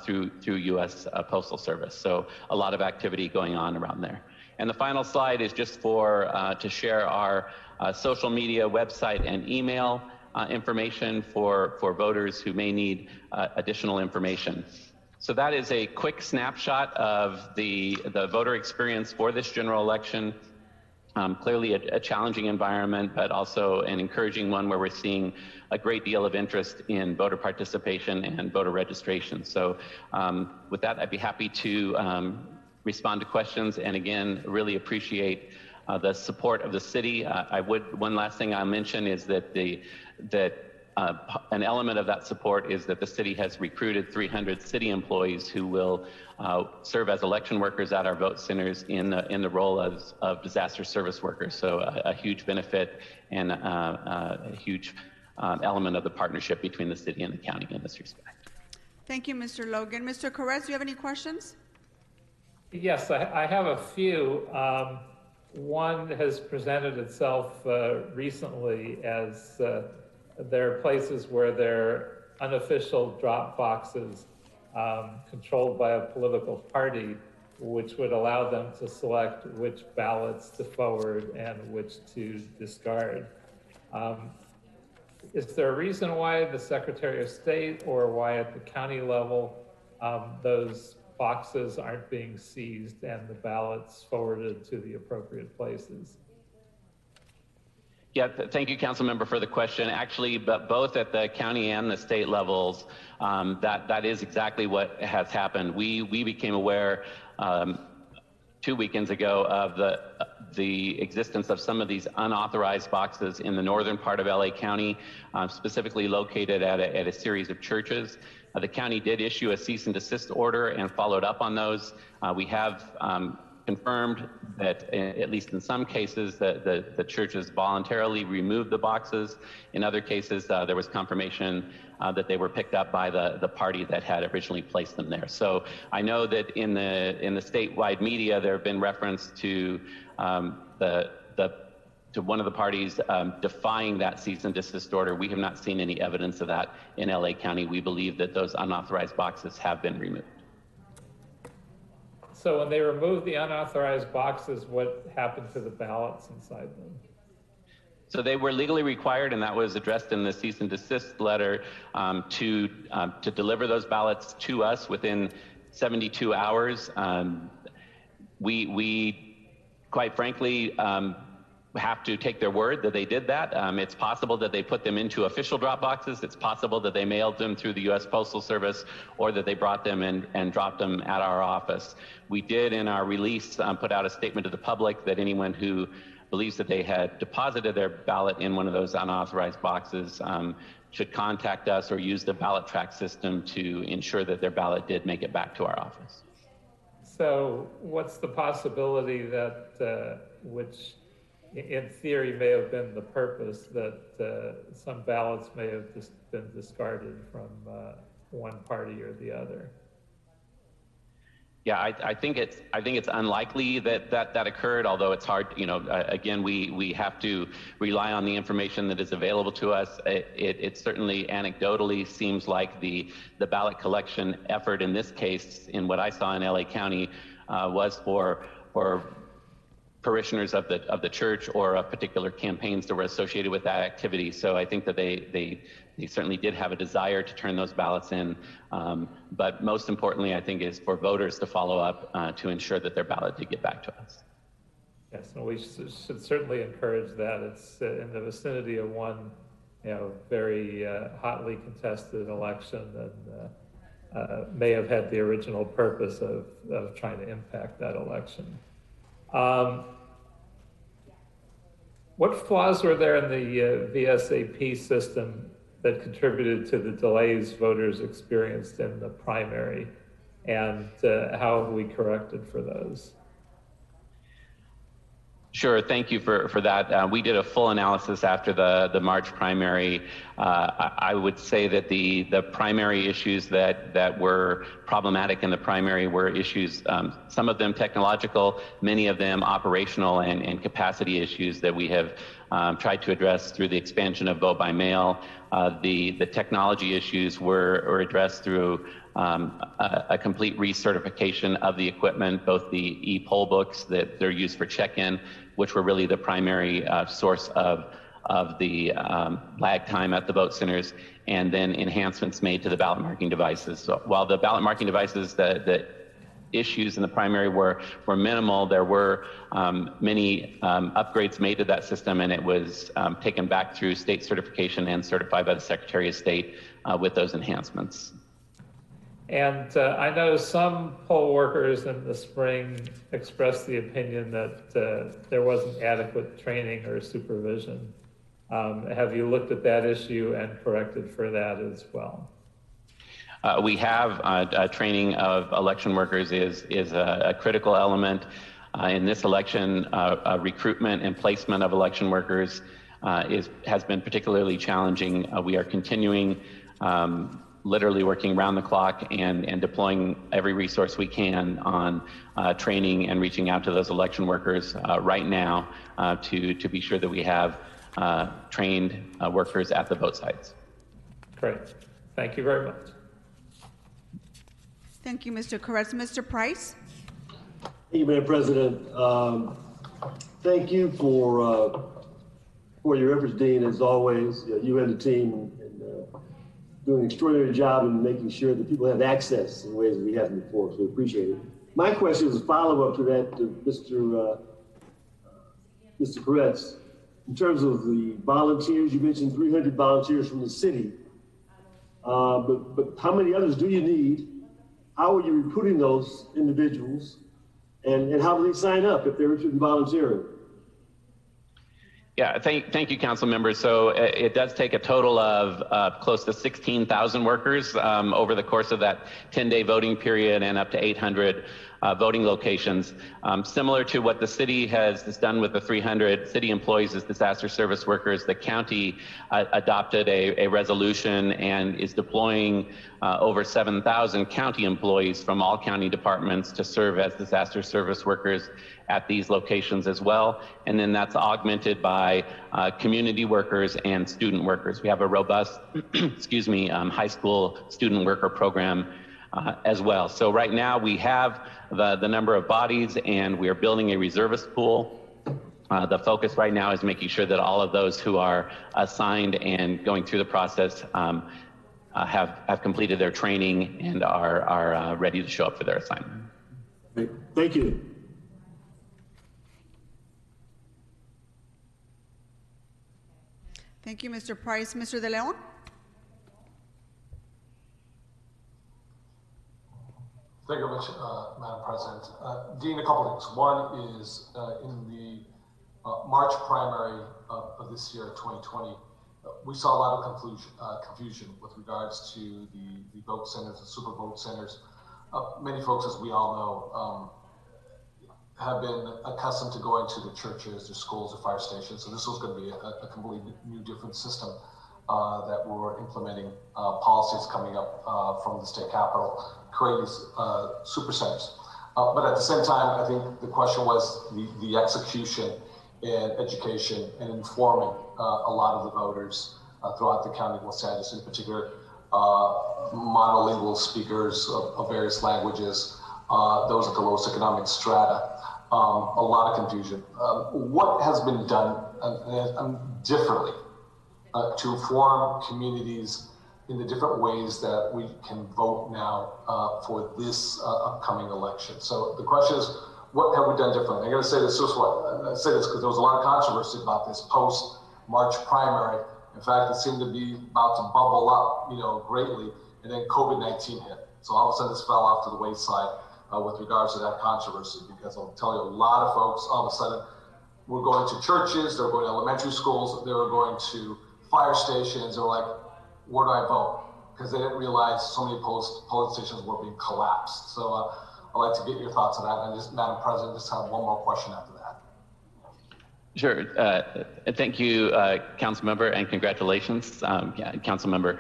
through U.S. Postal Service. So a lot of activity going on around there. And the final slide is just to share our social media, website, and email information for voters who may need additional information. So that is a quick snapshot of the voter experience for this general election. Clearly a challenging environment, but also an encouraging one where we're seeing a great deal of interest in voter participation and voter registration. So with that, I'd be happy to respond to questions, and again, really appreciate the support of the city. One last thing I'll mention is that an element of that support is that the city has recruited 300 city employees who will serve as election workers at our vote centers in the role of disaster service workers. So a huge benefit and a huge element of the partnership between the city and the county in this respect. Thank you, Mr. Logan. Mr. Correz, do you have any questions? Yes, I have a few. One has presented itself recently as there are places where there are unofficial drop boxes controlled by a political party, which would allow them to select which ballots to forward and which to discard. Is there a reason why the Secretary of State or why at the county level those boxes aren't being seized and the ballots forwarded to the appropriate places? Yeah, thank you, Council Member, for the question. Actually, but both at the county and the state levels, that is exactly what has happened. We became aware 2 weekends ago of the existence of some of these unauthorized boxes in the northern part of LA County, specifically located at a series of churches. The county did issue a cease and desist order and followed up on those. We have confirmed that, at least in some cases, the churches voluntarily removed the boxes. In other cases, there was confirmation that they were picked up by the party that had originally placed them there. So I know that in the statewide media, there have been reference to one of the parties defying that cease and desist order. We have not seen any evidence of that in LA County. We believe that those unauthorized boxes have been removed. So when they removed the unauthorized boxes, what happened to the ballots inside them? So they were legally required, and that was addressed in the cease and desist letter, to deliver those ballots to us within 72 hours. We quite frankly, have to take their word that they did that. It's possible that they put them into official drop boxes. It's possible that they mailed them through the U.S. Postal Service, or that they brought them in and dropped them at our office. We did, in our release, put out a statement to the public that anyone who believes that they had deposited their ballot in one of those unauthorized boxes should contact us or use the ballot track system to ensure that their ballot did make it back to our office. So what's the possibility that, which in theory may have been the purpose, that some ballots may have just been discarded from one party or the other? Yeah, I think it's unlikely that occurred, although it's hard, again, we have to rely on the information that is available to us. It certainly anecdotally seems like the ballot collection effort in this case, in what I saw in LA County, was for parishioners of the church or of particular campaigns that were associated with that activity. So I think that they certainly did have a desire to turn those ballots in. But most importantly, I think, is for voters to follow up to ensure that their ballot did get back to us. Yes, and we should certainly encourage that. It's in the vicinity of one, very hotly contested election, and may have had the original purpose of trying to impact that election. What flaws were there in the VSAP system that contributed to the delays voters experienced in the primary, and how have we corrected for those? Sure, thank you for that. We did a full analysis after the March primary. I would say that the primary issues that were problematic in the primary were issues, some of them technological, many of them operational and capacity issues that we have tried to address through the expansion of vote by mail. The technology issues were addressed through a complete recertification of the equipment, both the e-poll books that they're used for check-in, which were really the primary source of the lag time at the vote centers, and then enhancements made to the ballot marking devices. So while the ballot marking devices, the issues in the primary were minimal, there were many upgrades made to that system, and it was taken back through state certification and certified by the Secretary of State with those enhancements. And I know some poll workers in the spring expressed the opinion that there wasn't adequate training or supervision. Have you looked at that issue and corrected for that as well? We have training of election workers is a critical element. In this election, recruitment and placement of election workers has been particularly challenging. We are continuing literally working round the clock and deploying every resource we can on training and reaching out to those election workers right now to be sure that we have trained workers at the vote sites. Great. Thank you very much. Thank you, Mr. Koretz. Mr. Price? Thank you, Madam President. Thank you for your efforts, Dean, as always. You and the team doing an extraordinary job in making sure that people have access in ways that we haven't before, so we appreciate it. My question is a follow-up to that, to Mr. Koretz. In terms of the volunteers, you mentioned 300 volunteers from the city, but how many others do you need? How are you recruiting those individuals? And how do they sign up if they're interested in volunteering? Yeah, thank you, council members. So it does take a total of close to 16,000 workers over the course of that 10-day voting period, and up to 800 voting locations. Similar to what the city has done with the 300 city employees as disaster service workers, the county adopted a resolution and is deploying over 7,000 county employees from all county departments to serve as disaster service workers at these locations as well. And then that's augmented by community workers and student workers. We have a robust, high school student worker program as well. So right now we have the number of bodies, and we are building a reservist pool. The focus right now is making sure that all of those who are assigned and going through the process have completed their training and are ready to show up for their assignment. Great. Thank you. Thank you, Mr. Price. Mr. De Leon? Thank you very much, Madam President. Dean, a couple things. One is in the March primary of this year, 2020, we saw a lot of confusion with regards to the vote centers, the super vote centers. Many folks, as we all know, have been accustomed to going to the churches, the schools, the fire stations. So this was going to be a completely new, different system that we're implementing policies coming up from the state capitol, creating these super centers. But at the same time, I think the question was the execution and education and informing a lot of the voters throughout the county of Los Angeles, in particular, monolingual speakers of various languages, those at the lowest economic strata. A lot of confusion. What has been done differently to inform communities in the different ways that we can vote now for this upcoming election? So the question is, what have we done differently? I'm going to say this I say this because there was a lot of controversy about this post-March primary. In fact, it seemed to be about to bubble up, greatly, and then COVID-19 hit. So all of a sudden, this fell off to the wayside with regards to that controversy, because I'll tell you, a lot of folks all of a sudden were going to churches, they were going to elementary schools, they were going to fire stations. They were like, where do I vote? Because they didn't realize so many polling stations were being collapsed. So I'd like to get your thoughts on that. And just, Madam President, just have one more question after that. Sure. Thank you, Council Member, and congratulations, Council Member.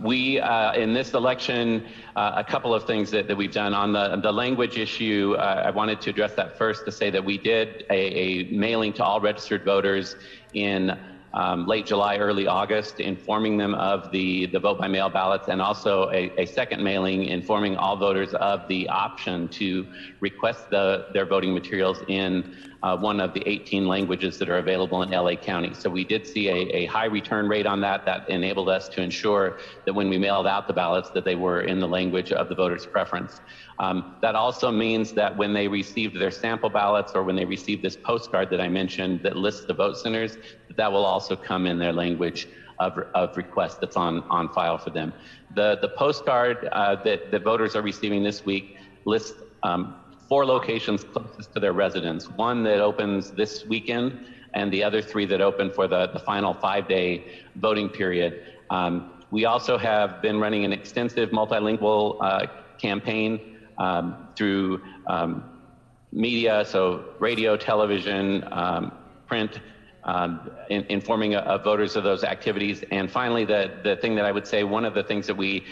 We, in this election, a couple of things that we've done. On the language issue, I wanted to address that first to say that we did a mailing to all registered voters in late July, early August, informing them of the vote by mail ballots, and also a second mailing informing all voters of the option to request their voting materials in one of the 18 languages that are available in LA County. So we did see a high return rate on that. That enabled us to ensure that when we mailed out the ballots that they were in the language of the voter's preference. That also means that when they received their sample ballots, or when they received this postcard that I mentioned that lists the vote centers, that will also come in their language of request that's on file for them. The postcard that the voters are receiving this week lists 4 locations closest to their residence, one that opens this weekend and the other 3 that open for the final 5-day voting period. We also have been running an extensive multilingual campaign through media, so radio, television, print, informing voters of those activities. And finally, the thing that I would say, one of the things that we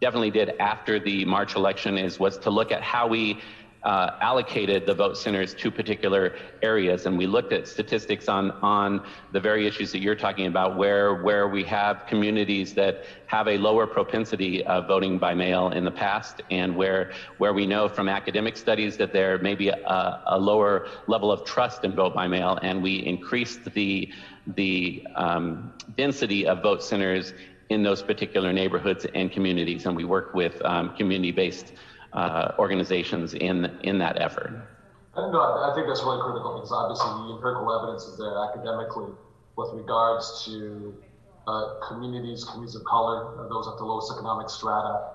definitely did after the March election was to look at how we allocated the vote centers to particular areas. And we looked at statistics on the very issues that you're talking about, where we have communities that have a lower propensity of voting by mail in the past, and where we know from academic studies that there may be a lower level of trust in vote by mail, and we increased the density of vote centers in those particular neighborhoods and communities, and we work with community-based organizations in that effort. No, I think that's really critical, because obviously the empirical evidence is there academically with regards to communities of color, those at the lowest economic strata,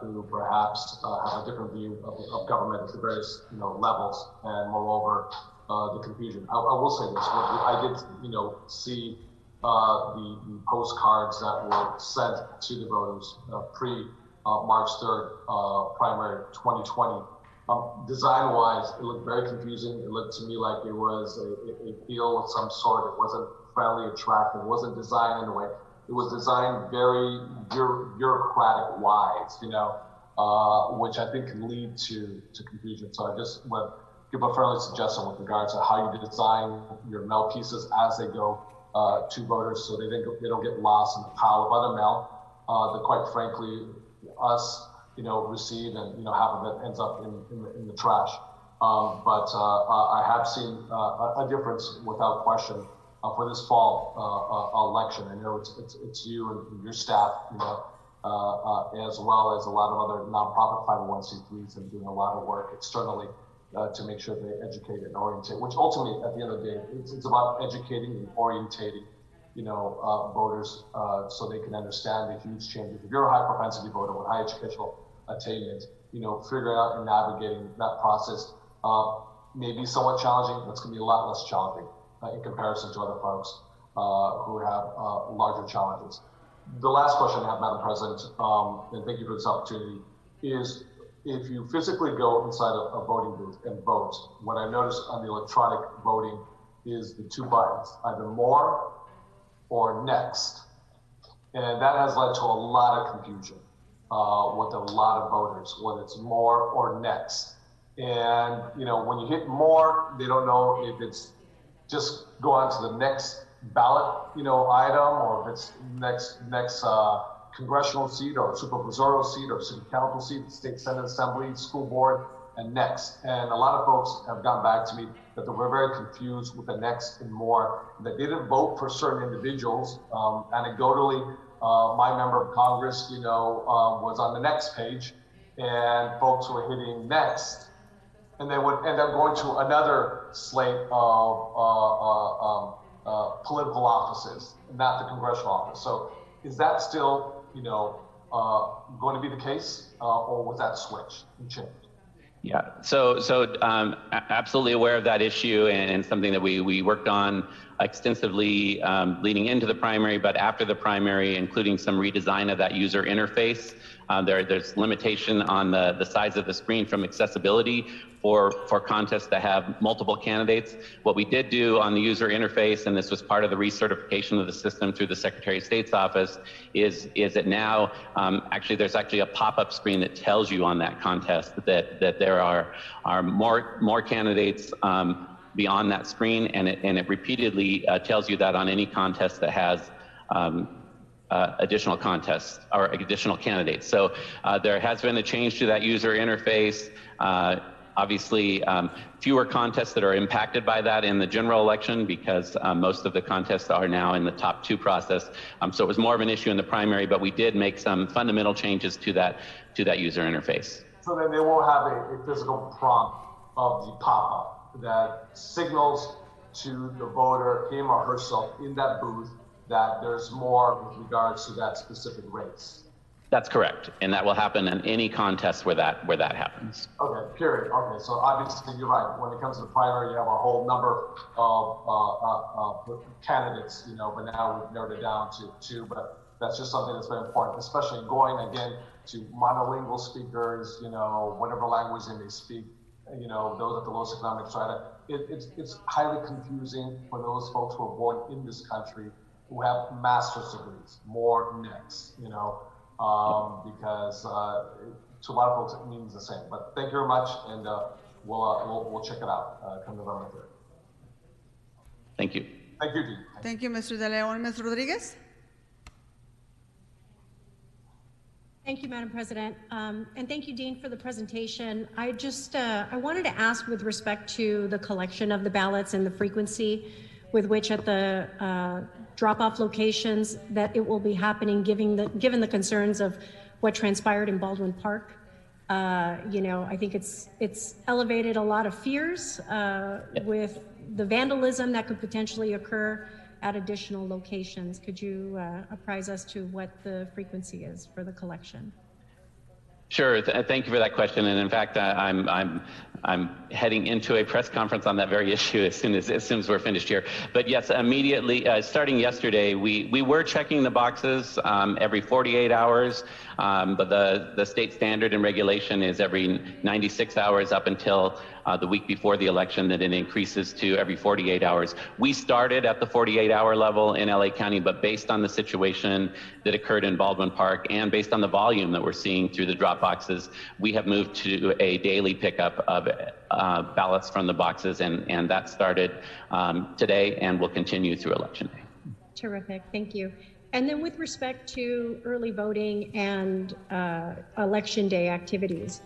who perhaps have a different view of government at the various levels, and moreover the confusion. I will say this: I did see the postcards that were sent to the voters pre March 3rd primary 2020. Design-wise, it looked very confusing. It looked to me like it was a deal of some sort. It wasn't friendly, attractive. It wasn't designed in a way. It was designed very bureaucratic-wise, which I think can lead to confusion. So I just want to give a friendly suggestion with regards to how you design your mail pieces as they go to voters, so they don't get lost in the pile of other mail that, quite frankly, us receive, and half of it ends up in the trash. But I have seen a difference without question for this fall election. I know it's you and your staff, as well as a lot of other nonprofit 501c3s, and doing a lot of work externally to make sure they educate and orientate, which ultimately, at the end of the day, it's about educating and orientating, voters, so they can understand the huge changes. If you're a high propensity voter with high educational attainment, figuring out and navigating that process may be somewhat challenging, but it's going to be a lot less challenging in comparison to other folks who have larger challenges. The last question I have, Madam President, and thank you for this opportunity, is if you physically go inside a voting booth and vote, what I noticed on the electronic voting is the 2 buttons, either more or next. And that has led to a lot of confusion. with a lot of voters, whether it's more or next. And, you know, when you hit more, they don't know if it's just go on to the next ballot, you know, item, or if it's next congressional seat or supervisorial seat or city council seat, state senate assembly, school board, and next. And a lot of folks have gotten back to me that they were very confused with the next and more, that they didn't vote for certain individuals. Anecdotally, my member of Congress, you know, was on the next page, and folks were hitting next, and they would end up going to another slate of political offices, not the congressional office. So is that still, you know, going to be the case, or was that switched and changed? Yeah, so absolutely aware of that issue, and something that we worked on extensively leading into the primary, but after the primary, including some redesign of that user interface. There's limitation on the size of the screen from accessibility for contests that have multiple candidates. What we did do on the user interface, and this was part of the recertification of the system through the Secretary of State's office, is that now there's actually a pop-up screen that tells you on that contest that there are more candidates beyond that screen, and it repeatedly tells you that on any contest that has additional contests or additional candidates. So there has been a change to that user interface. Obviously, fewer contests that are impacted by that in the general election, because most of the contests are now in the top 2 process. So it was more of an issue in the primary, but we did make some fundamental changes to that user interface. So then they won't have a physical prompt of the pop-up that signals to the voter, him or herself in that booth, that there's more with regards to that specific race. That's correct, and that will happen in any contest where that happens. Okay, period. Okay, so obviously you're right. When it comes to the primary, you have a whole number of candidates, you know, but now we've narrowed it down to 2. But that's just something that's very important, especially going again to monolingual speakers, you know, whatever language they may speak, you know, those at the lowest economic strata. It's highly confusing for those folks who are born in this country who have master's degrees, more next, you know. Because to a lot of folks it means the same. But thank you very much, and we'll check it out come November 3rd. Thank you. Thank you, Dean. Thank you, Mr. De Leon. Ms. Rodriguez? Thank you, Madam President, and thank you, Dean, for the presentation. I just I wanted to ask, with respect to the collection of the ballots and the frequency with which at the drop-off locations that it will be happening, given the concerns of what transpired in Baldwin Park. You know, I think it's elevated a lot of fears with the vandalism that could potentially occur at additional locations. Could you apprise us to what the frequency is for the collection? Sure. Thank you for that question. And in fact, I'm heading into a press conference on that very issue as soon as we're finished here. But yes, immediately, starting yesterday, we were checking the boxes every 48 hours. But the state standard and regulation is every 96 hours up until the week before the election, that it increases to every 48 hours. We started at the 48-hour level in LA County, but based on the situation that occurred in Baldwin Park and based on the volume that we're seeing through the drop boxes, we have moved to a daily pickup of ballots from the boxes, and that started today and will continue through Election Day. Terrific, thank you. And then with respect to early voting and Election Day activities,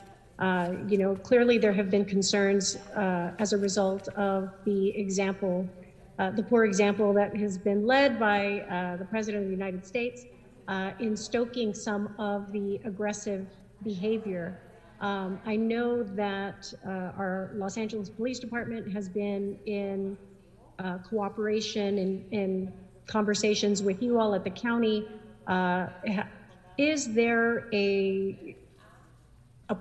you know, clearly there have been concerns as a result of the example, the poor example that has been led by the President of the United States in stoking some of the aggressive behavior. I know that our Los Angeles Police Department has been in cooperation in conversations with you all at the county. Is there a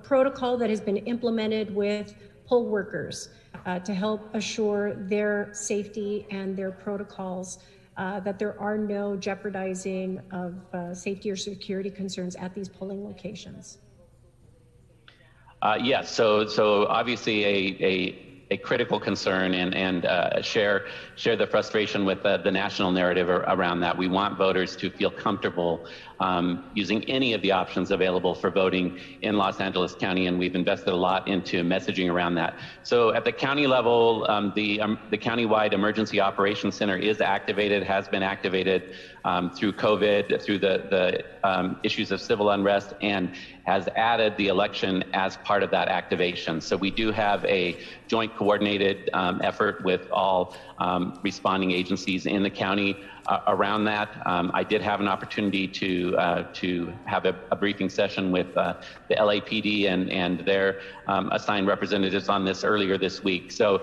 protocol that has been implemented with poll workers to help assure their safety and their protocols, that there are no jeopardizing of safety or security concerns at these polling locations? Yes, so obviously a critical concern, and share the frustration with the national narrative around that. We want voters to feel comfortable using any of the options available for voting in Los Angeles County, and we've invested a lot into messaging around that. So at the county level, the Countywide Emergency Operations Center is activated, has been activated through COVID, through the issues of civil unrest, and has added the election as part of that activation. So we do have a joint coordinated effort with all responding agencies in the county around that. I did have an opportunity to have a briefing session with the LAPD and their assigned representatives on this earlier this week. So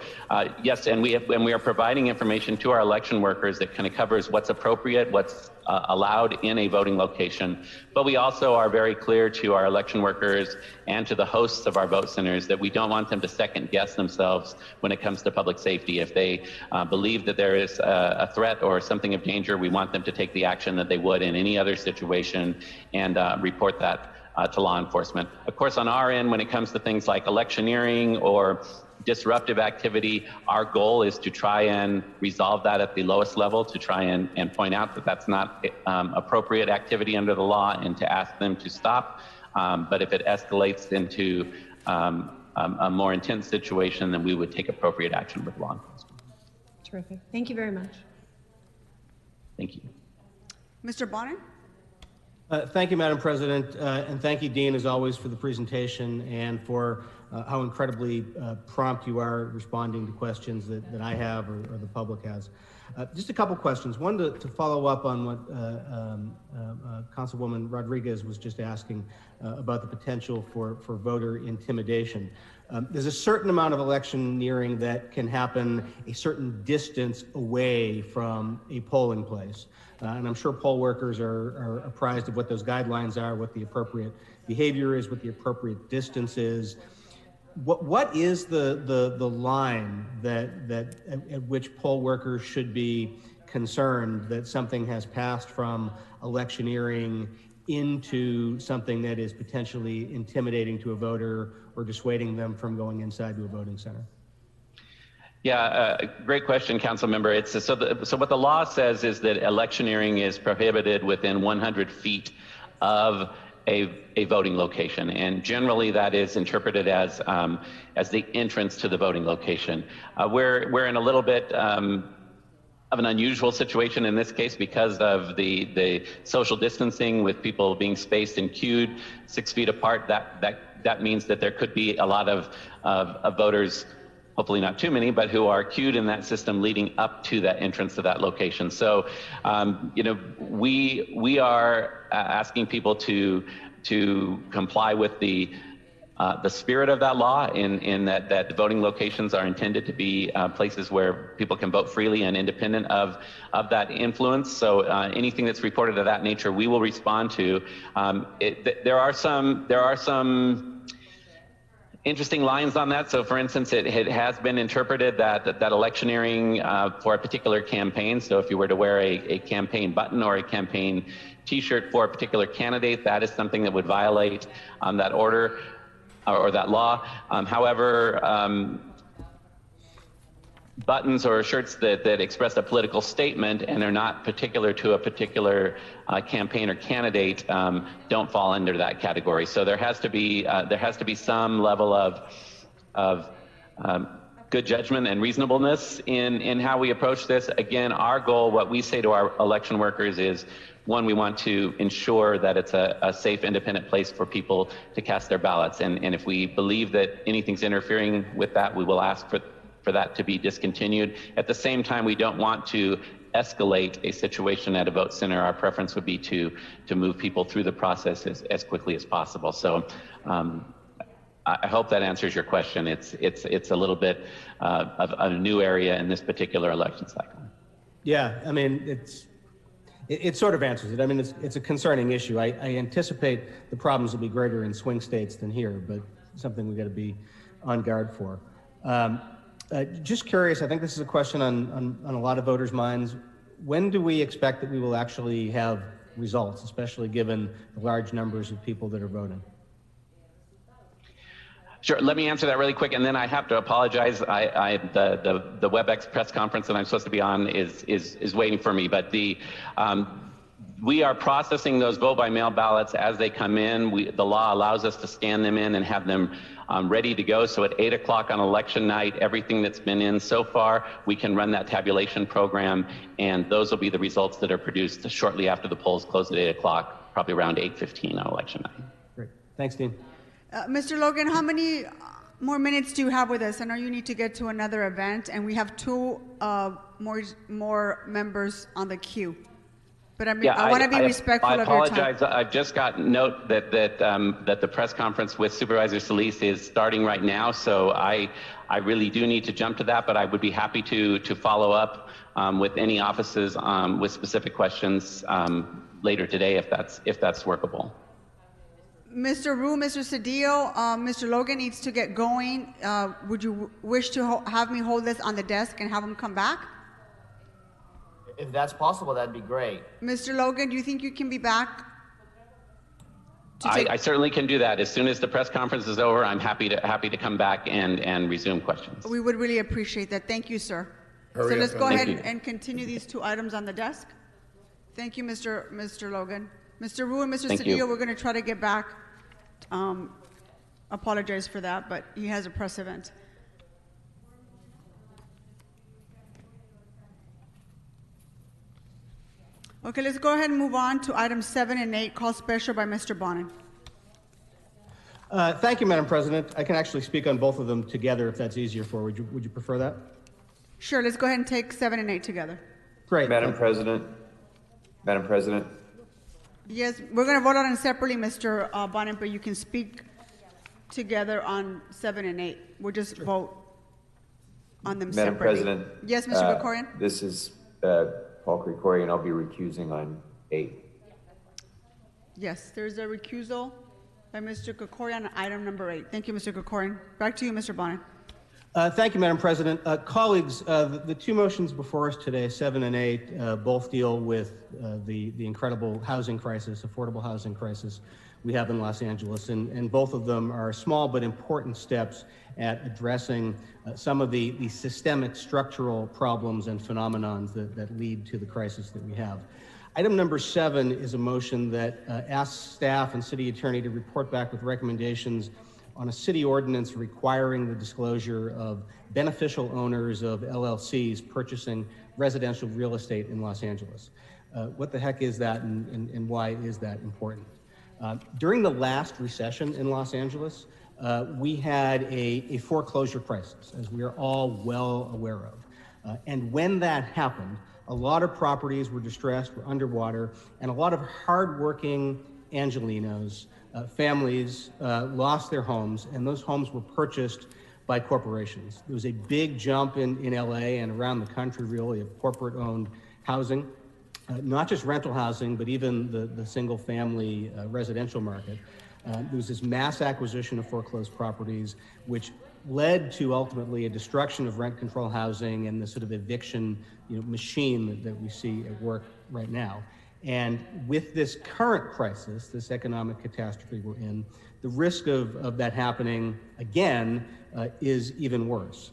yes, and we are providing information to our election workers that kind of covers what's appropriate, what's allowed in a voting location. But we also are very clear to our election workers and to the hosts of our vote centers that we don't want them to second guess themselves when it comes to public safety. If they believe that there is a threat or something of danger, we want them to take the action that they would in any other situation and report that to law enforcement. Of course, on our end, when it comes to things like electioneering or disruptive activity, our goal is to try and resolve that at the lowest level, to try and point out that that's not appropriate activity under the law and to ask them to stop. But if it escalates into a more intense situation, then we would take appropriate action with law enforcement. Terrific. Thank you very much. Thank you. Mr. Bonner? Thank you, Madam President, and thank you, Dean, as always, for the presentation and for how incredibly prompt you are responding to questions that I have or the public has. Just a couple questions. One to follow up on what Councilwoman Rodriguez was just asking about the potential for voter intimidation. There's a certain amount of electioneering that can happen a certain distance away from a polling place. And I'm sure poll workers are apprised of what those guidelines are, what the appropriate behavior is, what the appropriate distance is. What is the line that at which poll workers should be concerned that something has passed from electioneering into something that is potentially intimidating to a voter or dissuading them from going inside to a voting center? Yeah, great question, Council Member. So what the law says is that electioneering is prohibited within 100 feet of a voting location, and generally that is interpreted as the entrance to the voting location. We're in a little bit of an unusual situation in this case because of the social distancing with people being spaced and queued 6 feet apart. That means that there could be a lot of voters, hopefully not too many, but who are queued in that system leading up to that entrance to that location. So, we are asking people to comply with the spirit of that law in that the voting locations are intended to be places where people can vote freely and independent of that influence. So anything that's reported of that nature, we will respond to. There are some interesting lines on that. So for instance, it has been interpreted that electioneering for a particular campaign, so if you were to wear a campaign button or a campaign t-shirt for a particular candidate, that is something that would violate that order or that law. However, buttons or shirts that express a political statement and are not particular to a particular campaign or candidate don't fall under that category. So there has to be some level of good judgment and reasonableness in how we approach this. Again, our goal, what we say to our election workers is, one, we want to ensure that it's a safe, independent place for people to cast their ballots. And if we believe that anything's interfering with that, we will ask for that to be discontinued. At the same time, we don't want to escalate a situation at a vote center. Our preference would be to move people through the process as quickly as possible. So I hope that answers your question. It's a little bit of a new area in this particular election cycle. Yeah, I mean, it sort of answers it. I mean, it's a concerning issue. I anticipate the problems will be greater in swing states than here, but something we got to be on guard for. Just curious, I think this is a question on a lot of voters' minds. When do we expect that we will actually have results, especially given the large numbers of people that are voting? Sure. Let me answer that really quick, and then I have to apologize. The WebEx press conference that I'm supposed to be on is waiting for me. But We are processing those vote by mail ballots as they come in. The law allows us to scan them in and have them ready to go. So at 8 o'clock on election night, everything that's been in so far, we can run that tabulation program, and those will be the results that are produced shortly after the polls close at 8 o'clock, probably around 8:15 on election night. Great. Thanks, Dean. Mr. Logan, how many more minutes do you have with us? I know you need to get to another event, and we have two more members on the queue. But I want to be respectful of your time. I apologize. I've just got note that the press conference with Supervisor Solis is starting right now, so I really do need to jump to that. But I would be happy to follow up with any offices with specific questions later today if that's workable. Mr. Rue, Mr. Cedillo, Mr. Logan needs to get going. Would you wish to have me hold this on the desk and have him come back? If that's possible, that'd be great. Mr. Logan, do you think you can be back? I certainly can do that. As soon as the press conference is over, I'm happy to come back and resume questions. We would really appreciate that. Thank you, sir. So let's go ahead and continue these two items on the desk. Thank you, Mr. Logan. Mr. Rue and Mr. Cedillo, we're going to try to get back. Apologize for that, but he has a press event. Okay, let's go ahead and move on to items 7 and 8, called special by Mr. Bonin. Thank you, Madam President. I can actually speak on both of them together if that's easier for you. Would you prefer that? Sure, let's go ahead and take 7 and 8 together. Great. Madam President. Yes, we're going to vote on them separately, Mr. Bonin, but you can speak together on 7 and 8. We'll just vote on them Madam separately. President. Yes, Mr. Krikorian? This is Paul Krikorian. I'll be recusing on 8. Yes, there's a recusal by Mr. Krikorian on item number 8. Thank you, Mr. Krikorian. Back to you, Mr. Bonin. Thank you, Madam President. Colleagues, the two motions before us today, 7 and 8, both deal with the incredible housing crisis, affordable housing crisis we have in Los Angeles, and both of them are small but important steps at addressing some of the systemic structural problems and phenomenons that lead to the crisis that we have. Item number 7 is a motion that asks staff and city attorney to report back with recommendations on a city ordinance requiring the disclosure of beneficial owners of LLCs purchasing residential real estate in Los Angeles. What the heck is that, and why is that important? During the last recession in Los Angeles, we had a foreclosure crisis, as we are all well aware of. And when that happened, a lot of properties were distressed, were underwater, and a lot of hardworking Angelenos, families lost their homes, and those homes were purchased by corporations. There was a big jump in LA and around the country, really, of corporate-owned housing, not just rental housing, but even the single-family residential market. There was this mass acquisition of foreclosed properties, which led to ultimately a destruction of rent control housing and the sort of eviction machine that we see at work right now. And with this current crisis, this economic catastrophe we're in, the risk of that happening again is even worse.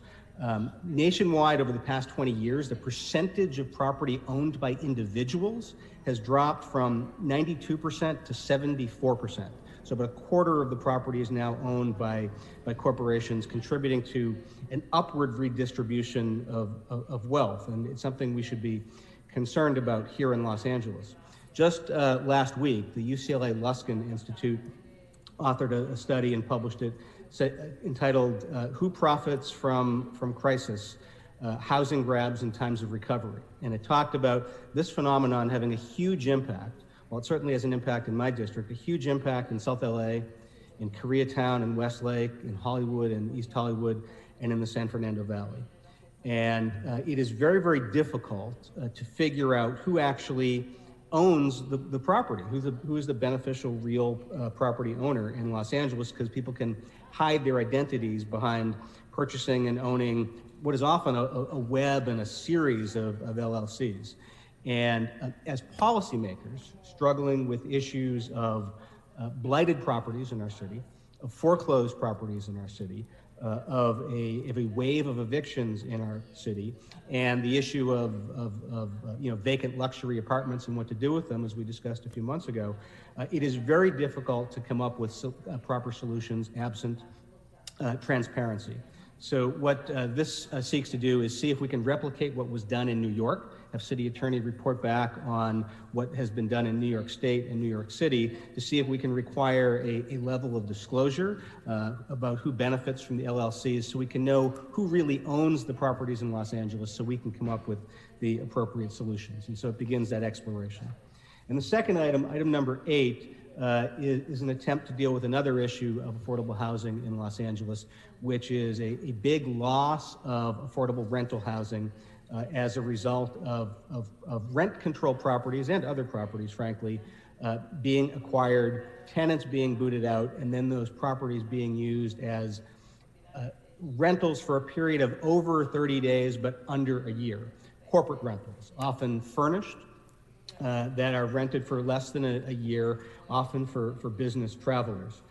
Nationwide, over the past 20 years, the percentage of property owned by individuals has dropped from 92% to 74%. So about a quarter of the property is now owned by corporations, contributing to an upward redistribution of wealth. And it's something we should be concerned about here in Los Angeles. Just last week, the UCLA Luskin Institute authored a study and published it entitled Who Profits from Crisis? Housing Grabs in Times of Recovery. And it talked about this phenomenon having a huge impact. Well, it certainly has an impact in my district, a huge impact in South LA, in Koreatown and Westlake, in Hollywood and East Hollywood, and in the San Fernando Valley. And it is very, very difficult to figure out who actually owns the property, who is the beneficial real property owner in Los Angeles, because people can hide their identities behind purchasing and owning what is often a web and a series of LLCs. And as policymakers struggling with issues of blighted properties in our city, of foreclosed properties in our city, of a wave of evictions in our city, and the issue of vacant luxury apartments and what to do with them, as we discussed a few months ago, it is very difficult to come up with proper solutions absent transparency. So what this seeks to do is see if we can replicate what was done in New York, have city attorney report back on what has been done in New York State and New York City to see if we can require a level of disclosure about who benefits from the LLCs, so we can know who really owns the properties in Los Angeles, so we can come up with the appropriate solutions. And so it begins that exploration. And the second item, item number 8, is an attempt to deal with another issue of affordable housing in Los Angeles, which is a big loss of affordable rental housing as a result of rent control properties and other properties, frankly, being acquired, tenants being booted out, and then those properties being used as rentals for a period of over 30 days but under a year. Corporate rentals, often furnished, that are rented for less than a year, often for business travelers.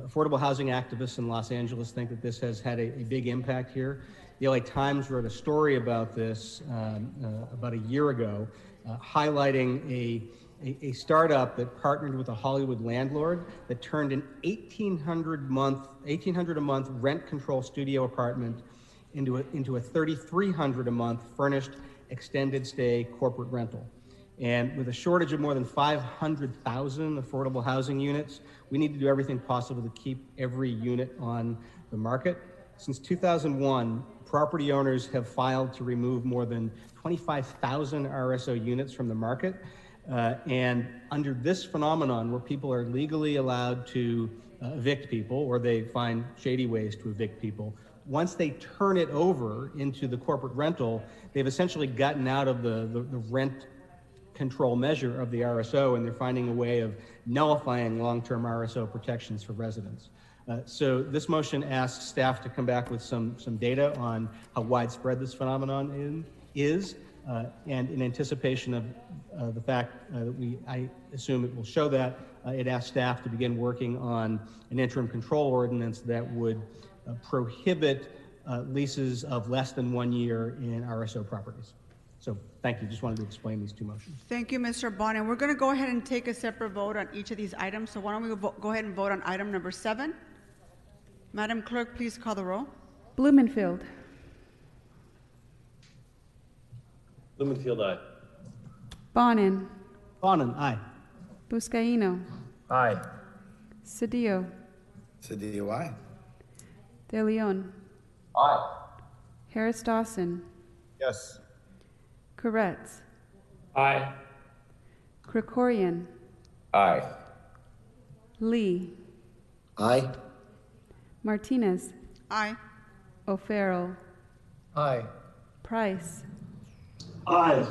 Affordable housing activists in Los Angeles think that this has had a big impact here. The LA Times wrote a story about this about a year ago, highlighting a startup that partnered with a Hollywood landlord that turned an $1,800 a month rent control studio apartment into a $3,300 a month furnished extended stay corporate rental. And with a shortage of more than 500,000 affordable housing units, we need to do everything possible to keep every unit on the market. Since 2001, property owners have filed to remove more than 25,000 RSO units from the market. And under this phenomenon, where people are legally allowed to evict people, or they find shady ways to evict people, once they turn it over into the corporate rental, they've essentially gotten out of the rent control measure of the RSO, and they're finding a way of nullifying long-term RSO protections for residents. So this motion asks staff to come back with some data on how widespread this phenomenon is, and in anticipation of the fact that I assume it will show that, it asks staff to begin working on an interim control ordinance that would prohibit leases of less than 1 year in RSO properties. So thank you. Just wanted to explain these two motions. Thank you, Mr. Bond. And we're going to go ahead and take a separate vote on each of these items. So why don't we go ahead and vote on item number 7. Madam Clerk, please call the roll. Blumenfield. Blumenfield, aye. Bonin. Bonin, aye. Buscaino. Aye. Cedillo. Cedillo, aye. De Leon. Aye. Harris Dawson. Yes. Koretz. Aye. Krikorian. Aye. Lee. Aye. Martinez. Aye. O'Farrell. Aye. Price. Aye.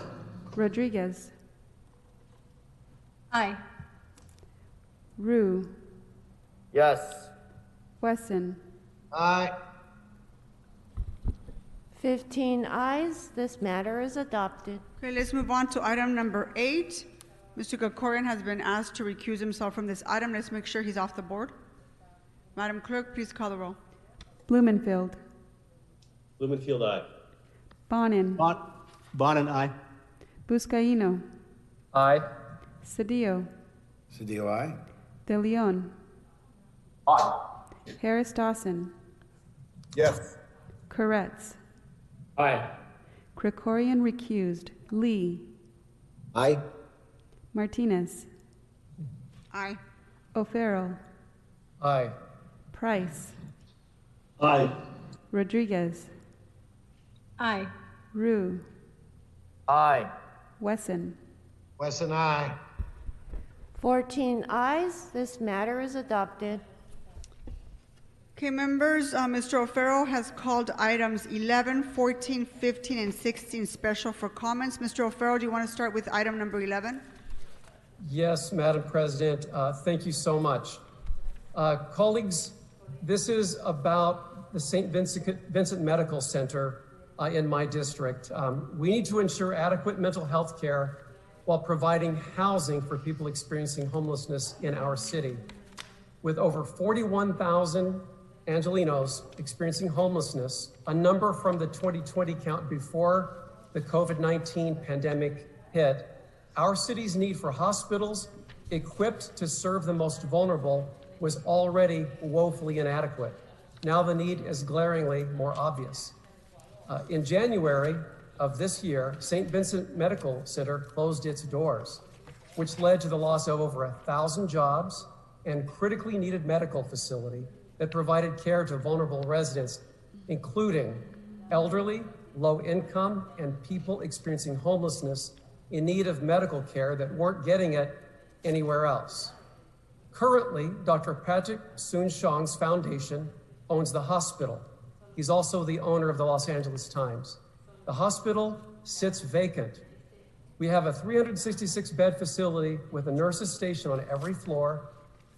Rodriguez. Aye. Rue. Yes. Wesson. Aye. 15 ayes. This matter is adopted. Okay, let's move on to item number 8. Mr. Krikorian has been asked to recuse himself from this item. Let's make sure he's off the board. Madam Clerk, please call the roll. Blumenfield. Blumenfield, aye. Bonin. Bonin, aye. Buscaino. Aye. Cedillo. Cedillo, aye. De Leon. Aye. Harris Dawson. Yes. Koretz. Aye. Krikorian recused. Lee. Aye. Martinez. Aye. O'Farrell. Aye. Price. Aye. Rodriguez. Aye. Rue. Aye. Wesson. Wesson, aye. 14 ayes. This matter is adopted. Okay, members, Mr. O'Farrell has called items 11, 14, 15, and 16 special for comments. Mr. O'Farrell, do you want to start with item number 11? Yes, Madam President. Thank you so much. Colleagues, this is about the St. Vincent Medical Center in my district. We need to ensure adequate mental health care while providing housing for people experiencing homelessness in our city. With over 41,000 Angelenos experiencing homelessness, a number from the 2020 count before the COVID-19 pandemic hit, our city's need for hospitals equipped to serve the most vulnerable was already woefully inadequate. Now the need is glaringly more obvious. In January of this year, St. Vincent Medical Center closed its doors, which led to the loss of over 1,000 jobs and critically needed medical facility that provided care to vulnerable residents, including elderly, low income, and people experiencing homelessness in need of medical care that weren't getting it anywhere else. Currently, Dr. Patrick Soon-Shiong's foundation owns the hospital. He's also the owner of the Los Angeles Times. The hospital sits vacant. We have a 366-bed facility with a nurse's station on every floor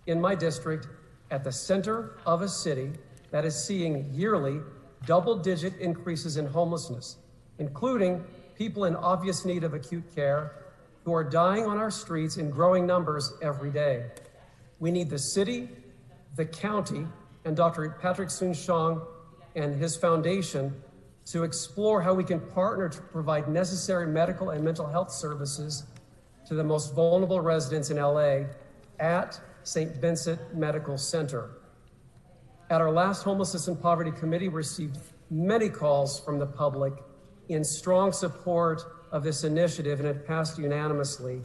in my district at the center of a city that is seeing yearly double-digit increases in homelessness, including people in obvious need of acute care who are dying on our streets in growing numbers every day. We need the city, the county, and Dr. Patrick Soon-Shiong and his foundation to explore how we can partner to provide necessary medical and mental health services to the most vulnerable residents in LA at St. Vincent Medical Center. At our last Homelessness and Poverty Committee, we received many calls from the public in strong support of this initiative, and it passed unanimously.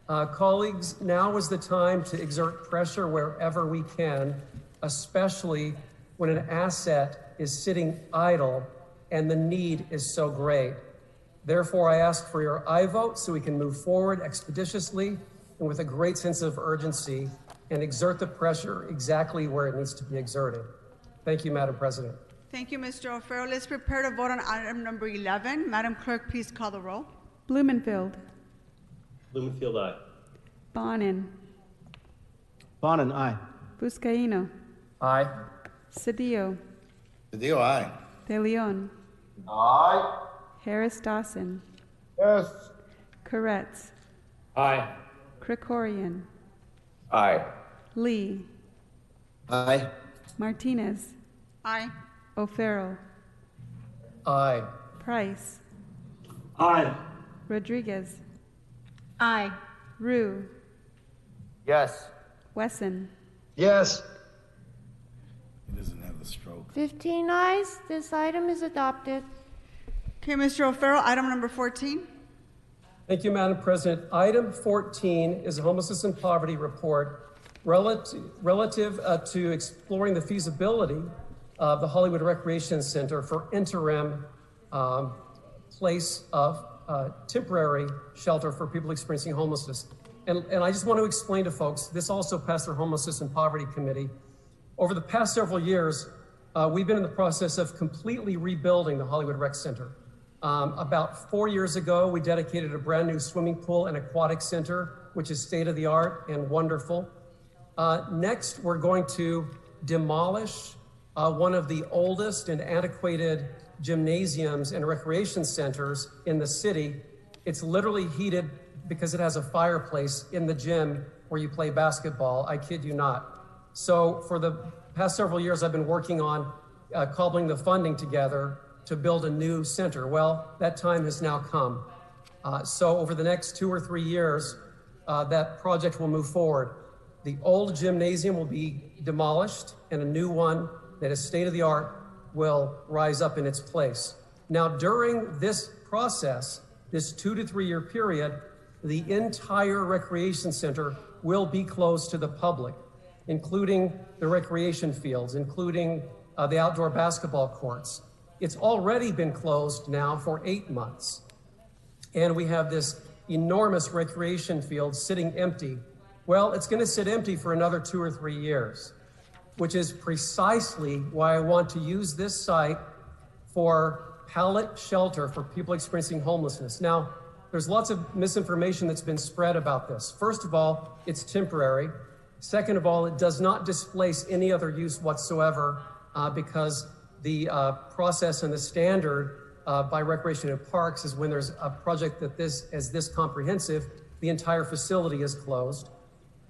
Colleagues, now is the time to exert pressure wherever we can, especially when an asset is sitting idle and the need is so great. Therefore, I ask for your aye vote so we can move forward expeditiously and with a great sense of urgency and exert the pressure exactly where it needs to be exerted. Thank you, Madam President. Thank you, Mr. O'Farrell. Let's prepare to vote on item number 11. Madam Clerk, please call the roll. Blumenfield. Blumenfield, aye. Bonin. Bonin, aye. Buscaino. Aye. Cedillo. Cedillo, aye. De Leon. Aye. Harris Dawson. Yes. Koretz. Aye. Krikorian. Aye. Lee. Aye. Martinez. Aye. O'Farrell. Aye. Price. Aye. Rodriguez. Aye. Rue. Yes. Wesson. Yes. He doesn't have the stroke. 15 ayes. This item is adopted. Okay, Mr. O'Farrell, item number 14. Thank you, Madam President. Item 14 is a homelessness and poverty report relative to exploring the feasibility of the Hollywood Recreation Center for interim place of temporary shelter for people experiencing homelessness. And I just want to explain to folks, this also passed our Homelessness and Poverty Committee. Over the past several years, we've been in the process of completely rebuilding the Hollywood Rec Center. About 4 years ago, we dedicated a brand new swimming pool and aquatic center, which is state-of-the-art and wonderful. Next, we're going to demolish one of the oldest and antiquated gymnasiums and recreation centers in the city. It's literally heated because it has a fireplace in the gym where you play basketball. I kid you not. So for the past several years, I've been working on cobbling the funding together to build a new center. Well, that time has now come. So over the next 2 or 3 years, that project will move forward. The old gymnasium will be demolished and a new one that is state-of-the-art will rise up in its place. Now, during this process, this 2 to 3 year period, the entire recreation center will be closed to the public, including the recreation fields, including the outdoor basketball courts. It's already been closed now for 8 months. And we have this enormous recreation field sitting empty. Well, it's going to sit empty for another 2 or 3 years, which is precisely why I want to use this site for pallet shelter for people experiencing homelessness. Now, there's lots of misinformation that's been spread about this. First of all, it's temporary. Second of all, it does not displace any other use whatsoever because the process and the standard by Recreation and Parks is when there's a project that is this comprehensive, the entire facility is closed.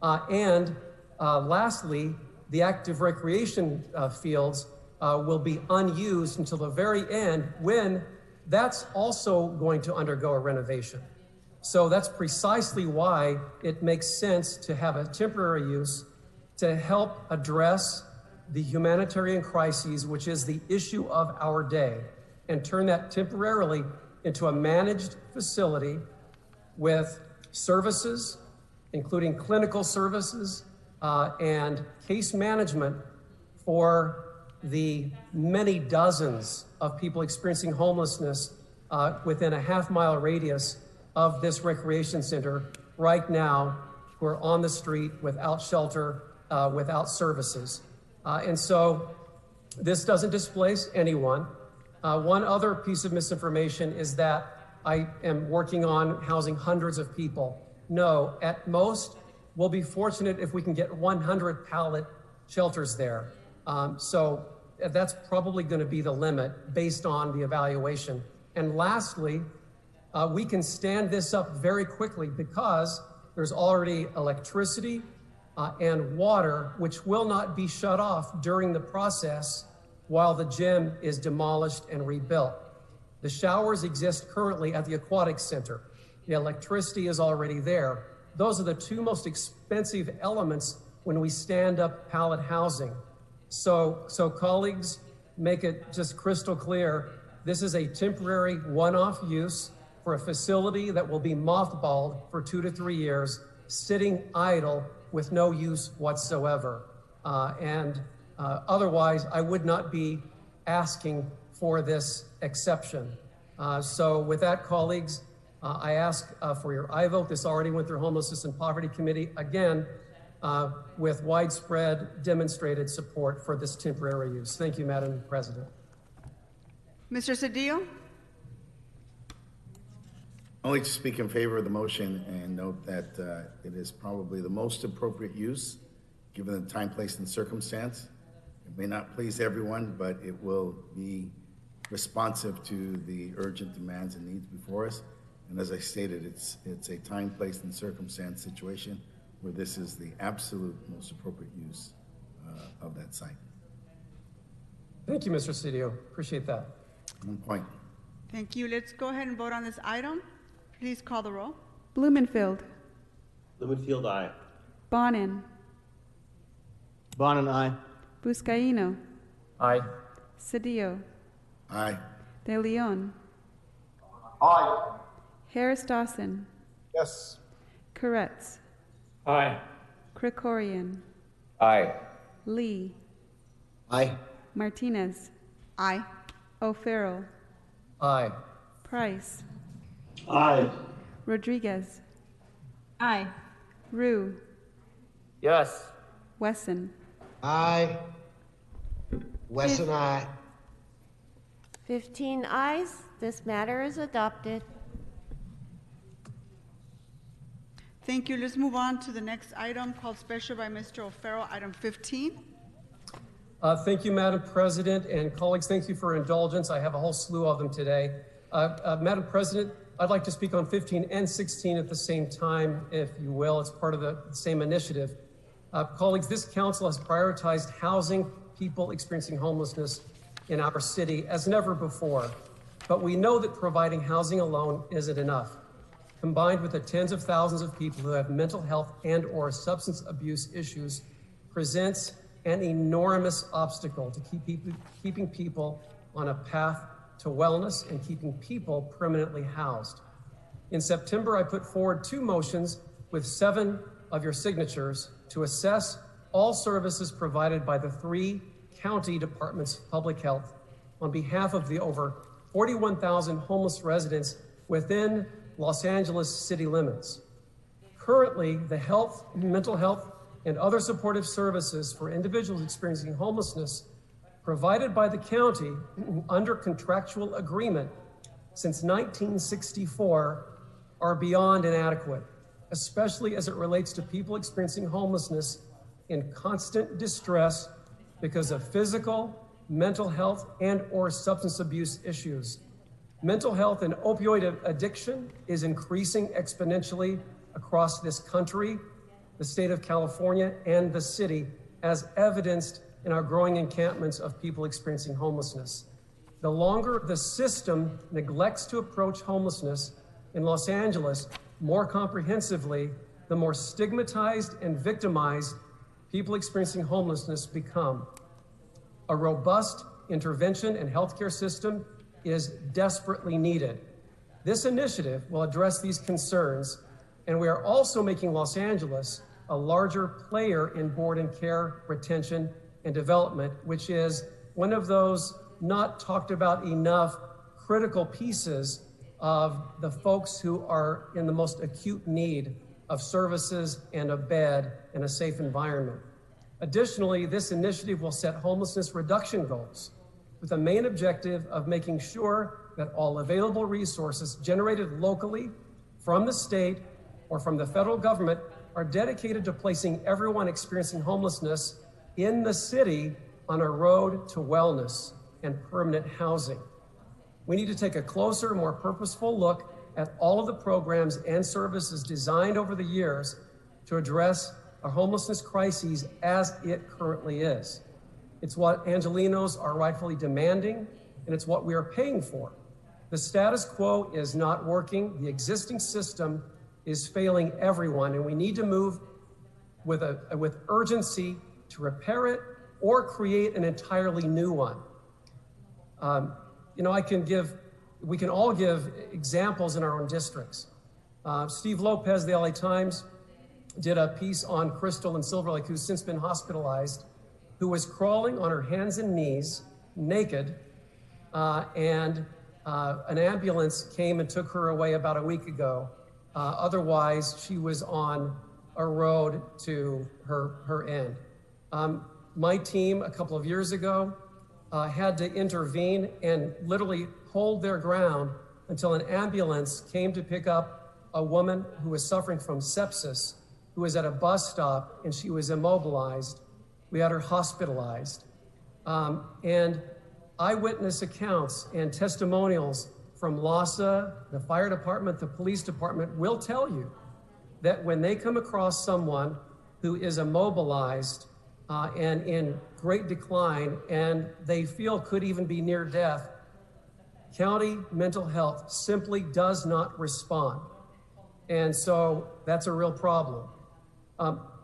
And lastly, the active recreation fields will be unused until the very end, when that's also going to undergo a renovation. So that's precisely why it makes sense to have a temporary use to help address the humanitarian crises, which is the issue of our day, and turn that temporarily into a managed facility with services, including clinical services and case management for the many dozens of people experiencing homelessness within a half-mile radius of this recreation center right now, who are on the street without shelter, without services. And so this doesn't displace anyone. One other piece of misinformation is that I am working on housing hundreds of people. No, at most, we'll be fortunate if we can get 100 pallet shelters there. So that's probably going to be the limit based on the evaluation. And lastly, we can stand this up very quickly because there's already electricity and water, which will not be shut off during the process while the gym is demolished and rebuilt. The showers exist currently at the aquatic center. The electricity is already there. Those are the two most expensive elements when we stand up pallet housing. So colleagues, make it just crystal clear, this is a temporary one-off use for a facility that will be mothballed for 2 to 3 years, sitting idle with no use whatsoever. Otherwise, I would not be asking for this exception. So with that, colleagues, I ask for your aye vote. This already went through Homelessness and Poverty Committee, again, with widespread demonstrated support for this temporary use. Thank you, Madam President. Mr. Cedillo? Only to speak in favor of the motion and note that it is probably the most appropriate use given the time, place, and circumstance. It may not please everyone, but it will be responsive to the urgent demands and needs before us. And as I stated, it's a time, place, and circumstance situation where this is the absolute most appropriate use of that site. Thank you, Mr. Cedillo. Appreciate that. One point. Thank you. Let's go ahead and vote on this item. Please call the roll. Blumenfield. Blumenfield, aye. Bonin. Bonin, aye. Buscaino. Aye. Cedillo. Aye. De Leon. Aye. Harris Dawson. Yes. Koretz. Aye. Krikorian. Aye. Lee. Aye. Martinez. Aye. O'Farrell. Aye. Price. Aye. Rodriguez. Aye. Rue. Yes. Wesson. Aye. Wesson, aye. 15 ayes. This matter is adopted. Thank you. Let's move on to the next item called special by Mr. O'Farrell, item 15. Thank you, Madam President, and colleagues, thank you for indulgence. I have a whole slew of them today. Madam President, I'd like to speak on 15 and 16 at the same time, if you will. It's part of the same initiative. Colleagues, this council has prioritized housing people experiencing homelessness in our city as never before. But we know that providing housing alone isn't enough. Combined with the tens of thousands of people who have mental health and or substance abuse issues, presents an enormous obstacle to keeping people on a path to wellness and keeping people permanently housed. In September, I put forward 2 motions with 7 of your signatures to assess all services provided by the 3 county departments of public health on behalf of the over 41,000 homeless residents within Los Angeles city limits. Currently, the health, mental health, and other supportive services for individuals experiencing homelessness provided by the county under contractual agreement since 1964 are beyond inadequate, especially as it relates to people experiencing homelessness in constant distress because of physical, mental health, and or substance abuse issues. Mental health and opioid addiction is increasing exponentially across this country, the state of California, and the city as evidenced in our growing encampments of people experiencing homelessness. The longer the system neglects to approach homelessness in Los Angeles more comprehensively, the more stigmatized and victimized people experiencing homelessness become. A robust intervention and healthcare system is desperately needed. This initiative will address these concerns, and we are also making Los Angeles a larger player in board and care retention and development, which is one of those not talked about enough critical pieces of the folks who are in the most acute need of services and a bed and a safe environment. Additionally, this initiative will set homelessness reduction goals with the main objective of making sure that all available resources generated locally from the state or from the federal government are dedicated to placing everyone experiencing homelessness in the city on a road to wellness and permanent housing. We need to take a closer, more purposeful look at all of the programs and services designed over the years to address our homelessness crises as it currently is. It's what Angelenos are rightfully demanding, and it's what we are paying for. The status quo is not working. The existing system is failing everyone, and we need to move with urgency to repair it or create an entirely new one. We can all give examples in our own districts. Steve Lopez, the LA Times, did a piece on Crystal in Silver Lake, who's since been hospitalized, who was crawling on her hands and knees, naked, and an ambulance came and took her away about a week ago. Otherwise, she was on a road to her end. My team, a couple of years ago, had to intervene and literally hold their ground until an ambulance came to pick up a woman who was suffering from sepsis, who was at a bus stop, and she was immobilized. We had her hospitalized. And eyewitness accounts and testimonials from LASA, the fire department, the police department will tell you that when they come across someone who is immobilized and in great decline and they feel could even be near death, county mental health simply does not respond. And so that's a real problem.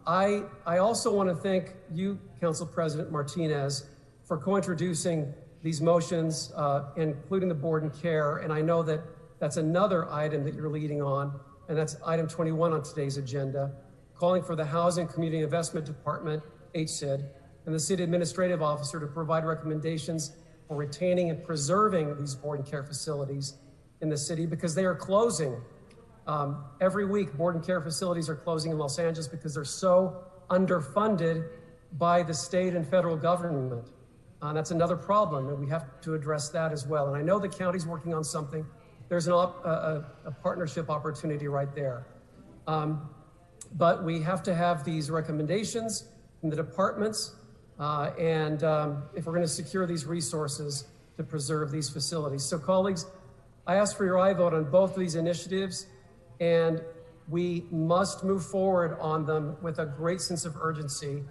I also want to thank you, Council President Martinez, for co-introducing these motions, including the board and care. And I know that that's another item that you're leading on, and that's item 21 on today's agenda, calling for the Housing Community Investment Department, HCID, and the City Administrative Officer to provide recommendations for retaining and preserving these board and care facilities in the city because they are closing. Every week, board and care facilities are closing in Los Angeles because they're so underfunded by the state and federal government. That's another problem, and we have to address that as well. And I know the county's working on something. There's a partnership opportunity right there. But we have to have these recommendations from the departments, and if we're going to secure these resources to preserve these facilities. So colleagues, I ask for your aye vote on both of these initiatives, and we must move forward on them with a great sense of urgency.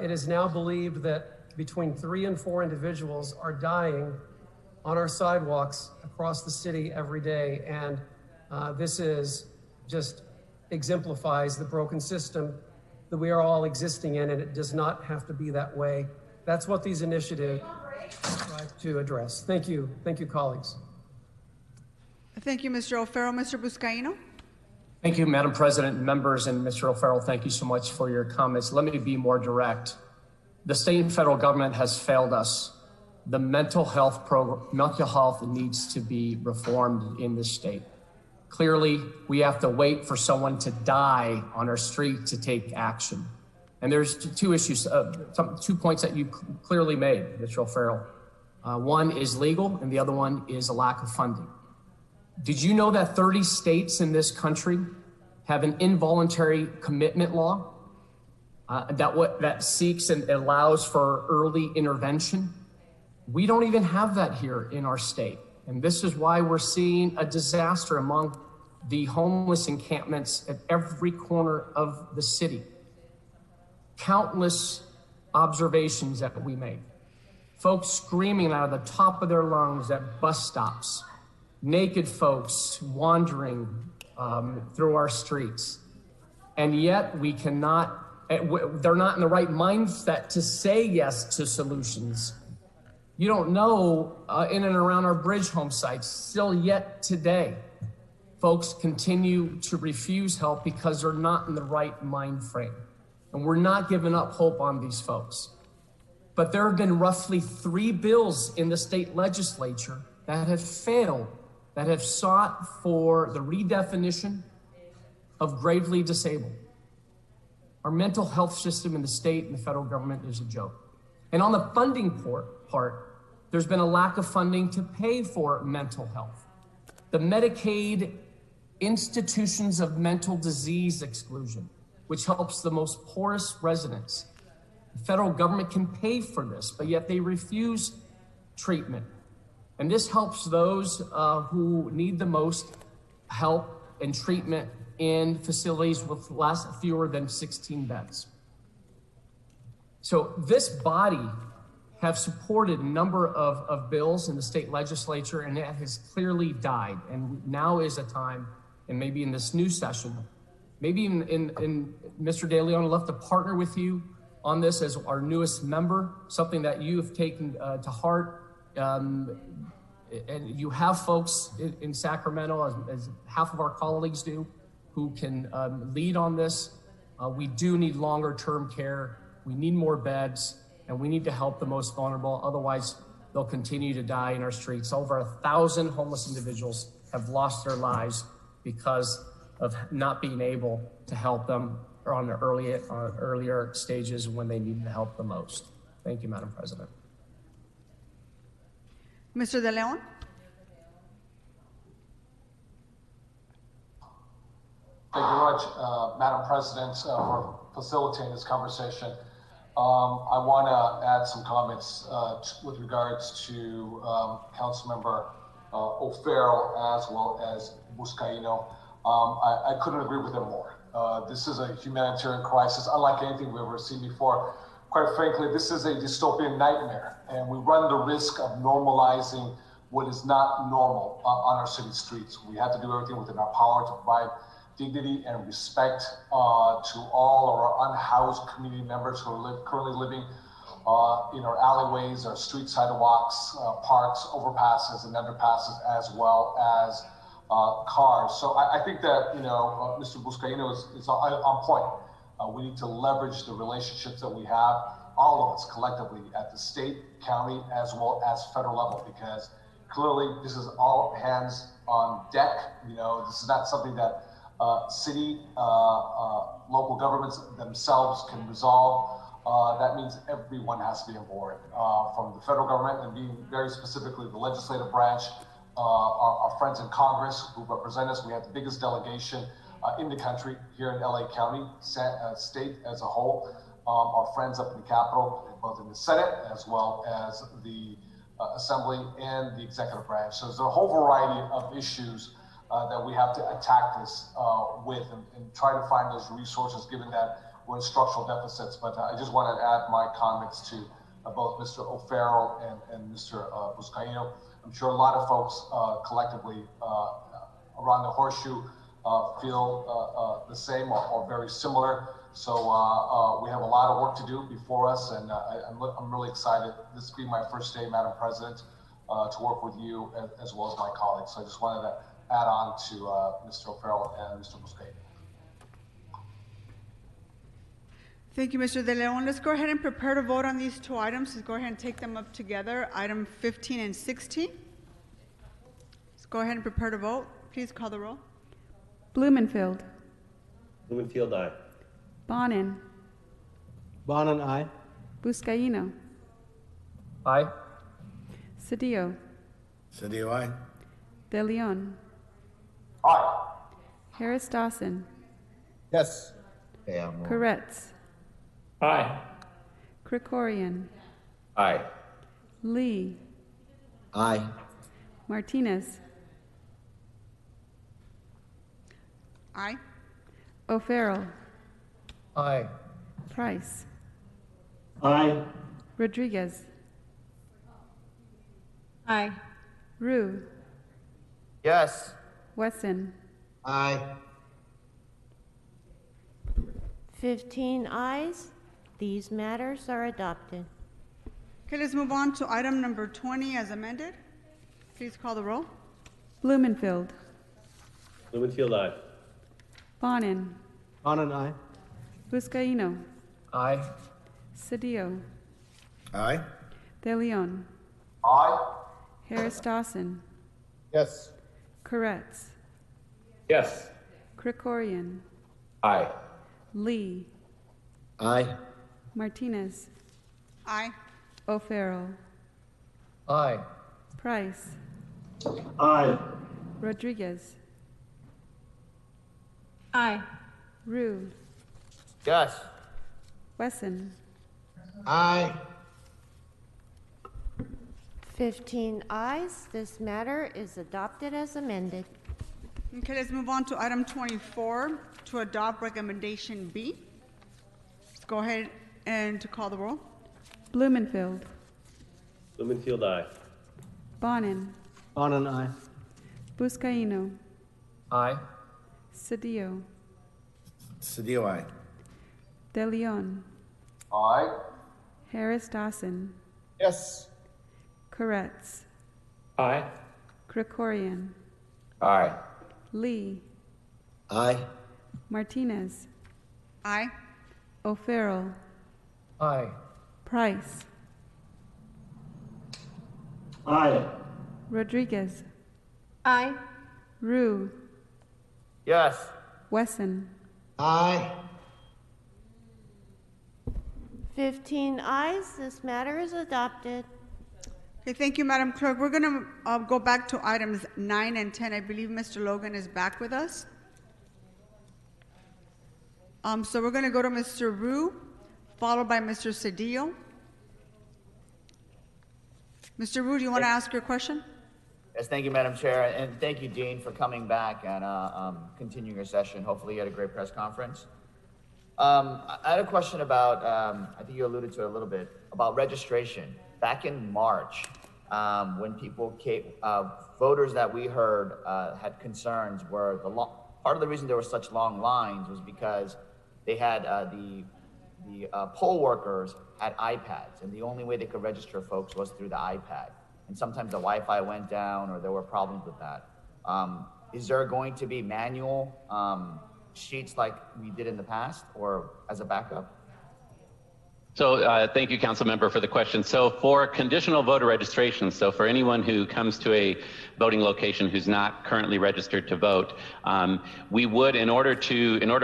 It is now believed that between 3 and 4 individuals are dying on our sidewalks across the city every day. And this is just exemplifies the broken system that we are all existing in, and it does not have to be that way. That's what these initiatives try to address. Thank you. Thank you, colleagues. Thank you, Mr. O'Farrell. Mr. Buscaino? Thank you, Madam President, members, and Mr. O'Farrell, thank you so much for your comments. Let me be more direct. The state and federal government has failed us. The mental health needs to be reformed in this state. Clearly, we have to wait for someone to die on our street to take action. And there's two issues, 2 points that you clearly made, Mr. O'Farrell. One is legal, and the other one is a lack of funding. Did you know that 30 states in this country have an involuntary commitment law that seeks and allows for early intervention? We don't even have that here in our state. And this is why we're seeing a disaster among the homeless encampments at every corner of the city. Countless observations that we make. Folks screaming out of the top of their lungs at bus stops, naked folks wandering through our streets. And yet we cannot, they're not in the right mindset to say yes to solutions. You don't know in and around our bridge home sites, still yet today, folks continue to refuse help because they're not in the right mind frame. And we're not giving up hope on these folks. But there have been roughly 3 bills in the state legislature that have failed, that have sought for the redefinition of gravely disabled. Our mental health system in the state and the federal government is a joke. And on the funding part, there's been a lack of funding to pay for mental health. The Medicaid institutions of mental disease exclusion, which helps the most poorest residents. The federal government can pay for this, but yet they refuse treatment. And this helps those who need the most help and treatment in facilities with fewer than 16 beds. So this body have supported a number of bills in the state legislature, and it has clearly died. And now is a time, and maybe in this new session, maybe in Mr. De Leon, I'd love to partner with you on this as our newest member, something that you have taken to heart. And you have folks in Sacramento, as half of our colleagues do, who can lead on this. We do need longer term care. We need more beds, and we need to help the most vulnerable. Otherwise, they'll continue to die in our streets. Over 1,000 homeless individuals have lost their lives because of not being able to help them on the earlier stages when they needed the help the most. Thank you, Madam President. Mr. De Leon? Thank you very much, Madam President, for facilitating this conversation. I want to add some comments with regards to Councilmember O'Farrell as well as Buscaino. I couldn't agree with him more. This is a humanitarian crisis unlike anything we've ever seen before. Quite frankly, this is a dystopian nightmare, and we run the risk of normalizing what is not normal on our city streets. We have to do everything within our power to provide dignity and respect to all of our unhoused community members who are currently living in our alleyways, our street sidewalks, parks, overpasses, and underpasses, as well as cars. So I think that, Mr. Buscaino is on point. We need to leverage the relationships that we have, all of us collectively at the state, county, as well as federal level, because clearly this is all hands on deck. This is not something that city, local governments themselves can resolve. That means everyone has to be on board, from the federal government and being very specifically the legislative branch, our friends in Congress who represent us. We have the biggest delegation in the country here in LA County, state as a whole. Our friends up in the Capitol, both in the Senate as well as the Assembly and the executive branch. So there's a whole variety of issues that we have to attack this with and try to find those resources, given that we're in structural deficits. But I just want to add my comments to both Mr. O'Farrell and Mr. Buscaino. I'm sure a lot of folks collectively around the horseshoe feel the same or very similar. So we have a lot of work to do before us, and I'm really excited. This will be my first day, Madam President, to work with you as well as my colleagues. So I just wanted to add on to Mr. O'Farrell and Mr. Buscaino. Thank you, Mr. De Leon. Let's go ahead and prepare to vote on these 2 items. Let's go ahead and take them up together. Item 15 and 16. Let's go ahead and prepare to vote. Please call the roll. Blumenfield. Blumenfield, aye. Bonin. Bonin, aye. Buscaino. Aye. Cedillo. Cedillo, aye. De Leon. Aye. Harris Dawson. Yes. Koretz. Aye. Krikorian. Aye. Lee. Aye. Martinez. Aye. O'Farrell. Aye. Price. Aye. Rodriguez, Aye. Rue, Yes. Wesson, Aye. 15 ayes. These matters are adopted. Okay, let's move on to item number 20 as amended. Please call the roll. Blumenfield, Blumenfield, aye. Bonin, Bonin, aye. Buscaino, Aye. Cedillo, Aye. De Leon, Aye. Harris Dawson, Yes. Koretz, Yes. Krikorian, Aye. Lee, Aye. Martinez, Aye. O'Farrell, Aye. Price, Aye. Rodriguez, Aye. Rue, Yes. Wesson, Aye. 15 ayes. This matter is adopted as amended. Okay, let's move on to item 24, to adopt recommendation B. Let's go ahead and to call the roll. Blumenfield, Blumenfield, aye. Bonin, Bonin, aye. Buscaino, Aye. Cedillo, Cedillo, aye. De Leon, Aye. Harris Dawson, Yes. Koretz, Aye. Krikorian, Aye. Lee, Aye. Martinez, Aye. O'Farrell, Aye. Price, Aye. Rodriguez, Aye. Rue, Yes. Wesson, Aye. 15 ayes. This matter is adopted. Okay, thank you, Madam Clerk. We're going to go back to items 9 and 10. I believe Mr. Logan is back with us. So we're going to go to Mr. Rue, followed by Mr. Cedillo. Mr. Rue, do you want to ask your question? Yes, thank you, Madam Chair, and thank you, Dean, for coming back and continuing your session. Hopefully you had a great press conference. I had a question about, I think you alluded to it a little bit, about registration. Back in March, when people came, voters that we heard had concerns were part of the reason there were such long lines was because they had the poll workers had iPads, and the only way they could register folks was through the iPad. And sometimes the Wi-Fi went down, or there were problems with that. Is there going to be manual sheets like we did in the past, or as a backup? So thank you, Council Member, for the question. So for conditional voter registration, so for anyone who comes to a voting location who's not currently registered to vote, we would, in order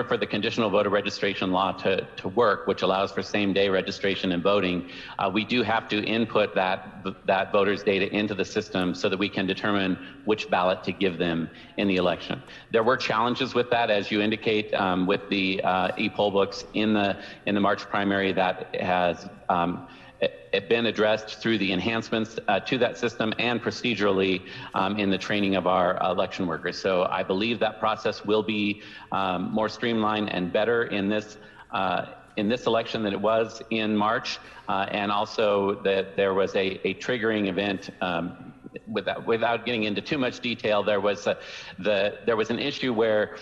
for the conditional voter registration law to work, which allows for same-day registration and voting, we do have to input that voter's data into the system so that we can determine which ballot to give them in the election. There were challenges with that, as you indicate, with the e-poll books in the March primary. That has been addressed through the enhancements to that system and procedurally in the training of our election workers. So I believe that process will be more streamlined and better in this election than it was in March, and also that there was a triggering event. Without getting into too much detail, there was an issue where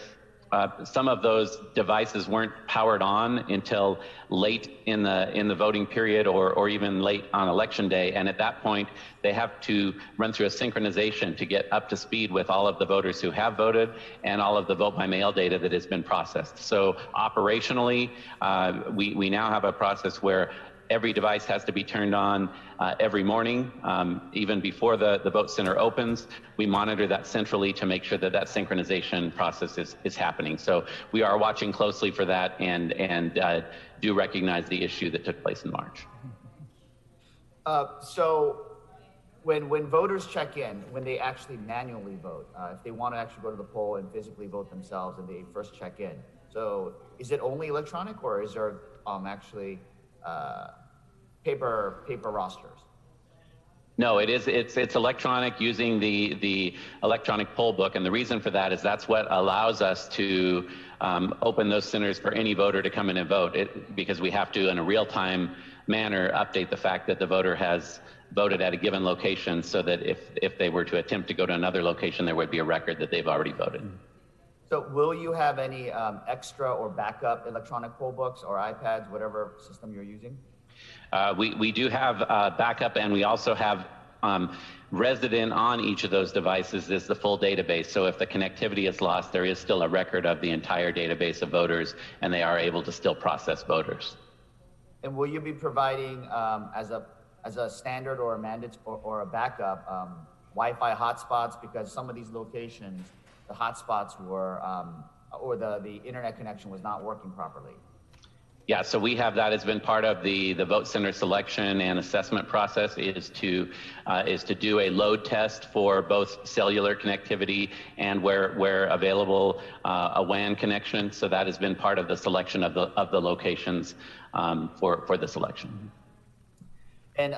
some of those devices weren't powered on until late in the voting period, or even late on election day, and at that point they have to run through a synchronization to get up to speed with all of the voters who have voted and all of the vote by mail data that has been processed. So operationally, we now have a process where every device has to be turned on every morning, even before the vote center opens. We monitor that centrally to make sure that that synchronization process is happening. So we are watching closely for that, and do recognize the issue that took place in March. So when voters check in, when they actually manually vote, if they want to actually go to the poll and physically vote themselves, and they first check in, so is it only electronic, or is there actually paper rosters? No, it's electronic, using the electronic poll book, and the reason for that is that's what allows us to open those centers for any voter to come in and vote, because we have to, in a real-time manner update the fact that the voter has voted at a given location, so that if they were to attempt to go to another location, there would be a record that they've already voted. So will you have any extra or backup electronic poll books or iPads, whatever system you're using? We do have backup, and we also have resident on each of those devices is the full database. So if the connectivity is lost, there is still a record of the entire database of voters, and they are able to still process voters. And will you be providing as a standard or a mandate or a backup Wi-Fi hotspots, because some of these locations, the hotspots were or the internet connection was not working properly? Yeah, so we have that has been part of the vote center selection and assessment process is to do a load test for both cellular connectivity and where available a WAN connection. So that has been part of the selection of the locations for the selection. And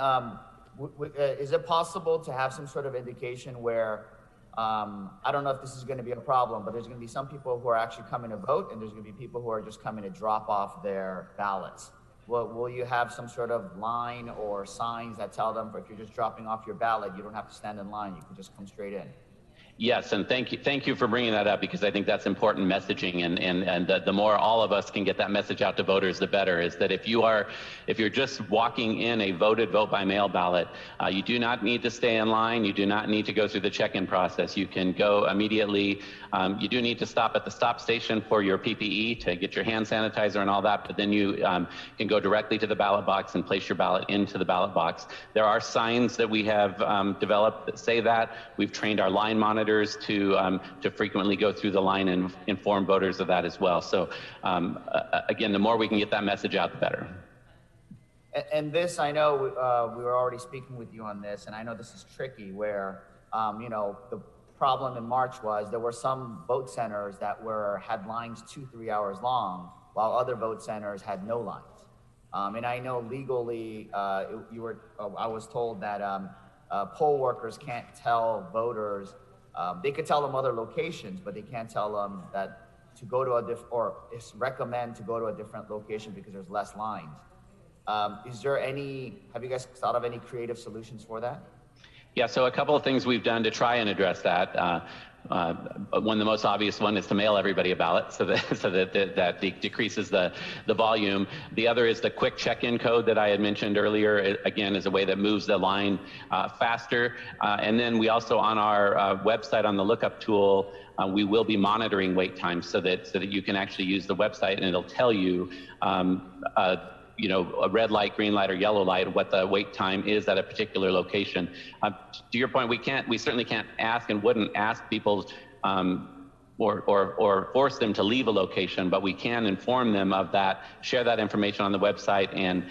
is it possible to have some sort of indication where I don't know if this is going to be a problem, but there's going to be some people who are actually coming to vote, and there's going to be people who are just coming to drop off their ballots. Will you have some sort of line or signs that tell them, if you're just dropping off your ballot, you don't have to stand in line, you can just come straight in? Yes, and thank you for bringing that up, because I think that's important messaging, and the more all of us can get that message out to voters, the better. Is that if you're just walking in a voted vote by mail ballot, you do not need to stay in line. You do not need to go through the check-in process. You can go immediately. You do need to stop at the stop station for your PPE to get your hand sanitizer and all that, but then you can go directly to the ballot box and place your ballot into the ballot box. There are signs that we have developed that say that. We've trained our line monitors to frequently go through the line and inform voters of that as well. So again, the more we can get that message out, the better. And this, I know we were already speaking with you on this, and I know this is tricky where, you know, the problem in March was there were some vote centers that had lines 2-3 hours long, while other vote centers had no lines. And I know legally, I was told that poll workers can't tell voters. They could tell them other locations, but they can't tell them that to go to recommend to go to a different location because there's less lines. Have you guys thought of any creative solutions for that? Yeah, so a couple of things we've done to try and address that. One, the most obvious one, is to mail everybody a ballot so that decreases the volume. The other is the quick check-in code that I had mentioned earlier. It, again, is a way that moves the line faster. And then we also, on our website, on the lookup tool, we will be monitoring wait times so that you can actually use the website, and it'll tell you you know, a red light, green light, or yellow light, what the wait time is at a particular location. To your point, we certainly can't ask and wouldn't ask people or force them to leave a location, but we can inform them of that, share that information on the website, and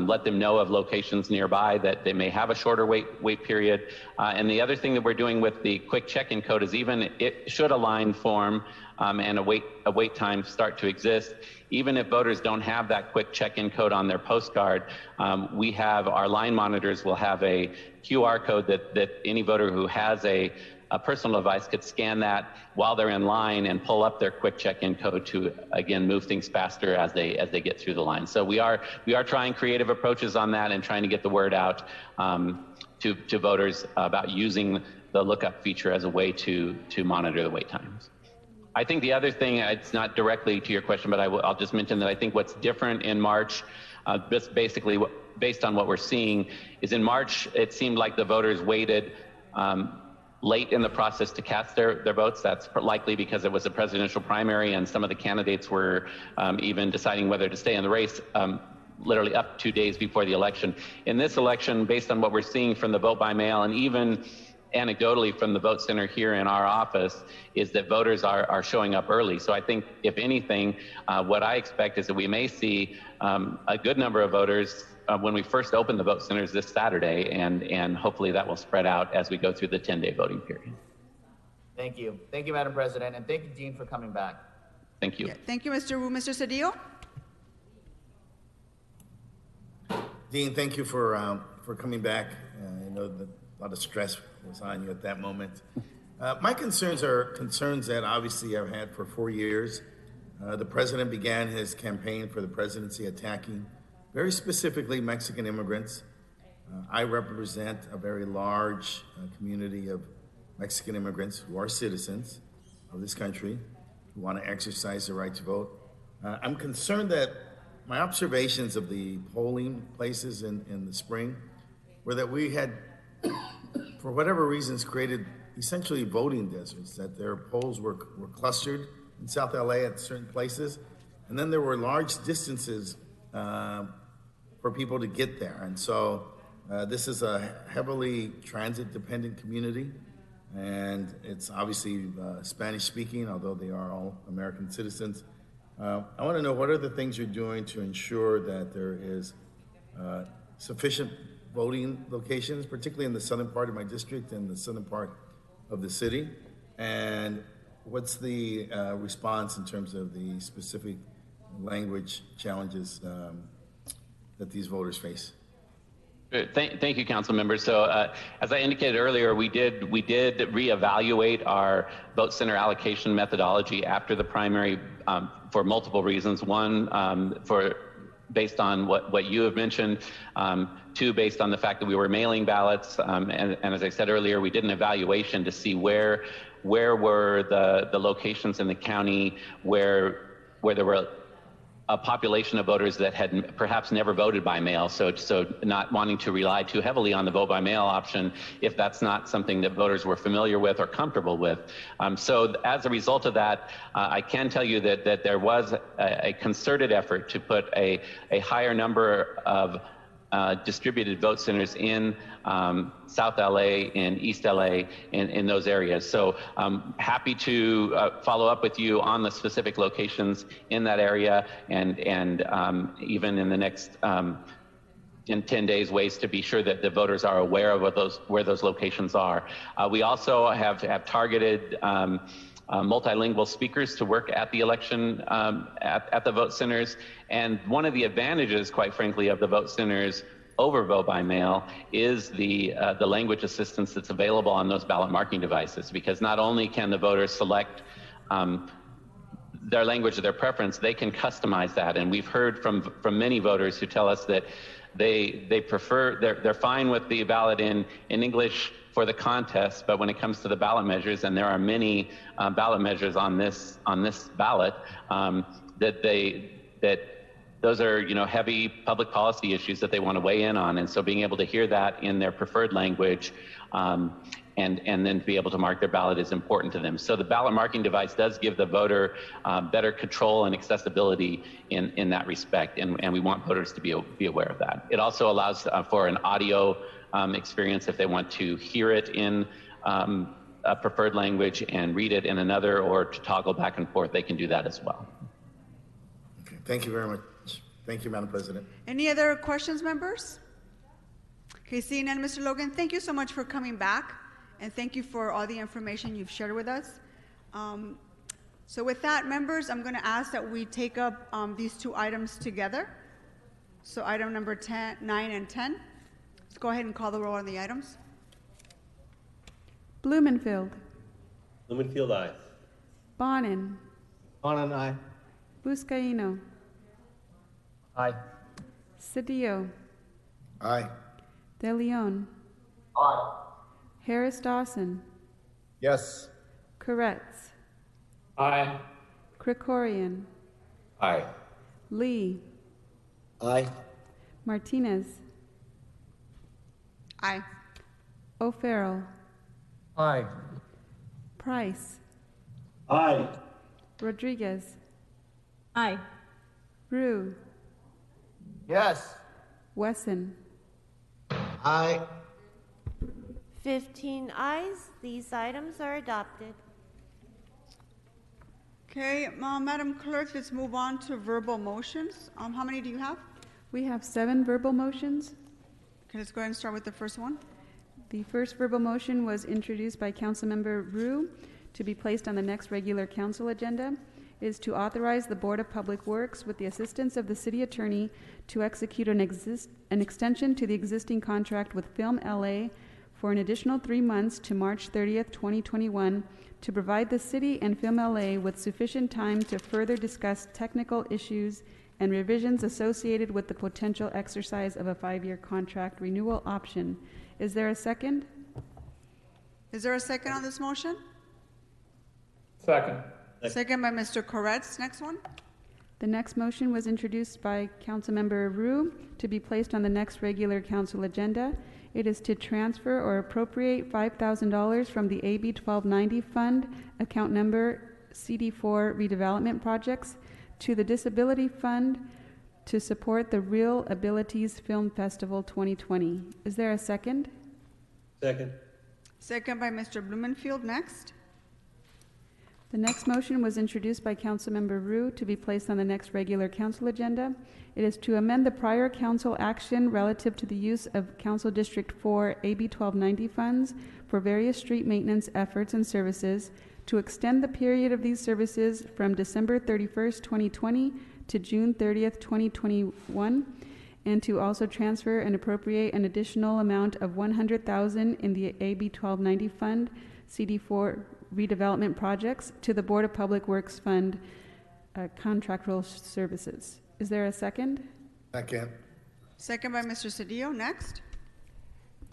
let them know of locations nearby that they may have a shorter wait period. And the other thing that we're doing with the quick check-in code is, even it should a line form and a wait time start to exist, even if voters don't have that quick check-in code on their postcard, we have our line monitors will have a QR code that any voter who has a personal device could scan that while they're in line and pull up their quick check-in code to, again, move things faster as they get through the line. So we are trying creative approaches on that and trying to get the word out to voters about using the lookup feature as a way to monitor the wait times. I think the other thing, it's not directly to your question, but I'll just mention that I think what's different in March, basically based on what we're seeing, is in March, it seemed like the voters waited late in the process to cast their votes. That's likely because it was a presidential primary and some of the candidates were even deciding whether to stay in the race literally up 2 days before the election. In this election, based on what we're seeing from the vote by mail and even anecdotally from the vote center here in our office, is that voters are showing up early. So I think, if anything, what I expect is that we may see a good number of voters when we first open the vote centers this Saturday, and hopefully that will spread out as we go through the 10-day voting period. Thank you. Thank you, Madam President, and thank you, Dean, for coming back. Thank you. Yeah, thank you, Mr. Wu. Mr. Cedillo? Dean, thank you for coming back. I know that a lot of stress was on you at that moment. My concerns are concerns that obviously I've had for 4 years. The president began his campaign for the presidency attacking very specifically Mexican immigrants. I represent a very large community of Mexican immigrants who are citizens of this country, who want to exercise their right to vote. I'm concerned that my observations of the polling places in the spring were that we had, for whatever reasons, created essentially voting deserts, that their polls were clustered in South LA at certain places, and then there were large distances for people to get there. And so this is a heavily transit-dependent community, and it's obviously Spanish-speaking, although they are all American citizens. I want to know, what are the things you're doing to ensure that there is sufficient voting locations, particularly in the southern part of my district and the southern part of the city? And what's the response in terms of the specific language challenges that these voters face? Thank you, council members. So as I indicated earlier, we did reevaluate our vote center allocation methodology after the primary for multiple reasons. One, based on what you have mentioned. Two, based on the fact that we were mailing ballots. And as I said earlier, we did an evaluation to see where were the locations in the county where there were a population of voters that had perhaps never voted by mail, so not wanting to rely too heavily on the vote by mail option if that's not something that voters were familiar with or comfortable with. So as a result of that, I can tell you that there was a concerted effort to put a higher number of distributed vote centers in South LA and East LA in those areas. So I'm happy to follow up with you on the specific locations in that area, and even in the next in 10 days, ways to be sure that the voters are aware of where those locations are. We also have targeted multilingual speakers to work at the election at the vote centers. And one of the advantages, quite frankly, of the vote centers over vote by mail is the language assistance that's available on those ballot marking devices, because not only can the voters select their language of their preference, they can customize that. And we've heard from many voters who tell us that they prefer, they're fine with the ballot in English for the contest, but when it comes to the ballot measures, and there are many ballot measures on this ballot, that those are heavy public policy issues that they want to weigh in on, and so being able to hear that in their preferred language and then be able to mark their ballot is important to them. So the ballot marking device does give the voter better control and accessibility in that respect, and we want voters to be aware of that. It also allows for an audio experience if they want to hear it in a preferred language and read it in another, or to toggle back and forth, they can do that as well. Okay, thank you very much. Thank you, Madam President. Any other questions, members? Okay, seeing none, Mr. Logan, thank you so much for coming back, and thank you for all the information you've shared with us. So with that, members, I'm going to ask that we take up these two items together. So item number 9 and 10. Let's go ahead and call the roll on the items. Blumenfield. Blumenfield, aye. Bonin. Bonin, aye. Buscaino. Aye. Cedillo. Aye. De Leon. Aye. Harris Dawson. Yes. Koretz. Aye. Krikorian. Aye. Lee. Aye. Martinez. Aye. O'Farrell. Aye. Price. Aye. Rodriguez. Aye. Rue. Yes. Wesson. Aye. 15 ayes. These items are adopted. Okay, Madam Clerk, let's move on to verbal motions. How many do you have? We have 7 verbal motions. Okay, let's go ahead and start with the first one. The first verbal motion was introduced by Councilmember Rue to be placed on the next regular council agenda. It is to authorize the Board of Public Works, with the assistance of the City Attorney, to execute an extension to the existing contract with Film LA for an additional 3 months to March 30th, 2021, to provide the City and Film LA with sufficient time to further discuss technical issues and revisions associated with the potential exercise of a 5-year contract renewal option. Is there a second? Is there a second on this motion? Second. Second by Mr. Koretz. Next one. The next motion was introduced by Councilmember Rue to be placed on the next regular council agenda. It is to transfer or appropriate $5,000 from the AB 1290 fund, account number CD4 redevelopment projects, to the Disability Fund to support the Real Abilities Film Festival 2020. Is there a second? Second. Second by Mr. Blumenfield. Next. The next motion was introduced by Councilmember Rue to be placed on the next regular council agenda. It is to amend the prior council action relative to the use of Council District 4 AB 1290 funds for various street maintenance efforts and services, to extend the period of these services from December 31st, 2020 to June 30th, 2021, and to also transfer and appropriate an additional amount of $100,000 in the AB 1290 fund, CD4 redevelopment projects, to the Board of Public Works Fund contractual services. Is there a second? Second. Second by Mr. Cedillo. Next.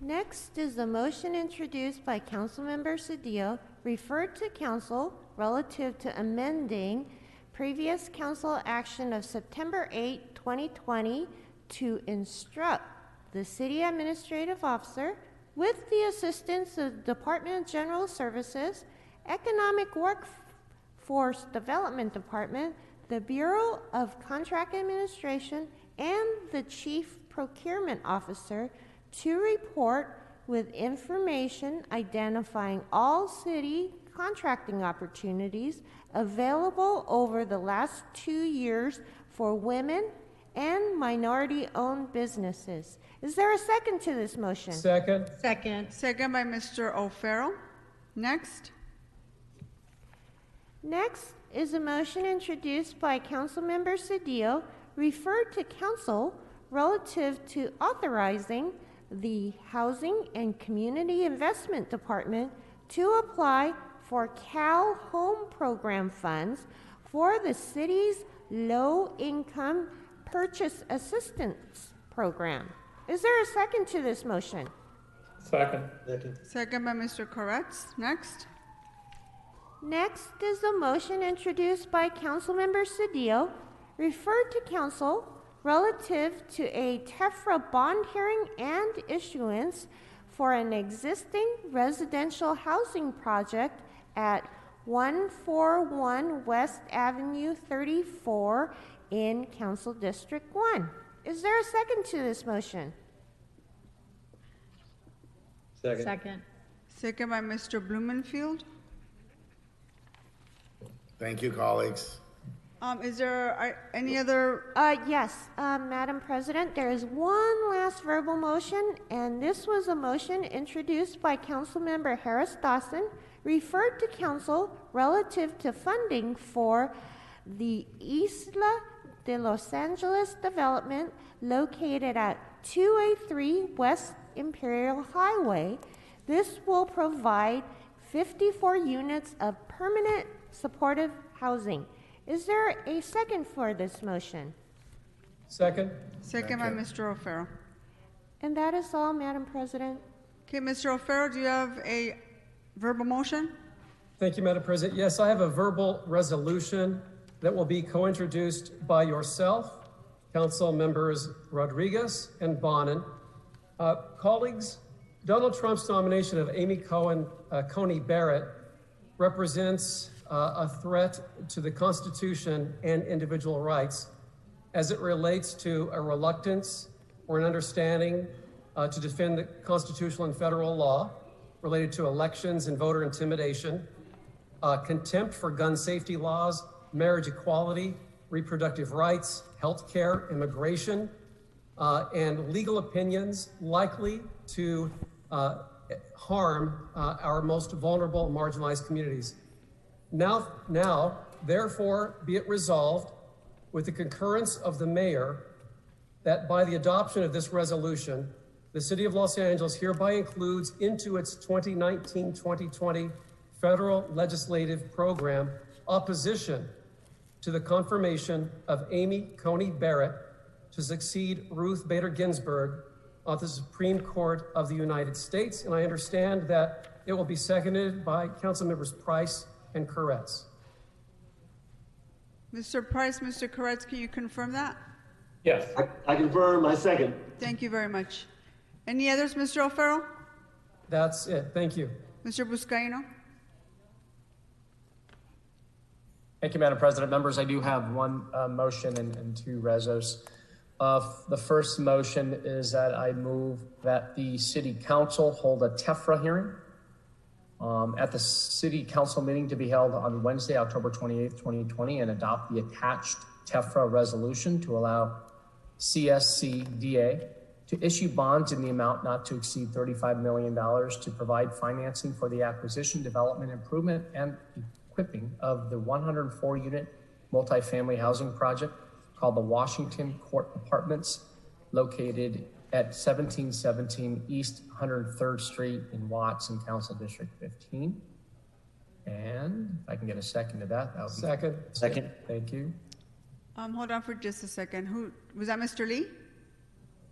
Next is the motion introduced by Councilmember Cedillo, referred to council relative to amending previous council action of September 8, 2020 to instruct the city administrative officer, with the assistance of the Department of General Services, Economic Workforce Development Department, the Bureau of Contract Administration, and the Chief Procurement Officer to report with information identifying all city contracting opportunities available over the last 2 years for women and minority-owned businesses. Is there a second to this motion? Second. Second. Second by Mr. O'Farrell. Next. Next is a motion introduced by Councilmember Cedillo, referred to council relative to authorizing the Housing and Community Investment Department to apply for Cal Home Program funds for the city's low-income purchase assistance program. Is there a second to this motion? Second. Second by Mr. Koretz. Next. Next is a motion introduced by Councilmember Cedillo, referred to council relative to a TEFRA bond hearing and issuance for an existing residential housing project at 141 West Avenue 34 in Council District 1. Is there a second to this motion? Second. Second by Mr. Blumenfield. Thank you, colleagues. Is there any other? Yes, Madam President, there is one last verbal motion, and this was a motion introduced by Councilmember Harris Dawson, referred to council relative to funding for the Isla de Los Angeles development located at 283 West Imperial Highway. This will provide 54 units of permanent supportive housing. Is there a second for this motion? Second. Second by Mr. O'Farrell. And that is all, Madam President. Okay, Mr. O'Farrell, do you have a verbal motion? Thank you, Madam President. Yes, I have a verbal resolution that will be co-introduced by yourself, Council Members Rodriguez and Bonin. Colleagues, Donald Trump's nomination of Amy Coney Barrett represents a threat to the Constitution and individual rights as it relates to a reluctance or an understanding to defend the constitutional and federal law related to elections and voter intimidation, contempt for gun safety laws, marriage equality, reproductive rights, health care, immigration, and legal opinions likely to harm our most vulnerable marginalized communities. Now, therefore, be it resolved with the concurrence of the mayor that by the adoption of this resolution, the City of Los Angeles hereby includes into its 2019-2020 federal legislative program opposition to the confirmation of Amy Coney Barrett to succeed Ruth Bader Ginsburg on the Supreme Court of the United States. And I understand that it will be seconded by Council Members Price and Koretz. Mr. Price, Mr. Koretz, can you confirm that? Yes. I confirm, I second. Thank you very much. Any others, Mr. O'Farrell? That's it. Thank you. Mr. Buscaino? Thank you, Madam President. Members, I do have one motion and two resos. The first motion is that I move that the City Council hold a TEFRA hearing at the City Council meeting to be held on Wednesday, October 28th, 2020, and adopt the attached TEFRA resolution to allow CSCDA to issue bonds in the amount not to exceed $35 million to provide financing for the acquisition, development, improvement, and equipping of the 104-unit multifamily housing project called the Washington Court Apartments, located at 1717 East 103rd Street in Watts in Council District 15. And if I can get a second to that, that would be Second. Second. Thank you. Hold on for just a second. Who was that? Mr. Lee?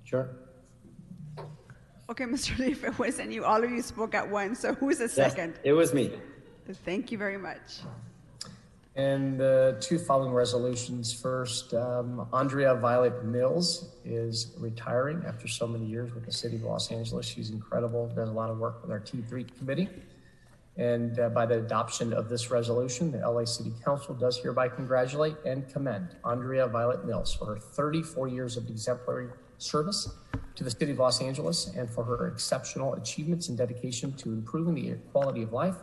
Sure. Okay, Mr. Lee, if it wasn't you, all of you spoke at once. So who's the Yes, second? it was me. Thank you very much. And the two following resolutions. First, Andrea Violet Mills is retiring after so many years with the City of Los Angeles. She's incredible, does a lot of work with our T3 committee. And by the adoption of this resolution, the LA City Council does hereby congratulate and commend Andrea Violet Mills for her 34 years of exemplary service to the City of Los Angeles and for her exceptional achievements and dedication to improving the quality of life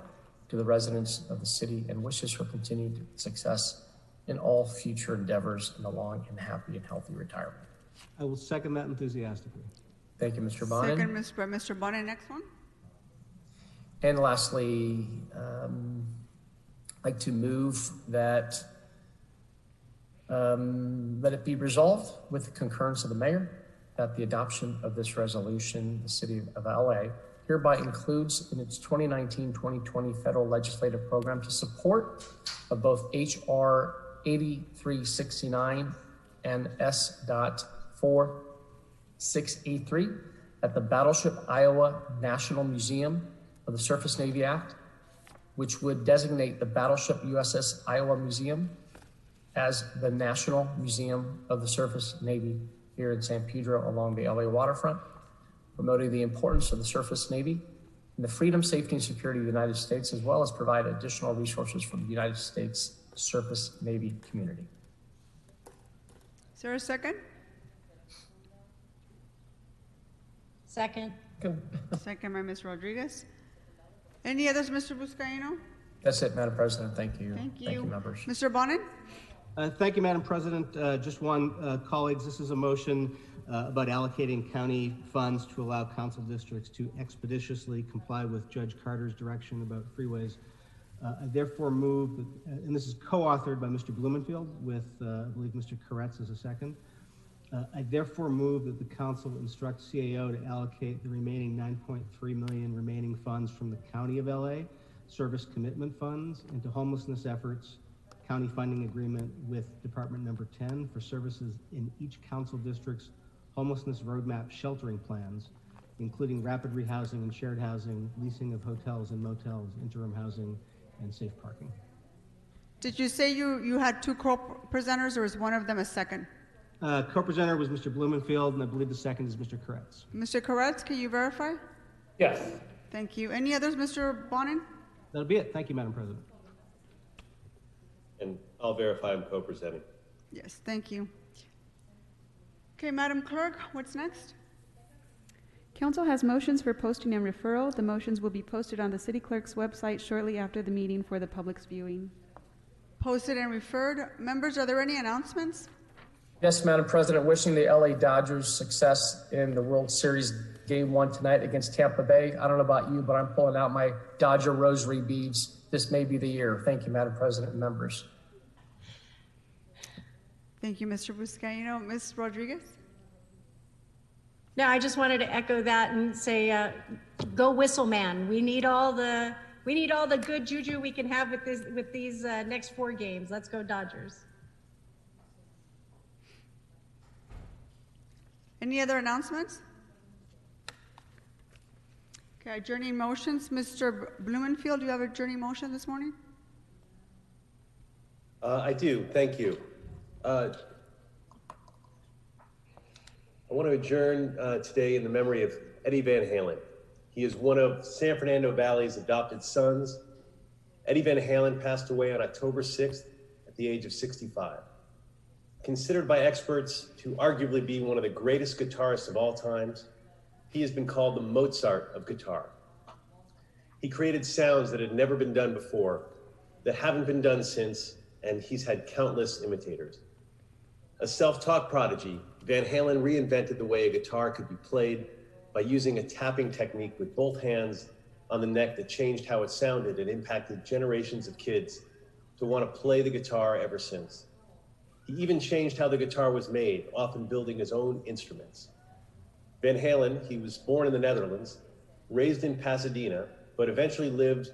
to the residents of the city, and wishes her continued success in all future endeavors in a long and happy and healthy retirement. I will second that enthusiastically. Thank you, Mr. Bonin. Second, Mr. Bonin, next one. And lastly, I'd like to move that let it be resolved with the concurrence of the mayor that the adoption of this resolution, the City of LA hereby includes in its 2019-2020 federal legislative program to support of both H.R. 8369 and S.4683 at the Battleship Iowa National Museum of the Surface Navy Act, which would designate the Battleship USS Iowa Museum as the National Museum of the Surface Navy here in San Pedro along the LA waterfront, promoting the importance of the surface Navy and the freedom, safety, and security of the United States, as well as provide additional resources for the United States surface Navy community. Is there a second? Second. Second by Ms. Rodriguez. Any others, Mr. Buscaino? That's it, Madam President. Thank you. Thank you. Thank you, members. Mr. Bonin? Thank you, Madam President. Just one, colleagues, this is a motion about allocating county funds to allow council districts to expeditiously comply with Judge Carter's direction about freeways. I therefore move, that, and this is co-authored by Mr. Blumenfield with, I believe, Mr. Koretz as a second. I therefore move that the council instruct CAO to allocate the remaining $9.3 million remaining funds from the County of LA service commitment funds into homelessness efforts, county funding agreement with Department Number 10 for services in each council district's homelessness roadmap sheltering plans, including rapid rehousing and shared housing, leasing of hotels and motels, interim housing, and safe parking. Did you say you had two co-presenters, or is one of them a second? Co-presenter was Mr. Blumenfield, and I believe the second is Mr. Koretz. Mr. Koretz, can you verify? Yes. Thank you. Any others, Mr. Bonin? That'll be it. Thank you, Madam President. And I'll verify I'm co-presenting. Yes, thank you. Okay, Madam Clerk, what's next? Council has motions for posting and referral. The motions will be posted on the city clerk's website shortly after the meeting for the public's viewing. Posted and referred. Members, are there any announcements? Yes, Madam President, wishing the LA Dodgers success in the World Series Game 1 tonight against Tampa Bay. I don't know about you, but I'm pulling out my Dodger rosary beads. This may be the year. Thank you, Madam President and members. Thank you, Mr. Buscaino. Ms. Rodriguez? No, I just wanted to echo that and say, go Whistle Man. We need all the good juju we can have with these next 4 games. Let's go Dodgers. Any other announcements? Okay, adjourning motions. Mr. Blumenfield, do you have a adjourning motion this morning? I do, thank you. I want to adjourn today in the memory of Eddie Van Halen. He is one of San Fernando Valley's adopted sons. Eddie Van Halen passed away on October 6th at the age of 65. Considered by experts to arguably be one of the greatest guitarists of all times, he has been called the Mozart of guitar. He created sounds that had never been done before, that haven't been done since, and he's had countless imitators. A self-taught prodigy, Van Halen reinvented the way a guitar could be played by using a tapping technique with both hands on the neck that changed how it sounded and impacted generations of kids to want to play the guitar ever since. He even changed how the guitar was made, often building his own instruments. Van Halen, he was born in the Netherlands, raised in Pasadena, but eventually lived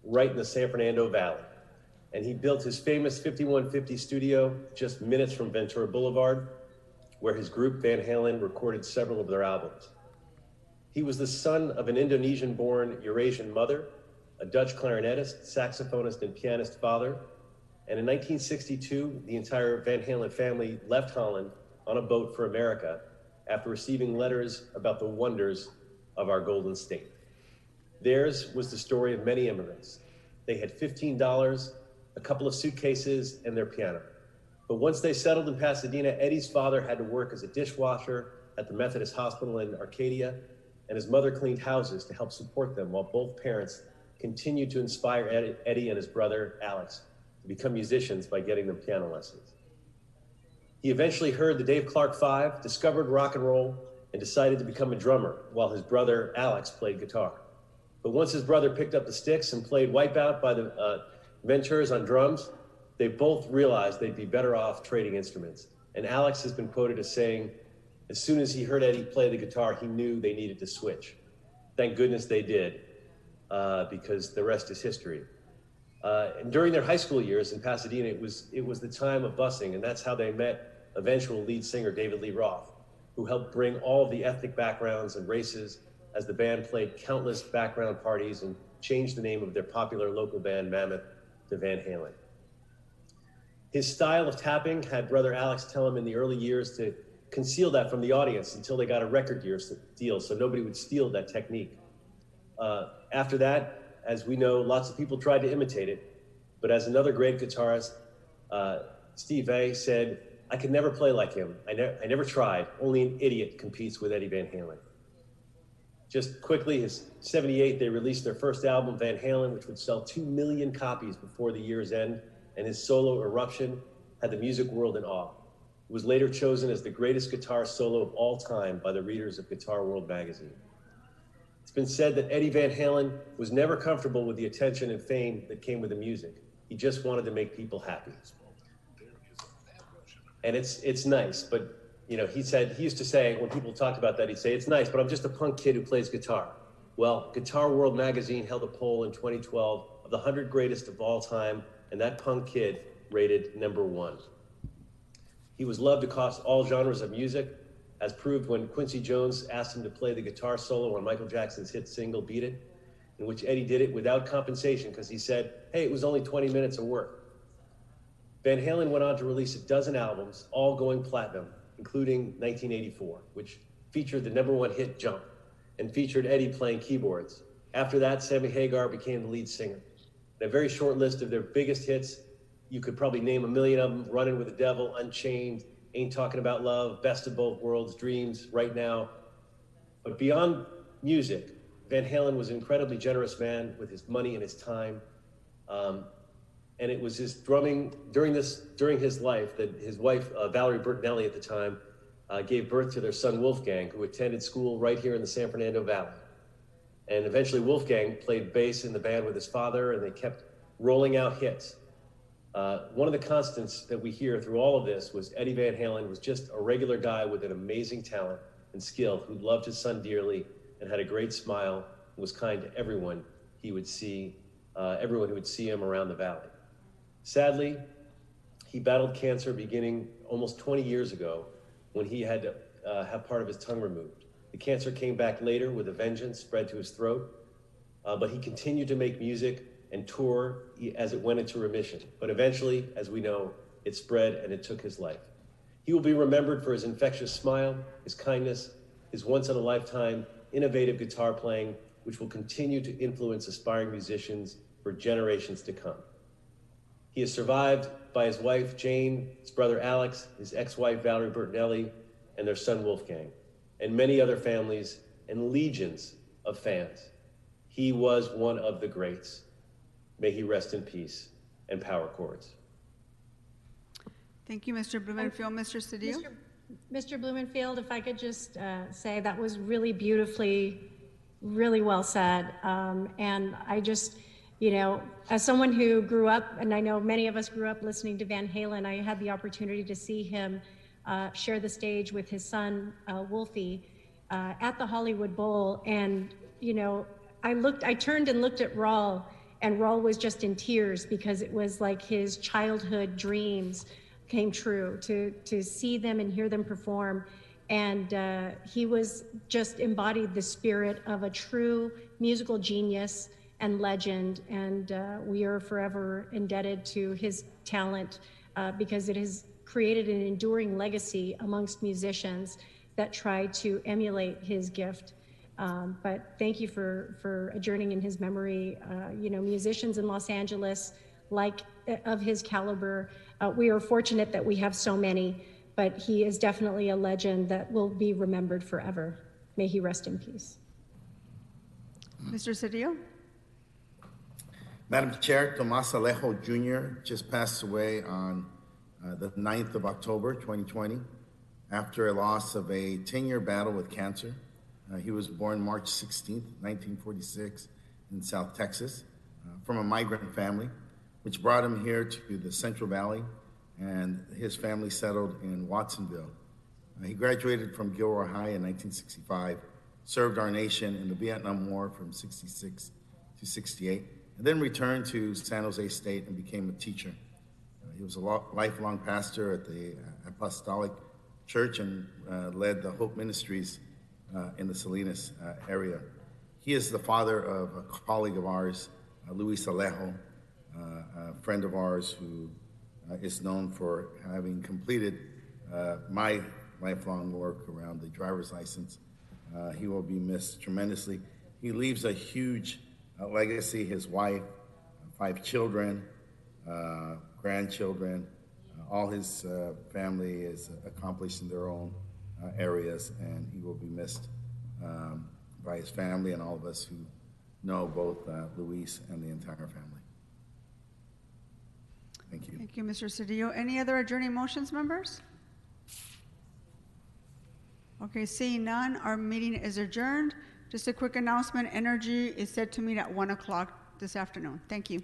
right in the San Fernando Valley. And he built his famous 5150 studio just minutes from Ventura Boulevard, where his group Van Halen recorded several of their albums. He was the son of an Indonesian-born Eurasian mother, a Dutch clarinetist, saxophonist, and pianist father. And in 1962, the entire Van Halen family left Holland on a boat for America after receiving letters about the wonders of our Golden State. Theirs was the story of many immigrants. They had $15, a couple of suitcases, and their piano. But once they settled in Pasadena, Eddie's father had to work as a dishwasher at the Methodist Hospital in Arcadia, and his mother cleaned houses to help support them while both parents continued to inspire Eddie and his brother, Alex, to become musicians by getting them piano lessons. He eventually heard the Dave Clark Five, discovered rock and roll, and decided to become a drummer while his brother, Alex, played guitar. But once his brother picked up the sticks and played Wipeout by the Venturas on drums, they both realized they'd be better off trading instruments. And Alex has been quoted as saying, as soon as he heard Eddie play the guitar, he knew they needed to switch. Thank goodness they did, because the rest is history. And during their high school years in Pasadena, it was the time of busing, and that's how they met eventual lead singer David Lee Roth, who helped bring all of the ethnic backgrounds and races as the band played countless background parties and changed the name of their popular local band, Mammoth, to Van Halen. His style of tapping had brother Alex tell him in the early years to conceal that from the audience until they got a record deal so nobody would steal that technique. After that, as we know, lots of people tried to imitate it, but as another great guitarist, Steve Vai said, I could never play like him. I never tried. Only an idiot competes with Eddie Van Halen. Just quickly, his 78, they released their first album, Van Halen, which would sell 2 million copies before the year's end, and his solo, Eruption, had the music world in awe. It was later chosen as the greatest guitar solo of all time by the readers of Guitar World magazine. It's been said that Eddie Van Halen was never comfortable with the attention and fame that came with the music. He just wanted to make people happy. And it's nice, but you know, he used to say, when people talked about that, he'd say, it's nice, but I'm just a punk kid who plays guitar. Well, Guitar World magazine held a poll in 2012 of the 100 greatest of all time, and that punk kid rated #1. He was loved across all genres of music, as proved when Quincy Jones asked him to play the guitar solo on Michael Jackson's hit single, Beat It, in which Eddie did it without compensation because he said, hey, it was only 20 minutes of work. Van Halen went on to release a dozen albums, all going platinum, including 1984, which featured the #1 hit Jump and featured Eddie playing keyboards. After that, Sammy Hagar became the lead singer. In a very short list of their biggest hits, you could probably name a million of them: Running with the Devil, Unchained, Ain't Talking About Love, Best of Both Worlds, Dreams, Right Now. But beyond music, Van Halen was an incredibly generous man with his money and his time. And it was his drumming during his life that his wife, Valerie Bertinelli at the time, gave birth to their son, Wolfgang, who attended school right here in the San Fernando Valley. And eventually Wolfgang played bass in the band with his father, and they kept rolling out hits. One of the constants that we hear through all of this was Eddie Van Halen was just a regular guy with an amazing talent and skill who loved his son dearly and had a great smile and was kind to everyone he would see, everyone who would see him around the valley. Sadly, he battled cancer beginning almost 20 years ago when he had to have part of his tongue removed. The cancer came back later with a vengeance, spread to his throat, but he continued to make music and tour as it went into remission. But eventually, as we know, it spread and it took his life. He will be remembered for his infectious smile, his kindness, his once-in-a-lifetime innovative guitar playing, which will continue to influence aspiring musicians for generations to come. He is survived by his wife, Jane, his brother, Alex, his ex-wife, Valerie Bertinelli, and their son, Wolfgang, and many other families and legions of fans. He was one of the greats. May he rest in peace and power chords. Thank you, Mr. Blumenfield. Mr. Cedillo? Mr. Blumenfield, if I could just say that was really beautifully, really well said. And I just, you know, as someone who grew up, and I know many of us grew up listening to Van Halen, I had the opportunity to see him share the stage with his son, Wolfie, at the Hollywood Bowl. And, you know, I turned and looked at Raul, and Raul was just in tears because it was like his childhood dreams came true to see them and hear them perform. And he was just embodied the spirit of a true musical genius and legend. And we are forever indebted to his talent because it has created an enduring legacy amongst musicians that try to emulate his gift. But thank you for adjourning in his memory. You know, musicians in Los Angeles, like of his caliber, we are fortunate that we have so many, but he is definitely a legend that will be remembered forever. May he rest in peace. Mr. Cedillo? Madam Chair, Tomas Alejo Jr. just passed away on the 9th of October, 2020, after a loss of a 10-year battle with cancer. He was born March 16th, 1946 in South Texas, from a migrant family, which brought him here to the Central Valley, and his family settled in Watsonville. He graduated from Gilroy High in 1965, served our nation in the Vietnam War from 66 to 68, and then returned to San Jose State and became a teacher. He was a lifelong pastor at the Apostolic Church and led the Hope Ministries in the Salinas area. He is the father of a colleague of ours, Luis Alejo, a friend of ours who is known for having completed my lifelong work around the driver's license. He will be missed tremendously. He leaves a huge legacy. His wife, 5 children, grandchildren, all his family is accomplished in their own areas, and he will be missed by his family and all of us who know both Luis and the entire family. Thank you. Thank you, Mr. Cedillo. Any other adjourning motions, members? Okay, seeing none, our meeting is adjourned. Just a quick announcement, Energy is set to meet at 1 o'clock this afternoon. Thank you.